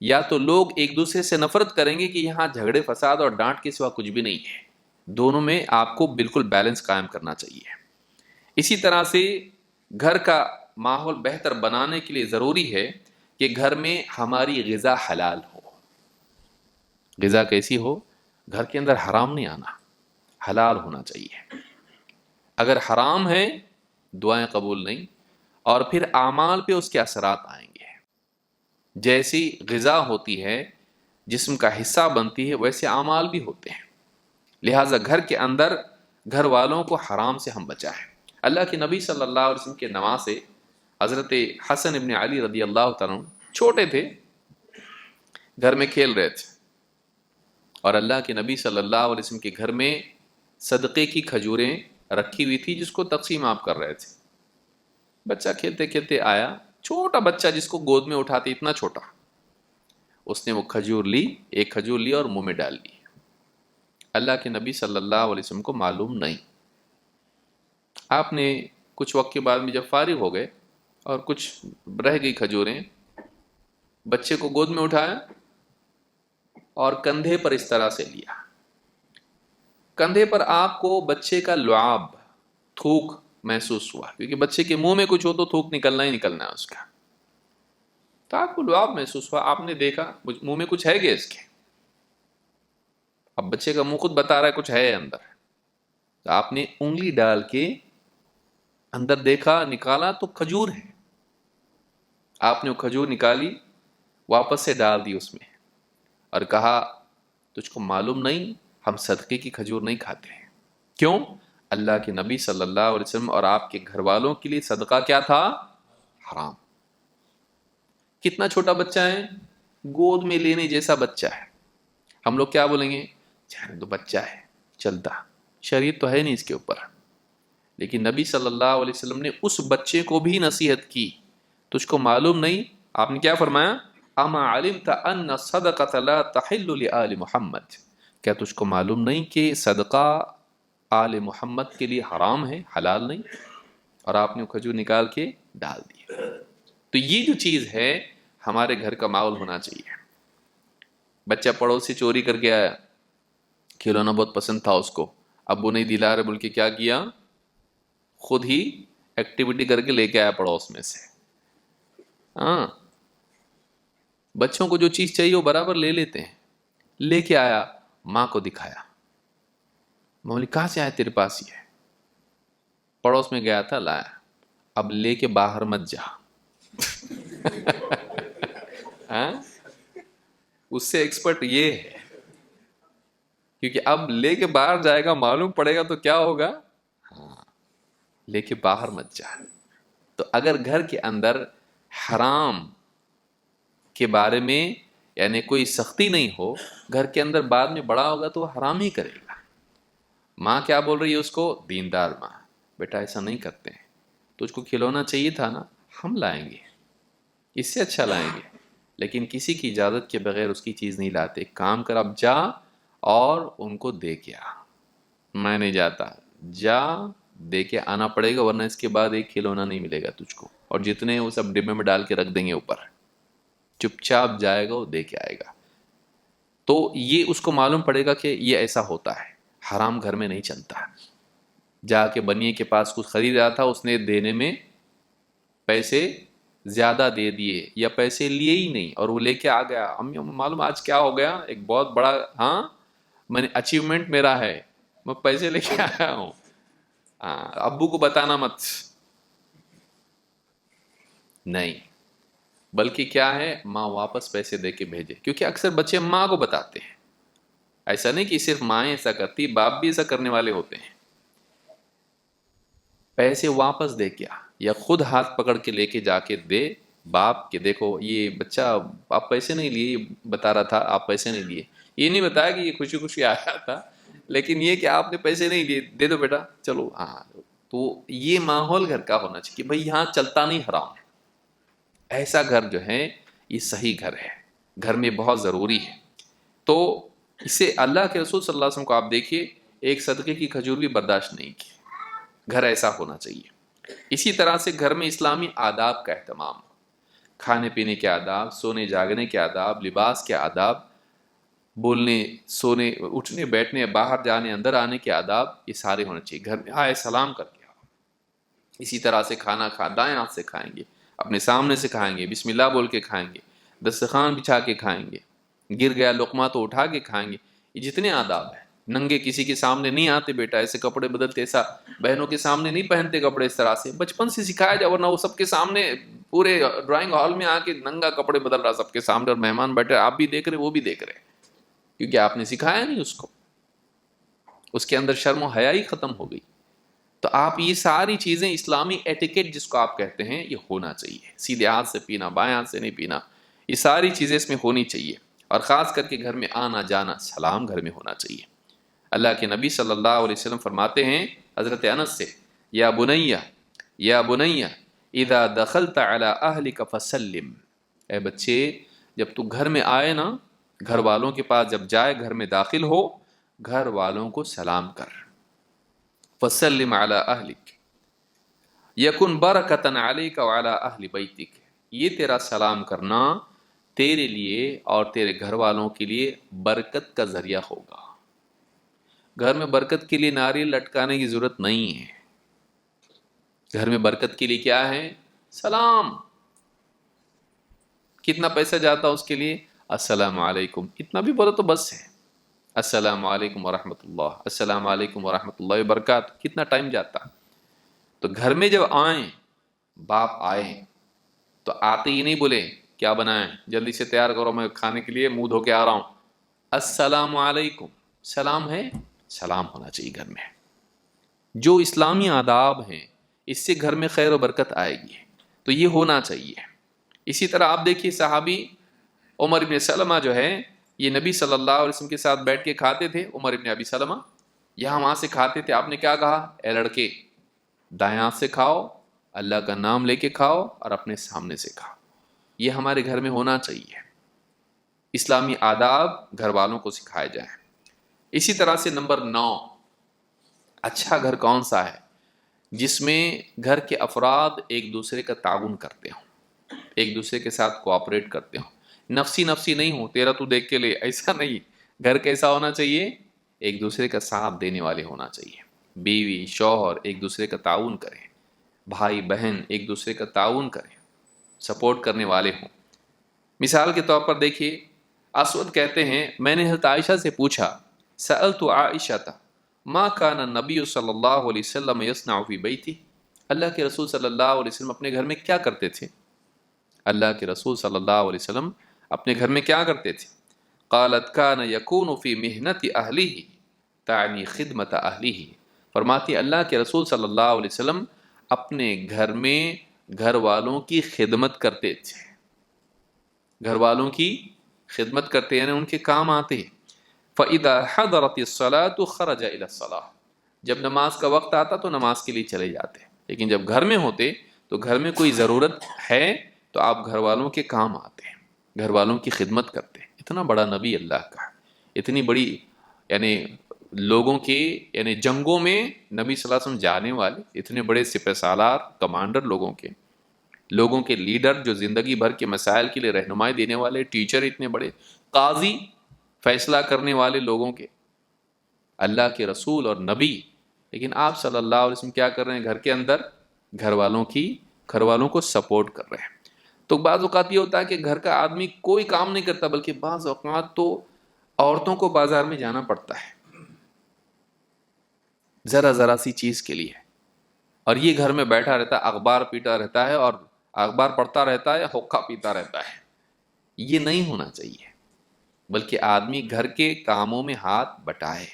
یا تو لوگ ایک دوسرے سے نفرت کریں گے کہ یہاں جھگڑے فساد اور ڈانٹ کے سوا کچھ بھی نہیں ہے۔ دونوں میں آپ کو بالکل بیلنس قائم کرنا چاہیے۔ اسی طرح سے گھر کا ماحول بہتر بنانے کے لیے ضروری ہے کہ گھر میں ہماری غذا حلال ہو۔ غذا کیسی ہو؟ گھر کے اندر حرام نہیں آنا، حلال ہونا چاہیے۔ اگر حرام ہے دعائیں قبول نہیں، اور پھر اعمال پہ اس کے اثرات آئیں گے۔ جیسی غذا ہوتی ہے جسم کا حصہ بنتی ہے، ویسے اعمال بھی ہوتے ہیں، لہٰذا گھر کے اندر گھر والوں کو حرام سے ہم بچائیں۔ اللہ کے نبی صلی اللہ علیہ وسلم کے نواسے حضرت حسن ابن علی رضی اللہ تعالیٰ عنہ چھوٹے تھے، گھر میں کھیل رہے تھے، اور اللہ کے نبی صلی اللہ علیہ وسلم کے گھر میں صدقے کی کھجوریں رکھی ہوئی تھی جس کو تقسیم آپ کر رہے تھے۔ بچہ کھیلتے کھیلتے آیا، چھوٹا بچہ جس کو گود میں اٹھاتے اتنا چھوٹا، اس نے وہ کھجور لی، ایک کھجور لی اور منہ میں ڈال لی۔ اللہ کے نبی صلی اللہ علیہ وسلم کو معلوم نہیں۔ آپ نے کچھ وقت کے بعد میں جب فارغ ہو گئے اور کچھ رہ گئی کھجوریں، بچے کو گود میں اٹھایا اور کندھے پر اس طرح سے لیا، کندھے پر آپ کو بچے کا لعاب، تھوک محسوس ہوا، کیونکہ بچے کے منہ میں کچھ ہو تو تھوک نکلنا ہی نکلنا ہے اس کا، تو آپ کو لعاب محسوس ہوا، آپ نے دیکھا منہ میں کچھ ہے گیا اس کے، اب بچے کا منہ خود بتا رہا ہے کچھ ہے اندر، تو آپ نے انگلی ڈال کے اندر دیکھا، نکالا تو کھجور ہے، آپ نے وہ کھجور نکالی، واپس سے ڈال دی اس میں، اور کہا تجھ کو معلوم نہیں ہم صدقے کی کھجور نہیں کھاتے ہیں. کیوں؟ اللہ کے نبی صلی اللہ علیہ وسلم اور آپ کے گھر والوں کے لیے صدقہ کیا تھا؟ حرام. کتنا چھوٹا بچہ ہے، گود میں لینے جیسا بچہ ہے، ہم لوگ کیا بولیں گے؟ چاہے تو بچہ ہے چلتا، شریعت تو ہے نہیں اس کے اوپر. لیکن نبی صلی اللہ علیہ وسلم نے اس بچے کو بھی نصیحت کی. تجھ کو معلوم نہیں؟ آپ نے کیا فرمایا؟ اما علمت ان الصدقۃ لا تحل لآل محمد، کیا تجھ کو معلوم نہیں کہ صدقہ آل محمد کے لیے حرام ہے، حلال نہیں؟ اور آپ نے وہ کھجور نکال کے ڈال دی. تو یہ جو چیز ہے ہمارے گھر کا ماحول ہونا چاہیے. بچہ پڑوس سے چوری کر کے آیا، کھلونا بہت پسند تھا اس کو، ابو نہیں دلا رہے بول کے کیا کیا؟ خود ہی ایکٹیویٹی کر کے لے کے آیا پڑوس میں سے. ہاں، بچوں کو جو چیز چاہیے وہ برابر لے لیتے ہیں. لے کے آیا، ماں کو دکھایا. میں بولی کہاں سے آیا تیرے پاس یہ؟ پڑوس میں گیا تھا لایا. اب لے کے باہر مت جا. ہاں، اس سے ایکسپرٹ یہ ہے، کیونکہ اب لے کے باہر جائے گا معلوم پڑے گا تو کیا ہوگا؟ ہاں، لے کے باہر مت جا. تو اگر گھر کے اندر حرام کے بارے میں یعنی کوئی سختی نہیں ہو، گھر کے اندر بعد میں بڑا ہوگا تو وہ حرام ہی کرے گا. ماں کیا بول رہی ہے اس کو؟ دیندار ماں، بیٹا ایسا نہیں کرتے ہیں، تجھ کو کھلونا چاہیے تھا نا، ہم لائیں گے، اس سے اچھا لائیں گے، لیکن کسی کی اجازت کے بغیر اس کی چیز نہیں لاتے. ایک کام کر، اب جا اور ان کو دے کے آ. میں نہیں جاتا، جا دے کے آنا پڑے گا، ورنہ اس کے بعد ایک کھلونا نہیں ملے گا تجھ کو، اور جتنے وہ سب ڈبے میں ڈال کے رکھ دیں گے اوپر. چپ چاپ جائے گا، وہ دے کے آئے گا. تو یہ اس کو معلوم پڑے گا کہ یہ ایسا ہوتا ہے، حرام گھر میں نہیں چلتا. جا کے بنیے کے پاس کچھ خرید رہا تھا، اس نے دینے میں پیسے زیادہ دے دیے یا پیسے لیے ہی نہیں اور وہ لے کے آ گیا. امی معلوم آج کیا ہو گیا؟ ایک بہت بڑا میں نے اچیومنٹ میرا ہے، میں پیسے لے کے آیا ہوں. ابو کو بتانا مت، نہیں، بلکہ کیا ہے، ماں واپس پیسے دے کے بھیجے. کیونکہ اکثر بچے ماں کو بتاتے ہیں، ایسا نہیں کہ صرف مائیں ایسا کرتی، باپ بھی ایسا کرنے والے ہوتے ہیں. پیسے واپس دے کیا یا خود ہاتھ پکڑ کے لے کے جا کے دے باپ کے، دیکھو یہ بچہ آپ پیسے نہیں لیے، یہ بتا رہا تھا آپ پیسے نہیں لیے. یہ نہیں بتایا کہ یہ خوشی خوشی آیا تھا، لیکن یہ کہ آپ نے پیسے نہیں لیے، دے دو بیٹا چلو. ہاں، تو یہ ماحول گھر کا ہونا چاہیے کہ بھائی یہاں چلتا نہیں حرام. ایسا گھر جو ہے یہ صحیح گھر ہے، گھر میں بہت ضروری ہے. تو اسے اللہ کے رسول صلی اللہ علیہ وسلم کو آپ دیکھیے، ایک صدقے کی کھجور بھی برداشت نہیں کی. گھر ایسا ہونا چاہیے. اسی طرح سے گھر میں اسلامی آداب کا اہتمام، کھانے پینے کے آداب، سونے جاگنے کے آداب، لباس کے آداب، بولنے سونے اٹھنے بیٹھنے، باہر جانے اندر آنے کے آداب، یہ سارے ہونے چاہیے. گھر میں آئے سلام کر کے آؤ. اسی طرح سے کھانا دائیں ہاتھ سے کھائیں گے، اپنے سامنے سے کھائیں گے، بسم اللہ بول کے کھائیں گے، دسترخوان بچھا کے کھائیں گے، گر گیا لقمہ تو اٹھا کے کھائیں گے. یہ جتنے آداب ہیں، ننگے کسی کے سامنے نہیں آتے بیٹا، ایسے کپڑے بدلتے، ایسا بہنوں کے سامنے نہیں پہنتے کپڑے اس طرح سے. بچپن سے سکھایا جائے، ورنہ وہ سب کے سامنے پورے ڈرائنگ ہال میں آ کے ننگا کپڑے بدل رہا سب کے سامنے، اور مہمان بیٹھے، آپ بھی دیکھ رہے وہ بھی دیکھ رہے، کیونکہ آپ نے سکھایا نہیں اس کو. اس کے اندر شرم و حیا ہی ختم ہو گئی. تو آپ یہ ساری چیزیں اسلامی ایٹیکیٹ جس کو آپ کہتے ہیں یہ ہونا چاہیے. سیدھے ہاتھ سے پینا، بائیں ہاتھ سے نہیں پینا، یہ ساری چیزیں اس میں ہونی چاہیے. اور خاص کر کے گھر میں آنا جانا، سلام گھر میں ہونا چاہیے. اللہ کے نبی صلی اللہ علیہ وسلم فرماتے ہیں حضرت انس سے، یا بنیہ یا بنیہ اذا دخلت علی اہلک فسلم، اے بچے جب تو گھر میں آئے نا، گھر والوں کے پاس جب جائے، گھر میں داخل ہو، گھر والوں کو سلام کر. فسلم علی اہلک یکن برکۃ علیک وعلی اہل بیتک، یہ تیرا سلام کرنا تیرے لیے اور تیرے گھر والوں کے لیے برکت کا ذریعہ ہوگا. گھر میں برکت کے لیے ناریل لٹکانے کی ضرورت نہیں ہے. گھر میں برکت کے لیے کیا ہے؟ سلام. کتنا پیسہ جاتا اس کے لیے؟ السلام علیکم، اتنا بھی بولو تو بس ہے. السلام علیکم ورحمۃ اللہ، السلام علیکم ورحمۃ اللہ وبرکاتہ، کتنا ٹائم جاتا. تو گھر میں جب آئیں، باپ آئے تو آتے ہی نہیں بولے کیا بنائیں، جلدی سے تیار کرو میں کھانے کے لیے منہ دھو کے آ رہا ہوں. السلام علیکم، سلام ہے، سلام ہونا چاہیے گھر میں. جو اسلامی آداب ہیں اس سے گھر میں خیر و برکت آئے گی، تو یہ ہونا چاہیے. اسی طرح آپ دیکھیے صحابی عمر بن سلمہ جو ہے، یہ نبی صلی اللہ علیہ وسلم کے ساتھ بیٹھ کے کھاتے تھے. عمر بن ابی سلمہ یہاں وہاں سے کھاتے تھے. آپ نے کیا کہا؟ اے لڑکے، دائیں ہاتھ سے کھاؤ، اللہ کا نام لے کے کھاؤ، اور اپنے سامنے سے کھاؤ. یہ ہمارے گھر میں ہونا چاہیے. اسلامی آداب گھر والوں کو سکھائے جائیں. اسی طرح سے نمبر 9، اچھا گھر کون سا ہے؟ جس میں گھر کے افراد ایک دوسرے کا تعاون کرتے ہوں، ایک دوسرے کے ساتھ کوآپریٹ کرتے ہوں. نفسی نفسی نہیں ہو، تیرا تو دیکھ کے لے، ایسا نہیں. گھر کیسا ہونا چاہیے؟ ایک دوسرے کا ساتھ دینے والے ہونا چاہیے. بیوی شوہر ایک دوسرے کا تعاون کریں، بھائی بہن ایک دوسرے کا تعاون کریں، سپورٹ کرنے والے ہوں. مثال کے طور پر دیکھیے، اسود کہتے ہیں میں نے حضرت عائشہ سے پوچھا، سألت عائشہ ما کان النبی صلی اللہ علیہ وسلم یصنع فی بیتی، اللہ کے رسول صلی اللہ علیہ وسلم اپنے گھر میں کیا کرتے تھے؟ اللہ کے رسول صلی اللہ علیہ وسلم اپنے گھر میں کیا کرتے تھے؟ قالت کان یکون فی محنت اہلہ، تعنی خدمت اہلہ. فرماتی اللہ کے رسول صلی اللہ علیہ وسلم اپنے گھر میں گھر والوں کی خدمت کرتے تھے. گھر والوں کی خدمت کرتے یعنی ان کے کام آتے. فَإِذَا حَضَرَتِ الصَّلَاةُ خَرَجَ إِلَى الصَّلَاةِ، جب نماز کا وقت آتا تو نماز کے لیے چلے جاتے. لیکن جب گھر میں ہوتے تو گھر میں کوئی ضرورت ہے تو آپ گھر والوں کے کام آتے ہیں، گھر والوں کی خدمت کرتے. اتنا بڑا نبی اللہ کا، اتنی بڑی یعنی لوگوں کے یعنی جنگوں میں نبی صلی اللہ علیہ وسلم جانے والے، اتنے بڑے سپہ سالار کمانڈر، لوگوں کے لیڈر جو زندگی بھر کے مسائل کے لیے رہنمائی دینے والے، ٹیچر اتنے بڑے، قاضی فیصلہ کرنے والے لوگوں کے، اللہ کے رسول اور نبی. لیکن آپ صلی اللہ علیہ وسلم کیا کر رہے ہیں؟ گھر کے اندر گھر والوں کو سپورٹ کر رہے ہیں. تو بعض اوقات یہ ہوتا ہے کہ گھر کا آدمی کوئی کام نہیں کرتا، بلکہ بعض اوقات تو عورتوں کو بازار میں جانا پڑتا ہے ذرا سی چیز کے لیے، اور یہ گھر میں بیٹھا رہتا ہے، اخبار پیٹا رہتا ہے، اور اخبار پڑھتا رہتا ہے، حقہ پیتا رہتا ہے. یہ نہیں ہونا چاہیے، بلکہ آدمی گھر کے کاموں میں ہاتھ بٹائے.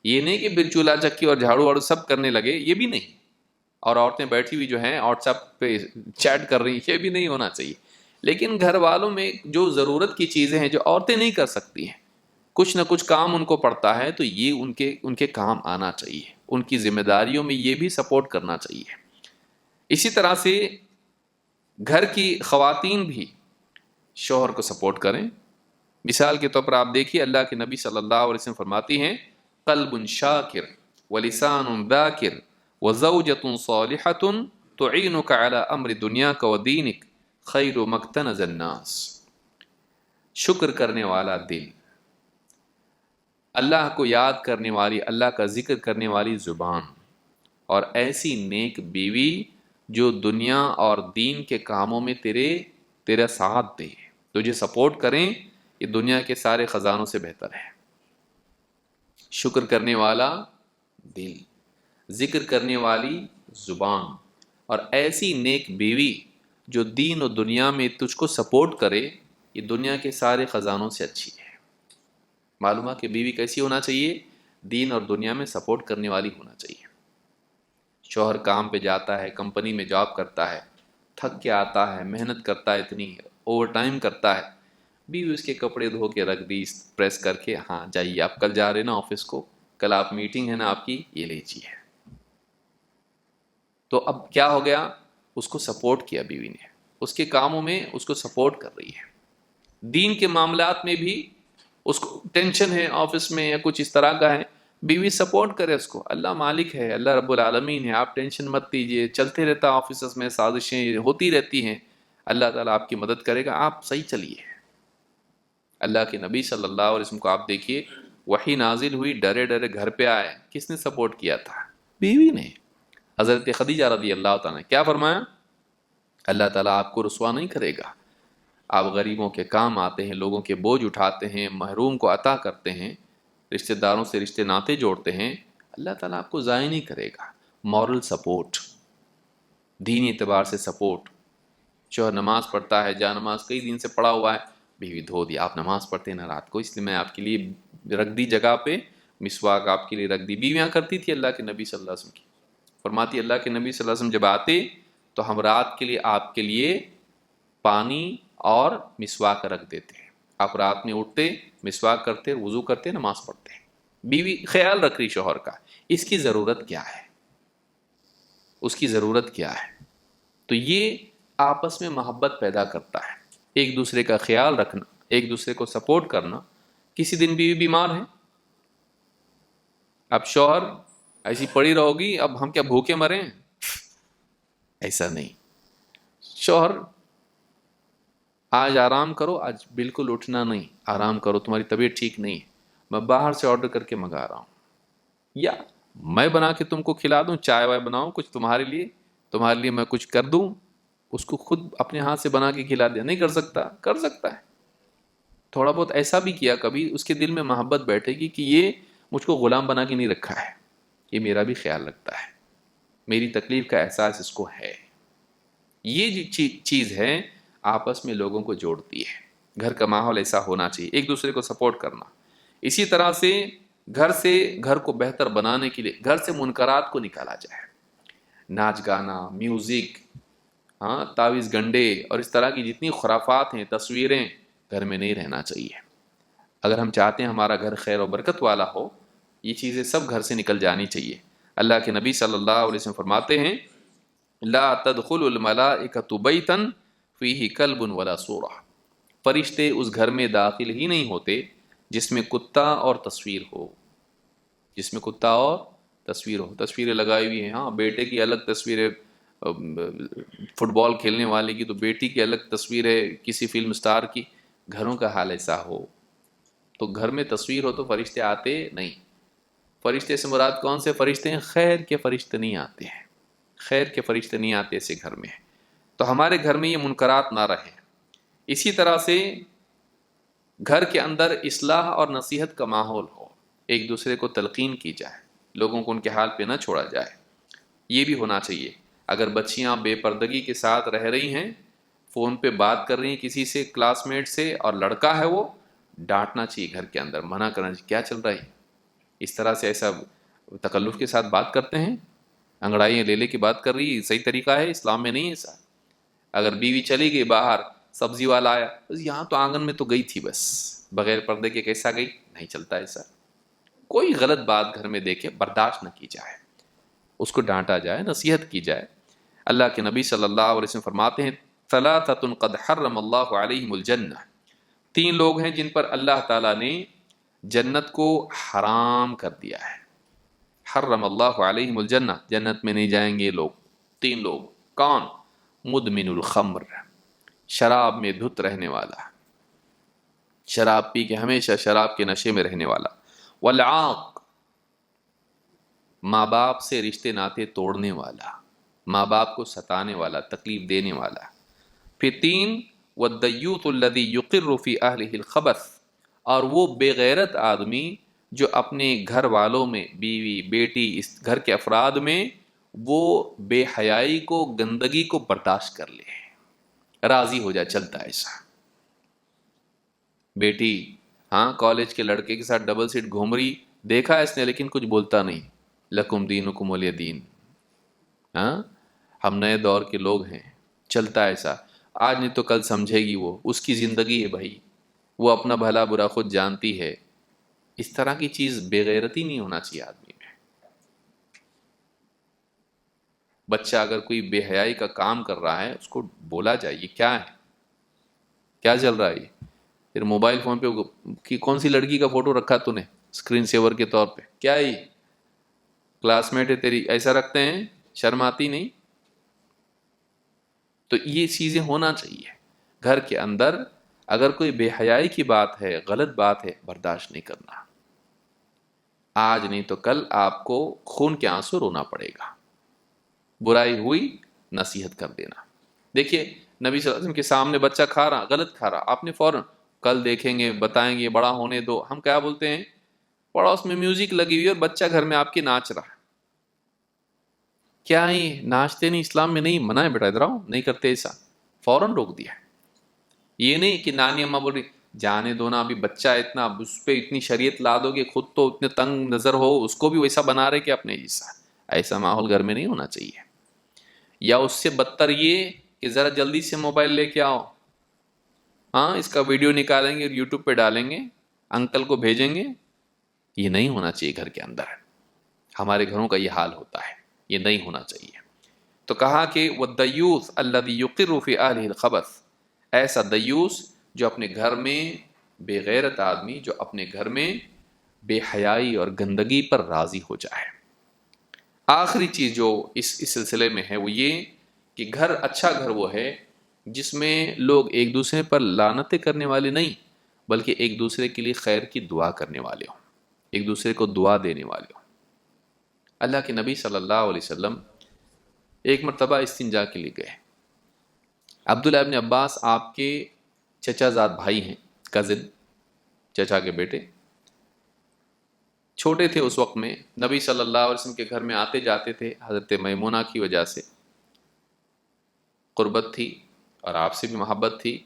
یہ نہیں کہ پھر چولہا چکی اور جھاڑو واڑو سب کرنے لگے، یہ بھی نہیں. اور عورتیں بیٹھی ہوئی جو ہیں واٹس ایپ پہ چیٹ کر رہی، یہ بھی نہیں ہونا چاہیے. لیکن گھر والوں میں جو ضرورت کی چیزیں ہیں جو عورتیں نہیں کر سکتی ہیں، کچھ نہ کچھ کام ان کو پڑتا ہے، تو یہ ان کے کام آنا چاہیے. ان کی ذمہ داریوں میں یہ بھی سپورٹ کرنا چاہیے. اسی طرح سے گھر کی خواتین بھی شوہر کو سپورٹ کریں. مثال کے طور پر آپ دیکھیے، اللہ کے نبی صلی اللہ علیہ وسلم فرماتی ہیں، قلب شاکر ولسان ذاکر وزوجۃ صالحۃ تعینک علی امر دنیاک ودینک خیر مکتنز الناس. شکر کرنے والا دل، اللہ کو یاد کرنے والی، اللہ کا ذکر کرنے والی زبان، اور ایسی نیک بیوی جو دنیا اور دین کے کاموں میں تیرا ساتھ دے، تجھے سپورٹ کریں، یہ دنیا کے سارے خزانوں سے بہتر ہے. شکر کرنے والا دل، ذکر کرنے والی زبان، اور ایسی نیک بیوی جو دین و دنیا میں تجھ کو سپورٹ کرے، یہ دنیا کے سارے خزانوں سے اچھی ہے. معلوم ہے کہ بیوی کیسی ہونا چاہیے؟ دین اور دنیا میں سپورٹ کرنے والی ہونا چاہیے. شوہر کام پہ جاتا ہے، کمپنی میں جاب کرتا ہے، تھک کے آتا ہے، محنت کرتا ہے، اتنی اوور ٹائم کرتا ہے، بیوی اس کے کپڑے دھو کے رکھ دی پریس کر کے، ہاں جائیے، آپ کل جا رہے نا آفس کو، کل آپ میٹنگ ہے نا آپ کی، یہ لیجیے. تو اب کیا ہو گیا؟ اس کو سپورٹ کیا بیوی نے، اس کے کاموں میں اس کو سپورٹ کر رہی ہے. دین کے معاملات میں بھی اس کو ٹینشن ہے آفس میں یا کچھ اس طرح کا ہے، بیوی سپورٹ کرے اس کو. اللہ مالک ہے، اللہ رب العالمین ہے، آپ ٹینشن مت لیجیے، چلتے رہتا آفیسز میں سازشیں ہوتی رہتی ہیں، اللہ تعالیٰ آپ کی مدد کرے گا، آپ صحیح چلیے. اللہ کے نبی صلی اللہ علیہ وسلم کو آپ دیکھیے، وحی نازل ہوئی، ڈرے ڈرے گھر پہ آئے، کس نے سپورٹ کیا تھا؟ بیوی نے. حضرت خدیجہ رضی اللہ تعالیٰ نے کیا فرمایا؟ اللہ تعالیٰ آپ کو رسوا نہیں کرے گا، آپ غریبوں کے کام آتے ہیں، لوگوں کے بوجھ اٹھاتے ہیں، محروم کو عطا کرتے ہیں، رشتہ داروں سے رشتے ناتے جوڑتے ہیں، اللہ تعالیٰ آپ کو ضائع نہیں کرے گا. مورل سپورٹ، دینی اعتبار سے سپورٹ. شوہر نماز پڑھتا ہے، جا نماز کئی دن سے پڑھا ہوا ہے، بیوی دھو دیا، آپ نماز پڑھتے ہیں نا رات کو، اس لیے میں آپ کے لیے رکھ دی جگہ پہ، مسواک آپ کے لیے رکھ دی. بیویاں کرتی تھی اللہ کے نبی صلی اللہ علیہ وسلم کی. فرماتی اللہ کے نبی صلی اللہ علیہ وسلم جب آتے تو ہم رات کے لیے آپ کے لیے پانی اور مسواک رکھ دیتے ہیں. آپ رات میں اٹھتے، مسواک کرتے، وضو کرتے، نماز پڑھتے. بیوی خیال رکھ رہی شوہر کا، اس کی ضرورت کیا ہے، اس کی ضرورت کیا ہے. تو یہ آپس میں محبت پیدا کرتا ہے، ایک دوسرے کا خیال رکھنا، ایک دوسرے کو سپورٹ کرنا. کسی دن بیوی بیمار ہے، اب شوہر ایسی پڑی رہو گی، اب ہم کیا بھوکے مریں؟ ایسا نہیں. شوہر آج آرام کرو، آج بالکل اٹھنا نہیں، آرام کرو، تمہاری طبیعت ٹھیک نہیں ہے، میں باہر سے آرڈر کر کے منگا رہا ہوں، یا میں بنا کے تم کو کھلا دوں، چائے وائے بناؤں کچھ تمہارے لیے میں کچھ کر دوں. اس کو خود اپنے ہاتھ سے بنا کے کھلا دیا. نہیں کر سکتا؟ کر سکتا ہے. تھوڑا بہت ایسا بھی کیا کبھی، اس کے دل میں محبت بیٹھے گی کہ یہ مجھ کو غلام بنا کے نہیں رکھا ہے، یہ میرا بھی خیال رکھتا ہے، میری تکلیف کا احساس اس کو ہے. یہ جو چیز ہے آپس میں لوگوں کو جوڑتی ہے. گھر کا ماحول ایسا ہونا چاہیے، ایک دوسرے کو سپورٹ کرنا. اسی طرح سے گھر کو بہتر بنانے کے لیے گھر سے منکرات کو نکالا جائے. ناچ گانا، میوزک، تعویذ گنڈے اور اس طرح کی جتنی خرافات ہیں، تصویریں، گھر میں نہیں رہنا چاہیے. اگر ہم چاہتے ہیں ہمارا گھر خیر و برکت والا ہو، یہ چیزیں سب گھر سے نکل جانی چاہیے. اللہ کے نبی صلی اللہ علیہ وسلم فرماتے ہیں لا تدخل الملائکۃ بیتا فیہ کلب ولا صورہ. فرشتے اس گھر میں داخل ہی نہیں ہوتے جس میں کتا اور تصویر ہو. جس میں کتا اور تصویر ہو. تصویریں لگائی ہوئی ہیں، بیٹے کی الگ تصویر ہے، فٹ بال کھیلنے والے کی، تو بیٹی کی الگ تصویر ہے، کسی فلم سٹار کی. گھروں کا حال ایسا ہو تو گھر میں تصویر ہو تو فرشتے آتے نہیں. فرشتے سے مراد کون سے فرشتے ہیں؟ خیر کے فرشتے نہیں آتے ہیں، خیر کے فرشتے نہیں آتے ایسے گھر میں. تو ہمارے گھر میں یہ منکرات نہ رہیں. اسی طرح سے گھر کے اندر اصلاح اور نصیحت کا ماحول ہو، ایک دوسرے کو تلقین کی جائے، لوگوں کو ان کے حال پہ نہ چھوڑا جائے. یہ بھی ہونا چاہیے. اگر بچیاں بے پردگی کے ساتھ رہ رہی ہیں، فون پہ بات کر رہی ہیں کسی سے، کلاس میٹ سے، اور لڑکا ہے وہ، ڈانٹنا چاہیے، گھر کے اندر منع کرنا چاہیے، کیا چل رہا ہے اس طرح سے. ایسا تکلف کے ساتھ بات کرتے ہیں، انگڑائیاں لے کے بات کر رہی ہے، صحیح طریقہ ہے؟ اسلام میں نہیں ہے ایسا. اگر بیوی چلی گئی باہر، سبزی والا آیا، یہاں تو آنگن میں تو گئی تھی بس، بغیر پردے کے کیسا گئی؟ نہیں چلتا ایسا. کوئی غلط بات گھر میں دیکھے برداشت نہ کی جائے، اس کو ڈانٹا جائے، نصیحت کی جائے. اللہ کے نبی صلی اللہ علیہ وسلم فرماتے ہیں ثلاثۃ قد حرم اللہ علیہم الجنہ. 3 لوگ ہیں جن پر اللہ تعالیٰ نے جنت کو حرام کر دیا ہے. حرم اللہ علیہم الجنہ، جنت میں نہیں جائیں گے لوگ. 3 لوگ. کون؟ مدمن الخمر، شراب میں دھت رہنے والا، شراب پی کے ہمیشہ شراب کے نشے میں رہنے والا. والعاق، ماں باپ سے رشتے ناتے توڑنے والا، ماں باپ کو ستانے والا، تکلیف دینے والا. پھر 3 والدیوث الذی یقر فی اہلہ الخبث، اور وہ بے غیرت آدمی جو اپنے گھر والوں میں، بیوی، بیٹی، اس گھر کے افراد میں وہ بے حیائی کو، گندگی کو برداشت کر لے، راضی ہو جائے. چلتا ہے ایسا. بیٹی کالج کے لڑکے کے ساتھ ڈبل سیٹ گھوم رہی، دیکھا اس نے لیکن کچھ بولتا نہیں. لکم دینکم ولی دین. ہم نئے دور کے لوگ ہیں، چلتا ہے ایسا. آج نہیں تو کل سمجھے گی، وہ اس کی زندگی ہے بھائی، وہ اپنا بھلا برا خود جانتی ہے. اس طرح کی چیز بے غیرتی نہیں ہونا چاہیے آدمی میں. بچہ اگر کوئی بے حیائی کا کام کر رہا ہے، اس کو بولا جائے یہ کیا ہے، کیا چل رہا ہے یہ. پھر موبائل فون پہ کہ کون سی لڑکی کا فوٹو رکھا تو نے اسکرین سیور کے طور پہ، کیا ہے یہ، کلاس میٹ ہے تیری، ایسا رکھتے ہیں؟ شرم آتی نہیں؟ تو یہ چیزیں ہونا چاہیے گھر کے اندر. اگر کوئی بے حیائی کی بات ہے، غلط بات ہے، برداشت نہیں کرنا. آج نہیں تو کل آپ کو خون کے آنسو رونا پڑے گا. برائی ہوئی، نصیحت کر دینا. دیکھیے نبی صلی اللہ علیہ وسلم کے سامنے بچہ کھا رہا، غلط کھا رہا، آپ نے فوراً کل دیکھیں گے، بتائیں گے، بڑا ہونے دو. ہم کیا بولتے ہیں؟ پڑوس میں میوزک لگی ہوئی اور بچہ گھر میں آپ کے ناچ رہا. کیا ہی ناچتے نہیں؟ اسلام میں نہیں، منع ہے بیٹا، ادھر آؤ، نہیں کرتے ایسا. فوراً روک دیا. یہ نہیں کہ نانی اماں بول رہی جانے دو نا، ابھی بچہ اتنا، اس پہ اتنی شریعت لا دو کہ خود تو اتنے تنگ نظر ہو، اس کو بھی ویسا بنا رہے کہ اپنے جیسا. ایسا ماحول گھر میں نہیں ہونا چاہیے. یا اس سے بدتر یہ کہ ذرا جلدی سے موبائل لے کے آؤ، ہاں اس کا ویڈیو نکالیں گے اور یوٹیوب پہ ڈالیں گے، انکل کو بھیجیں گے. یہ نہیں ہونا چاہیے گھر کے اندر. ہمارے گھروں کا یہ حال ہوتا ہے، یہ نہیں ہونا چاہیے. تو کہا کہ وَالدَّيُّوثُ الَّذِي يُقِرُّ فِي أَهْلِهِ الْخَبَثَ، ایسا دیوس جو اپنے گھر میں، بے غیرت آدمی جو اپنے گھر میں بے حیائی اور گندگی پر راضی ہو جائے. آخری چیز جو اس سلسلے میں ہے وہ یہ کہ گھر، اچھا گھر وہ ہے جس میں لوگ ایک دوسرے پر لعنتیں کرنے والے نہیں، بلکہ ایک دوسرے کے لیے خیر کی دعا کرنے والے ہوں، ایک دوسرے کو دعا دینے والے ہوں. اللہ کے نبی صلی اللہ علیہ وسلم ایک مرتبہ استنجا کے لیے گئے. عبداللہ ابن عباس آپ کے چچا زاد بھائی ہیں، کزن، چچا کے بیٹے. چھوٹے تھے اس وقت میں، نبی صلی اللہ علیہ وسلم کے گھر میں آتے جاتے تھے. حضرت میمونہ کی وجہ سے قربت تھی اور آپ سے بھی محبت تھی.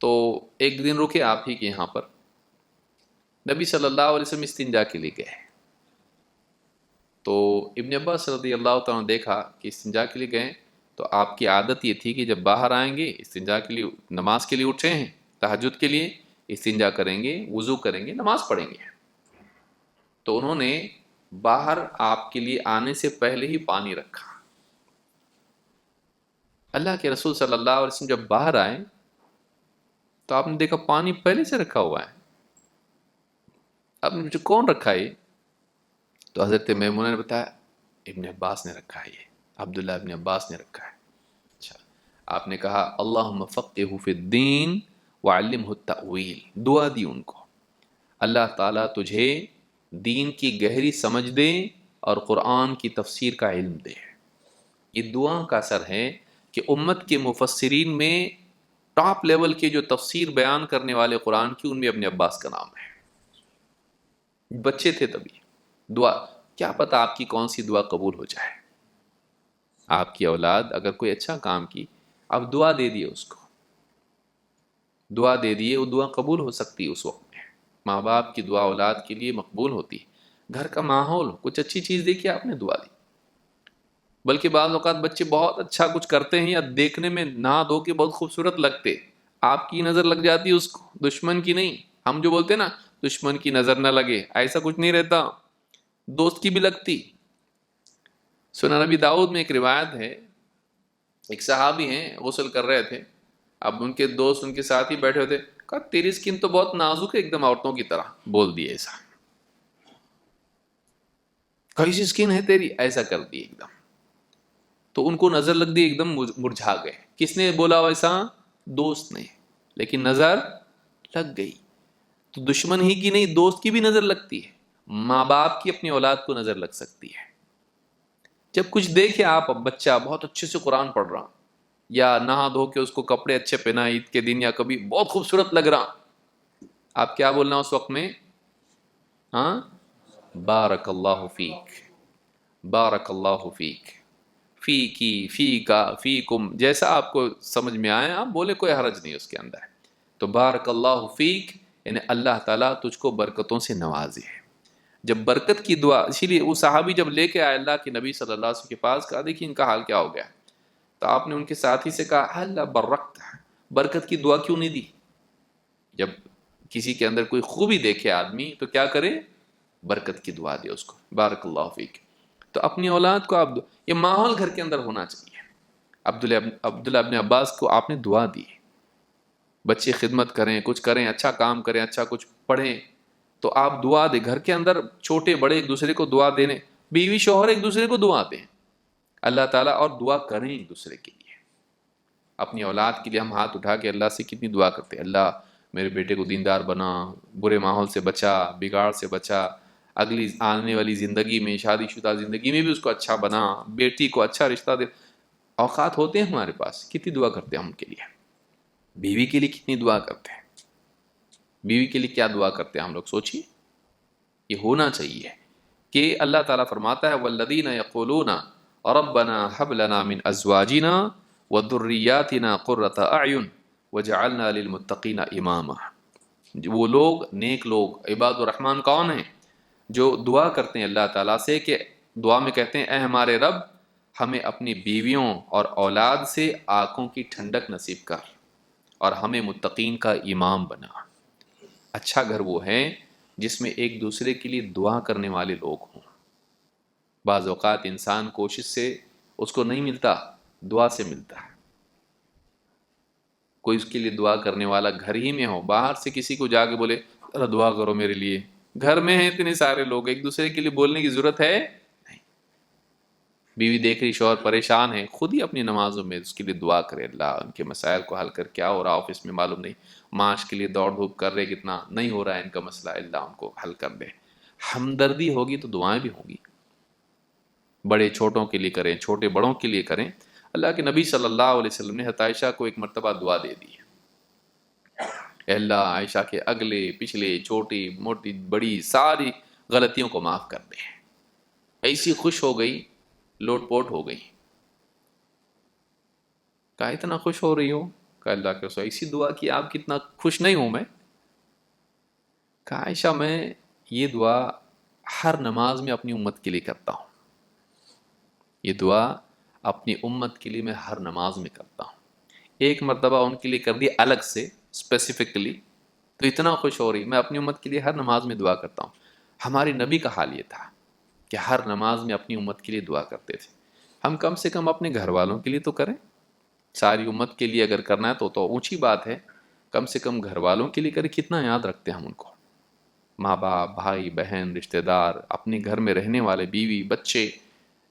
تو ایک دن رکے آپ ہی کے یہاں پر. نبی صلی اللہ علیہ وسلم استنجا کے لیے گئے تو ابن عباس رضی اللہ تعالیٰ نے دیکھا کہ استنجا کے لیے گئے. تو آپ کی عادت یہ تھی کہ جب باہر آئیں گے استنجا کے لیے، نماز کے لیے اٹھے ہیں تہجد کے لیے، استنجا کریں گے، وضو کریں گے، نماز پڑھیں گے. تو انہوں نے باہر آپ کے لیے آنے سے پہلے ہی پانی رکھا. اللہ کے رسول صلی اللہ علیہ وسلم جب باہر آئے تو آپ نے دیکھا پانی پہلے سے رکھا ہوا ہے. آپ نے پوچھا کون رکھا ہے یہ؟ تو حضرت میمونہ نے بتایا ابن عباس نے رکھا ہے، یہ عبداللہ ابن عباس نے رکھا ہے. اچھا. آپ نے کہا اللہم فقہہ فی الدین وعلمہ التأویل، دعا دی ان کو، اللہ تعالیٰ تجھے دین کی گہری سمجھ دے اور قرآن کی تفسیر کا علم دے. یہ دعا کا اثر ہے کہ امت کے مفسرین میں ٹاپ لیول کے جو تفسیر بیان کرنے والے قرآن کی، ان میں ابن عباس کا نام ہے. بچے تھے تبھی. دعا، کیا پتہ آپ کی کون سی دعا قبول ہو جائے. آپ کی اولاد اگر کوئی اچھا کام کی، آپ دعا دے دیے اس کو، دعا دے دیے، وہ دعا قبول ہو سکتی ہے اس وقت میں. ماں باپ کی دعا اولاد کے لیے مقبول ہوتی ہے. گھر کا ماحول، کچھ اچھی چیز دیکھی آپ نے، دعا دی. بلکہ بعض اوقات بچے بہت اچھا کچھ کرتے ہیں یا دیکھنے میں نہا دھو کے بہت خوبصورت لگتے، آپ کی نظر لگ جاتی ہے اس کو، دشمن کی نہیں. ہم جو بولتے ہیں نا دشمن کی نظر نہ لگے، ایسا کچھ نہیں رہتا، دوست کی بھی لگتی. سنن نبی داؤد میں ایک روایت ہے، ایک صحابی ہیں غسل کر رہے تھے، اب ان کے دوست ان کے ساتھ ہی بیٹھے ہوتے، کہا تیری سکن تو بہت نازک ہے ایک دم عورتوں کی طرح، بول دیے ایسا. کیسی سکن ہے تیری، ایسا کر دی ایک دم. تو ان کو نظر لگ دی، ایک دم مرجھا گئے. کس نے بولا ویسا؟ دوست نے، لیکن نظر لگ گئی. تو دشمن ہی کی نہیں، دوست کی بھی نظر لگتی ہے. ماں باپ کی اپنی اولاد کو نظر لگ سکتی ہے. جب کچھ دیکھے آپ، بچہ بہت اچھے سے قرآن پڑھ رہا، یا نہا دھو کے اس کو کپڑے اچھے پہنا عید کے دن، یا کبھی بہت خوبصورت لگ رہا، آپ کیا بولنا اس وقت میں؟ ہاں، بارک اللہ فیک، بارک اللہ فیک، فی کی، فی کا، فی کم، جیسا آپ کو سمجھ میں آئے آپ بولے، کوئی حرج نہیں اس کے اندر. تو بارک اللہ فیک یعنی اللہ تعالیٰ تجھ کو برکتوں سے نوازے. جب برکت کی دعا، اسی لیے وہ صحابی جب لے کے آئے اللہ کے نبی صلی اللہ علیہ وسلم کے پاس، کہا دیکھیے ان کا حال کیا ہو گیا. تو آپ نے ان کے ساتھی سے کہا اللہ برکت، برکت کی دعا کیوں نہیں دی؟ جب کسی کے اندر کوئی خوبی دیکھے آدمی تو کیا کرے؟ برکت کی دعا دے اس کو، بارک اللہ فیک. تو اپنی اولاد کو آپ یہ ماحول گھر کے اندر ہونا چاہیے. عبداللہ ابن عباس کو آپ نے دعا دی، بچے خدمت کریں، کچھ کریں، اچھا کام کریں، اچھا کچھ پڑھیں، تو آپ دعا دیں. گھر کے اندر چھوٹے بڑے ایک دوسرے کو دعا دینے، بیوی شوہر ایک دوسرے کو دعا دیں اللہ تعالیٰ، اور دعا کریں ایک دوسرے کے لیے. اپنی اولاد کے لیے ہم ہاتھ اٹھا کے اللہ سے کتنی دعا کرتے ہیں، اللہ میرے بیٹے کو دیندار بنا، برے ماحول سے بچا، بگاڑ سے بچا، اگلی آنے والی زندگی میں، شادی شدہ زندگی میں بھی اس کو اچھا بنا، بیٹی کو اچھا رشتہ دے. اوقات ہوتے ہیں ہمارے پاس، کتنی دعا کرتے ہیں ہم کے لیے. بیوی کے لیے کتنی دعا کرتے ہیں، بیوی کے لیے کیا دعا کرتے ہیں ہم لوگ، سوچیے. یہ ہونا چاہیے کہ اللہ تعالیٰ فرماتا ہے والذین یقولون ربنا هب لنا من ازواجنا وذریاتنا قرۃ اعین وجعلنا للمتقین اماما، وہ لوگ نیک لوگ عباد الرحمن کون ہیں؟ جو دعا کرتے ہیں اللہ تعالیٰ سے، کہ دعا میں کہتے ہیں اے ہمارے رب ہمیں اپنی بیویوں اور اولاد سے آنکھوں کی ٹھنڈک نصیب کر اور ہمیں متقین کا امام بنا۔ اچھا گھر وہ ہے جس میں ایک دوسرے کے لیے دعا کرنے والے لوگ ہوں۔ بعض اوقات انسان کوشش سے اس کو نہیں ملتا، دعا سے ملتا ہے۔ کوئی اس کے لیے دعا کرنے والا گھر ہی میں ہو، باہر سے کسی کو جا کے بولے ذرا دعا کرو میرے لیے، گھر میں ہیں اتنے سارے لوگ، ایک دوسرے کے لیے بولنے کی ضرورت ہے نہیں۔ بیوی دیکھ رہی شوہر پریشان ہے، خود ہی اپنی نمازوں میں اس کے لیے دعا کرے، اللہ ان کے مسائل کو حل کر، کیا ہو رہا آفس میں معلوم نہیں، معاش کے لیے دوڑ دھوپ کر رہے کتنا نہیں ہو رہا ہے ان کا مسئلہ، اللہ ان کو حل کر دے۔ ہمدردی ہوگی تو دعائیں بھی ہوں گی، بڑے چھوٹوں کے لیے کریں، چھوٹے بڑوں کے لیے کریں۔ اللہ کے نبی صلی اللہ علیہ وسلم نے حضرت عائشہ کو ایک مرتبہ دعا دے دی، اے اللہ عائشہ کے اگلے پچھلے چھوٹی موٹی بڑی ساری غلطیوں کو معاف کر دے۔ ایسی خوش ہو گئی، لوٹ پوٹ ہو گئی۔ کہا اتنا خوش ہو رہی ہو؟ کہا اللہ کے رسول ایسی دعا کی آپ کتنا خوش نہیں ہوں میں؟ کہا عائشہ میں یہ دعا ہر نماز میں اپنی امت کے لیے کرتا ہوں، یہ دعا اپنی امت کے لیے میں ہر نماز میں کرتا ہوں۔ ایک مرتبہ ان کے لیے کر دی الگ سے اسپیسیفکلی، تو اتنا خوش ہو رہی، میں اپنی امت کے لیے ہر نماز میں دعا کرتا ہوں۔ ہمارے نبی کا حال یہ تھا کہ ہر نماز میں اپنی امت کے لیے دعا کرتے تھے۔ ہم کم سے کم اپنے گھر والوں کے لیے تو کریں، ساری امت کے لیے اگر کرنا ہے تو اونچی بات ہے، کم سے کم گھر والوں کے لیے کریں۔ کتنا یاد رکھتے ہیں ہم ان کو، ماں باپ، بھائی بہن، رشتہ دار، اپنے گھر میں رہنے والے بیوی بچے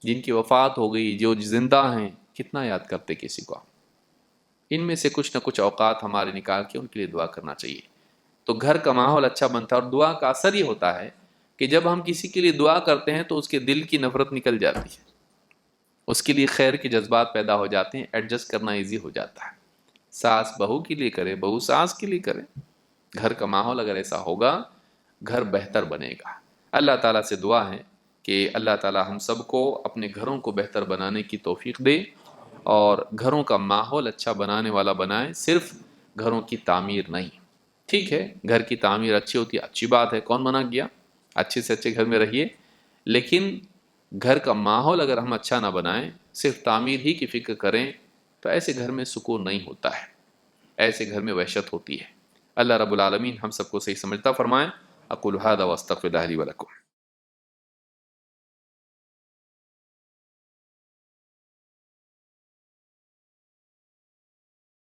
جن کی وفات ہو گئی، جو زندہ ہیں، کتنا یاد کرتے کسی کو۔ ان میں سے کچھ نہ کچھ اوقات ہمارے نکال کے ان کے لیے دعا کرنا چاہیے، تو گھر کا ماحول اچھا بنتا ہے۔ اور دعا کا اثر یہ ہوتا ہے کہ جب ہم کسی کے لیے دعا کرتے ہیں تو اس کے دل کی نفرت نکل جاتی ہے، اس کے لیے خیر کے جذبات پیدا ہو جاتے ہیں، ایڈجسٹ کرنا ایزی ہو جاتا ہے۔ ساس بہو کے لیے کرے، بہو ساس کے لیے کرے، گھر کا ماحول اگر ایسا ہوگا گھر بہتر بنے گا۔ اللہ تعالیٰ سے دعا ہے کہ اللہ تعالیٰ ہم سب کو اپنے گھروں کو بہتر بنانے کی توفیق دے اور گھروں کا ماحول اچھا بنانے والا بنائے، صرف گھروں کی تعمیر نہیں۔ ٹھیک ہے گھر کی تعمیر اچھی ہوتی ہے، اچھی بات ہے، کون منع کیا، اچھے سے اچھے گھر میں رہیے، لیکن گھر کا ماحول اگر ہم اچھا نہ بنائیں، صرف تعمیر ہی کی فکر کریں، تو ایسے گھر میں سکون نہیں ہوتا ہے، ایسے گھر میں وحشت ہوتی ہے۔ اللہ رب العالمین ہم سب کو صحیح سمجھتا فرمائے۔ اقول هذا واستغفر الله لي ولكم۔